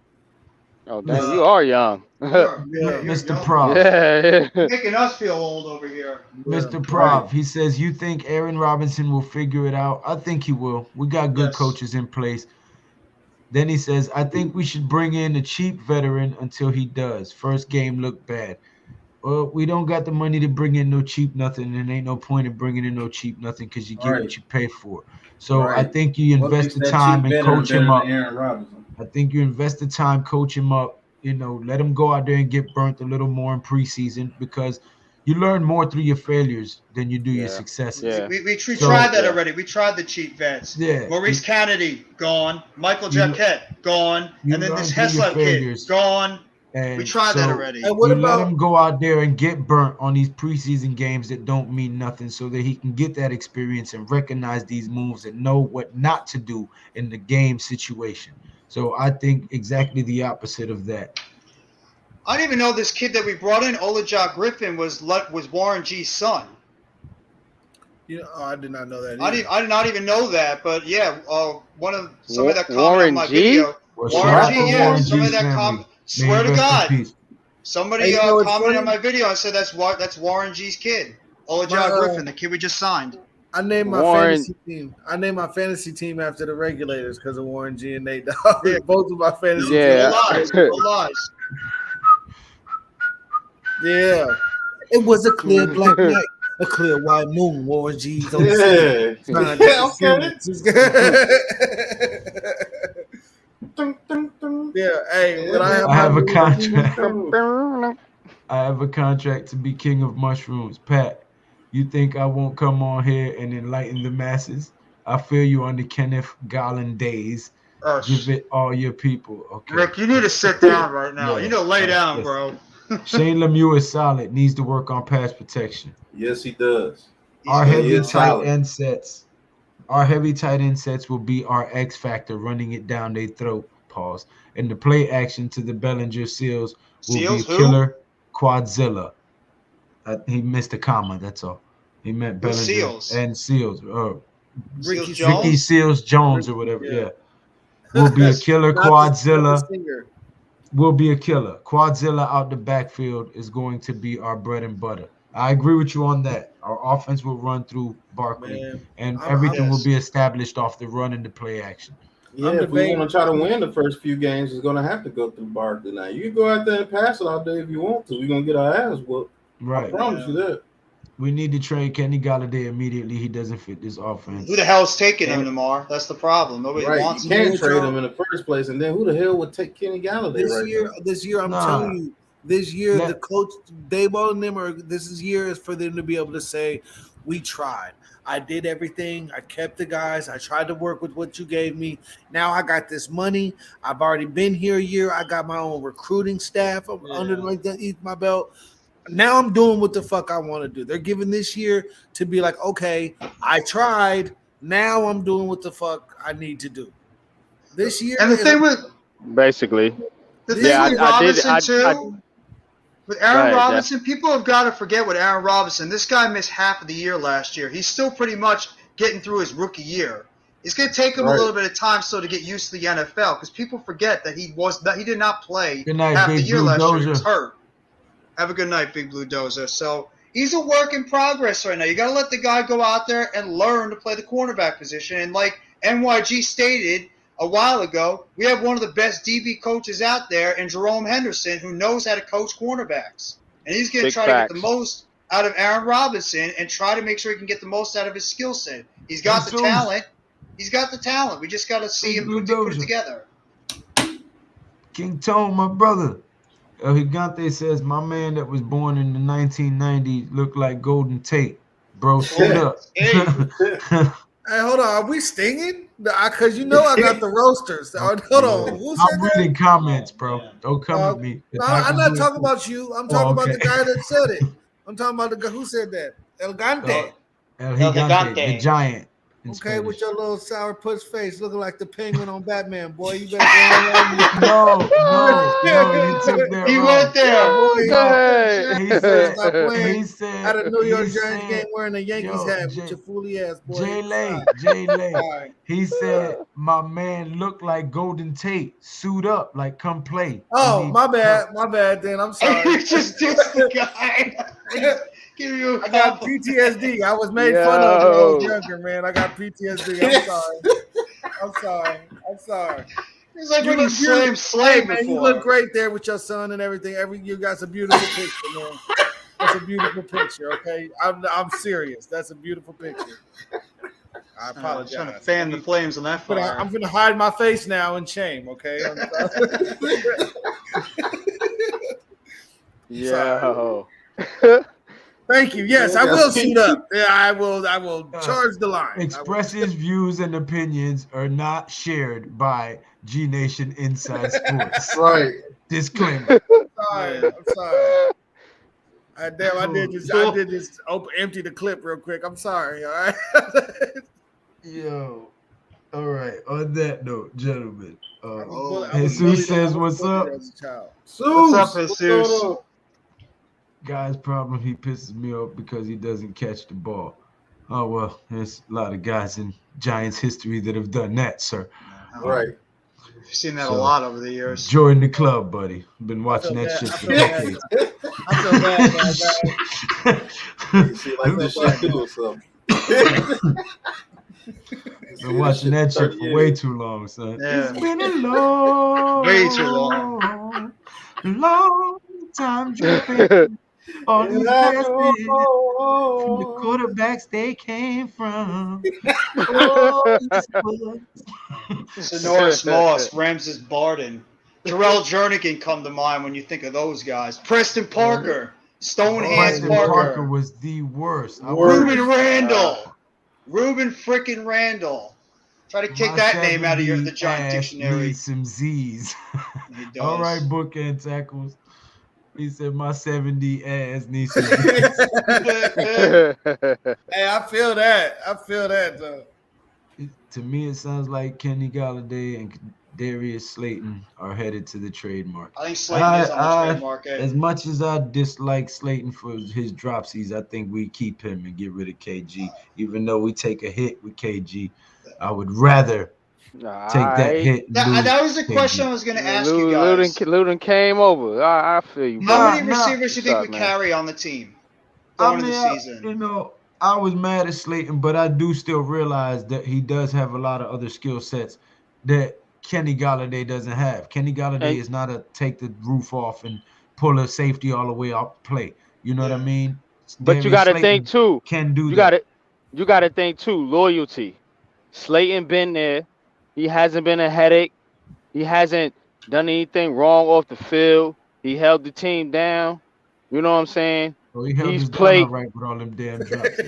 Oh, damn, you are young. Mr. Prov. Yeah. Making us feel old over here. Mr. Prov, he says, you think Aaron Robinson will figure it out? I think he will. We got good coaches in place. Then he says, I think we should bring in a cheap veteran until he does. First game looked bad. Well, we don't got the money to bring in no cheap nothing, and ain't no point in bringing in no cheap nothing because you get what you pay for. So I think you invest the time and coach him up. I think you invest the time, coach him up, let him go out there and get burnt a little more in preseason because you learn more through your failures than you do your successes. Yeah. We tried that already. We tried the cheap vets. Yeah. Maurice Kennedy, gone. Michael Jacquet, gone. And then this Hesler kid, gone. And we tried that already. And let him go out there and get burnt on these preseason games that don't mean nothing so that he can get that experience and recognize these moves and know what not to do in the game situation. So I think exactly the opposite of that. I didn't even know this kid that we brought in, Olajok Griffin, was Warren G's son. I did not know that. I did not even know that, but yeah, somebody that commented on my G? video. Warren G, yeah, Warren somebody G's that family. swear to God, somebody commented on my funny? video and said that's Warren G's kid, Olajok Griffin, the kid we just signed. I named my fantasy team. I named my fantasy team after the Regulators because of Warren G and Nate Dogg. Yeah. Both of my fantasy teams. No lies. Yeah. It was a clear black night, a clear white moon. Warren G's on the Yeah, hey, but I have a contract. I have a contract to be king of mushrooms. Pat, you think I won't come on here and enlighten the masses? I feel you on the Kenneth Garland days. Give it all your people. Okay. Rick, you need to sit down right now. You need to lay down, bro. Shane Lemieux is solid. Needs to work on pass protection. Yes, he does. Our heavy tight end sets will be our X factor, running it down their throat. Pause. And the play action to the Bellinger Seals will be a killer quadzilla. He missed a comma. That's all. He meant Bellinger Seals and Seals. Ricky Seals Jones or whatever. Yeah. Will be a killer quadzilla. Will be a killer. Quadzilla out the backfield is going to be our bread and butter. I agree with you on that. Our offense will run through Barkley, and everything will be established off the run and the play action. Yeah, if we want to try to win the first few games, it's going to have to go through Barkley. Now, you can go out there and pass it all day if you want to. We're going to get our ass whooped. Right. I promise you that. We need to trade Kenny Galladay immediately. He doesn't fit this offense. Who the hell's taking him tomorrow? That's the problem. Nobody wants him. You can't trade him in the first place, and then who the hell would take Kenny Galladay This year, I'm telling you, the coach, Daboll and them this year is for them to be able to say, we tried. I did everything. I kept the guys. I tried to work with what you gave me. Now I got this money. I've already been here a year. I got my own recruiting staff underneath my belt. Now I'm doing what the fuck I want to do. They're giving this year to be like, okay, I tried. Now I'm doing what the fuck I need to do. This year. And the thing with basically, the thing with Robinson too. With Aaron Robinson, people have got to forget what Aaron Robinson. This guy missed half of the year last year. He's still pretty much getting through his rookie year. It's going to take him a little bit of time still to get used to the NFL because people forget that he did not play half the year last year. He was hurt. Have a good night, Big Blue Dozer. So he's a work in progress right now. You got to let the guy go out there and learn to play the cornerback position. And like NYG stated, a while ago. We have one of the best DB coaches out there in Jerome Henderson, who knows how to coach cornerbacks. And he's going to try to get the most out of Aaron Robinson and try to make sure he can get the most out of his skill set. He's got the talent. He's got the talent. We just got to see him put it together. King Tone, my brother. El Gigante says, my man that was born in the 1990s looked like Golden Tate. Bro, shut up. Hey, hold on. Are we stinging? Because you know I got the roasters. Hold on. Who said I'm reading comments, bro. Don't come at me. No, I'm not talking about you. I'm talking about the guy that said it. I'm talking about the guy who said that. El Gigante. El Gigante, the giant. Okay, with your little sour puss face, looking like the penguin on Batman, boy. You better go on. No, you took that He wrong. went there. Boy, he said, at a New York Giants game wearing a Yankees hat with your fooly ass, boy. Jay Lay. He said, my man looked like Golden Tate, suit up, like come play. Oh, my bad. Then I'm sorry. You just dissed the guy. I got PTSD. I was made fun of when I was younger, man. I got PTSD. I'm sorry. It's like when you slave man. You look great there with your son and everything. You got a beautiful picture, man. That's a beautiful picture. Okay, I'm serious. That's a beautiful picture. I apologize. I'm trying to fan the flames on that fire. I'm gonna hide my face now in shame. Okay. Yeah. Thank you. Yes, I will suit up. Yeah, I will charge the line. Expresses, views, and opinions are not shared by GNATION Inside Sports. Right. Disclaimer. I'm sorry. I did just empty the clip real quick. I'm sorry. All right. Yo. All right. On that note, gentlemen, Jesus says, "What's up?" What's up, Jesus? Guy's problem, he pisses me off because he doesn't catch the ball. Oh, well, there's a lot of guys in Giants history that have done that, sir. Right. I've seen that a lot over the years. Join the club, buddy. I've been watching that shit for decades. I feel bad, man. You see, like this shit too or something. Been watching that shit for way too long, son. Yeah. It's been a long, way too long time dripping. All these passes from the quarterbacks they came from. Oh, Sonoris Moss, Ramses Barden, Terrell Jernigan come to mind when you think of those guys. Preston Parker, Stonehands Parker was the worst. Ruben Randall, Ruben frickin' Randall. Try to kick that name out of the Giant dictionary. Need some Z's. All right, bookend tackles. He said my 70 ass needs some Z's. Hey, I feel that though. To me, it sounds like Kenny Galladay and Darius Slayton are headed to the trademark. I think Slayton is on the trademark. As much as I dislike Slayton for his dropsies, I think we keep him and get rid of KG. Even though we take a hit with KG, I would rather take that hit. That was the question I was going to ask you guys. Ludin came over. I feel you. How many receivers do you think we carry on the team going into the season? You know, I was mad at Slayton, but I do still realize that he does have a lot of other skill sets that Kenny Galladay doesn't have. Kenny Galladay is not a take the roof off and pull a safety all the way up play. You know what I mean? But you got to think too. Can do that. You got to think too. Loyalty. Slayton been there. He hasn't been a headache. He hasn't done anything wrong off the field. He held the team down. You know what I'm saying? Well, he's played right with all them damn drops.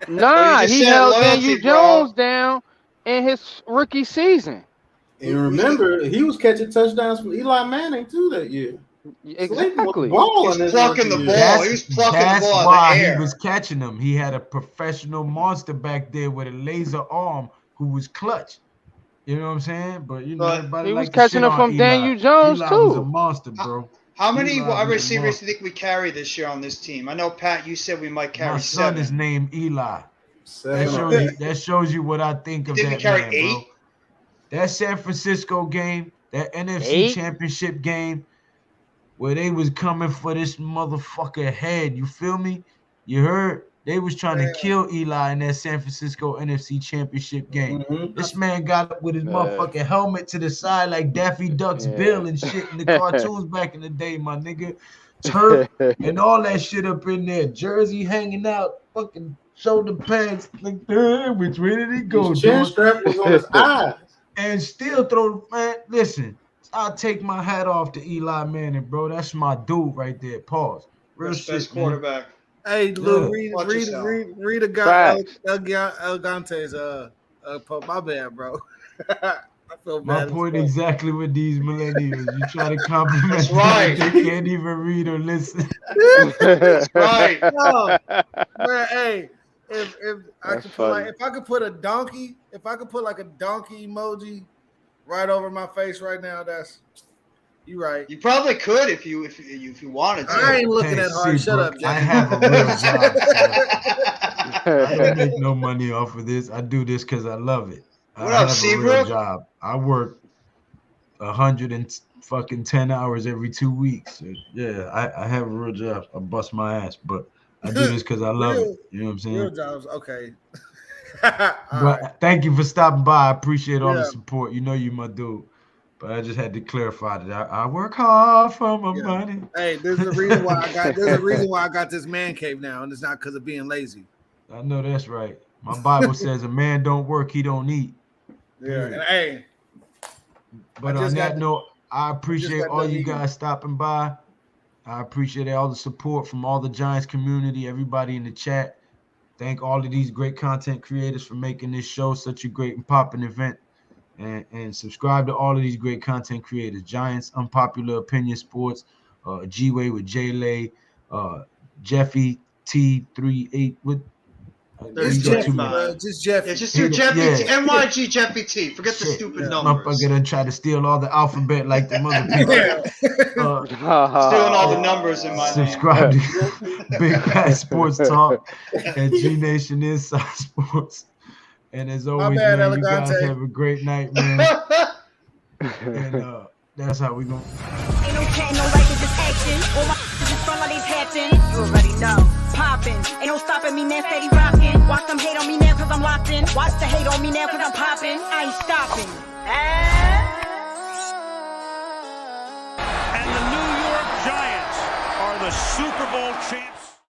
Nah, he held Daniel Jones down in his rookie season. And remember, he was catching touchdowns from Eli Manning too that year. Exactly. He was plucking the ball. He was plucking the ball in the air. He was catching them. He had a professional monster back there with a laser arm who was clutch. You know what I'm saying? But you know, everybody he was catching them from Daniel Jones Eli too. Was a monster, bro. How many wide receivers do you think we carry this year on this team? I know, Pat, you said we might carry 7. My son is named Eli. That shows you what I think of that man, bro. That San Francisco game, that NFC Championship game, where they was coming for this motherfucker head. You feel me? You heard? They was trying to kill Eli in that San Francisco NFC Championship game. This man got up with his motherfucking helmet to the side like Daffy Duck's bill and shit in the cartoons back in the day, my nigga. Turf and all that shit up in there. Jersey hanging out, fucking shoulder pads. Like, which way did he go? His chin strap was on his eyes. And still throw, man, listen, I'll take my hat off to Eli Manning, bro. That's my dude right there. Pause. Real shit, best quarterback. Hey, Lou, read a guy El Gante's my bad, bro. I feel bad. My point exactly with these millennials. You try to compliment That's them, right. they can't even read or listen. That's right. No, man, hey, if I could put a donkey, if I could put like a donkey emoji right over my face right now, that's you right. You probably could if you wanted to. I ain't looking that hard. Shut up, Jack. I have a real job. So I don't make no money off of this. I do this because I love it. What I up, have a real job. I work 110 hours every 2 weeks. So, yeah, I have a real job. I bust my ass, but I do this because I love it. You know what I'm saying? Real jobs, okay. But thank you for stopping by. I appreciate all the support. You know you my dude. But I just had to clarify that I work hard for my money. Hey, there's a reason why I got this man cave now, and it's not because of being lazy. I know that's right. My Bible says a man don't work, he don't eat. Yeah, and hey. But on that note, I appreciate all you guys stopping by. I appreciate all the support from all the Giants community, everybody in the chat. Thank all of these great content creators for making this show such a great and popping event. And subscribe to all of these great content creators. Giants, Unpopular Opinion Sports, G-Way with J-Lay, Jeffy T38 with just Jeffy. Yeah, just do Jeffy T. NYG Jeffy T. Forget the stupid numbers. Motherfucker done try to steal all the alphabet like the other people. Stealing all the numbers in my subscribe to Big Bad Sports Talk and GNATION Inside Sports. And as always, man, you guys have a great night, man. And that's how we going. Ain't no chat, no like, it's just action. All my is front like these hatching. You already know. Popping. Ain't no stopping me, man, steady rocking. Watch them hate on me now, cause I'm locked in. Watch the hate on me now, cause I'm popping. I ain't stopping. And the New York Giants are the Super Bowl champions.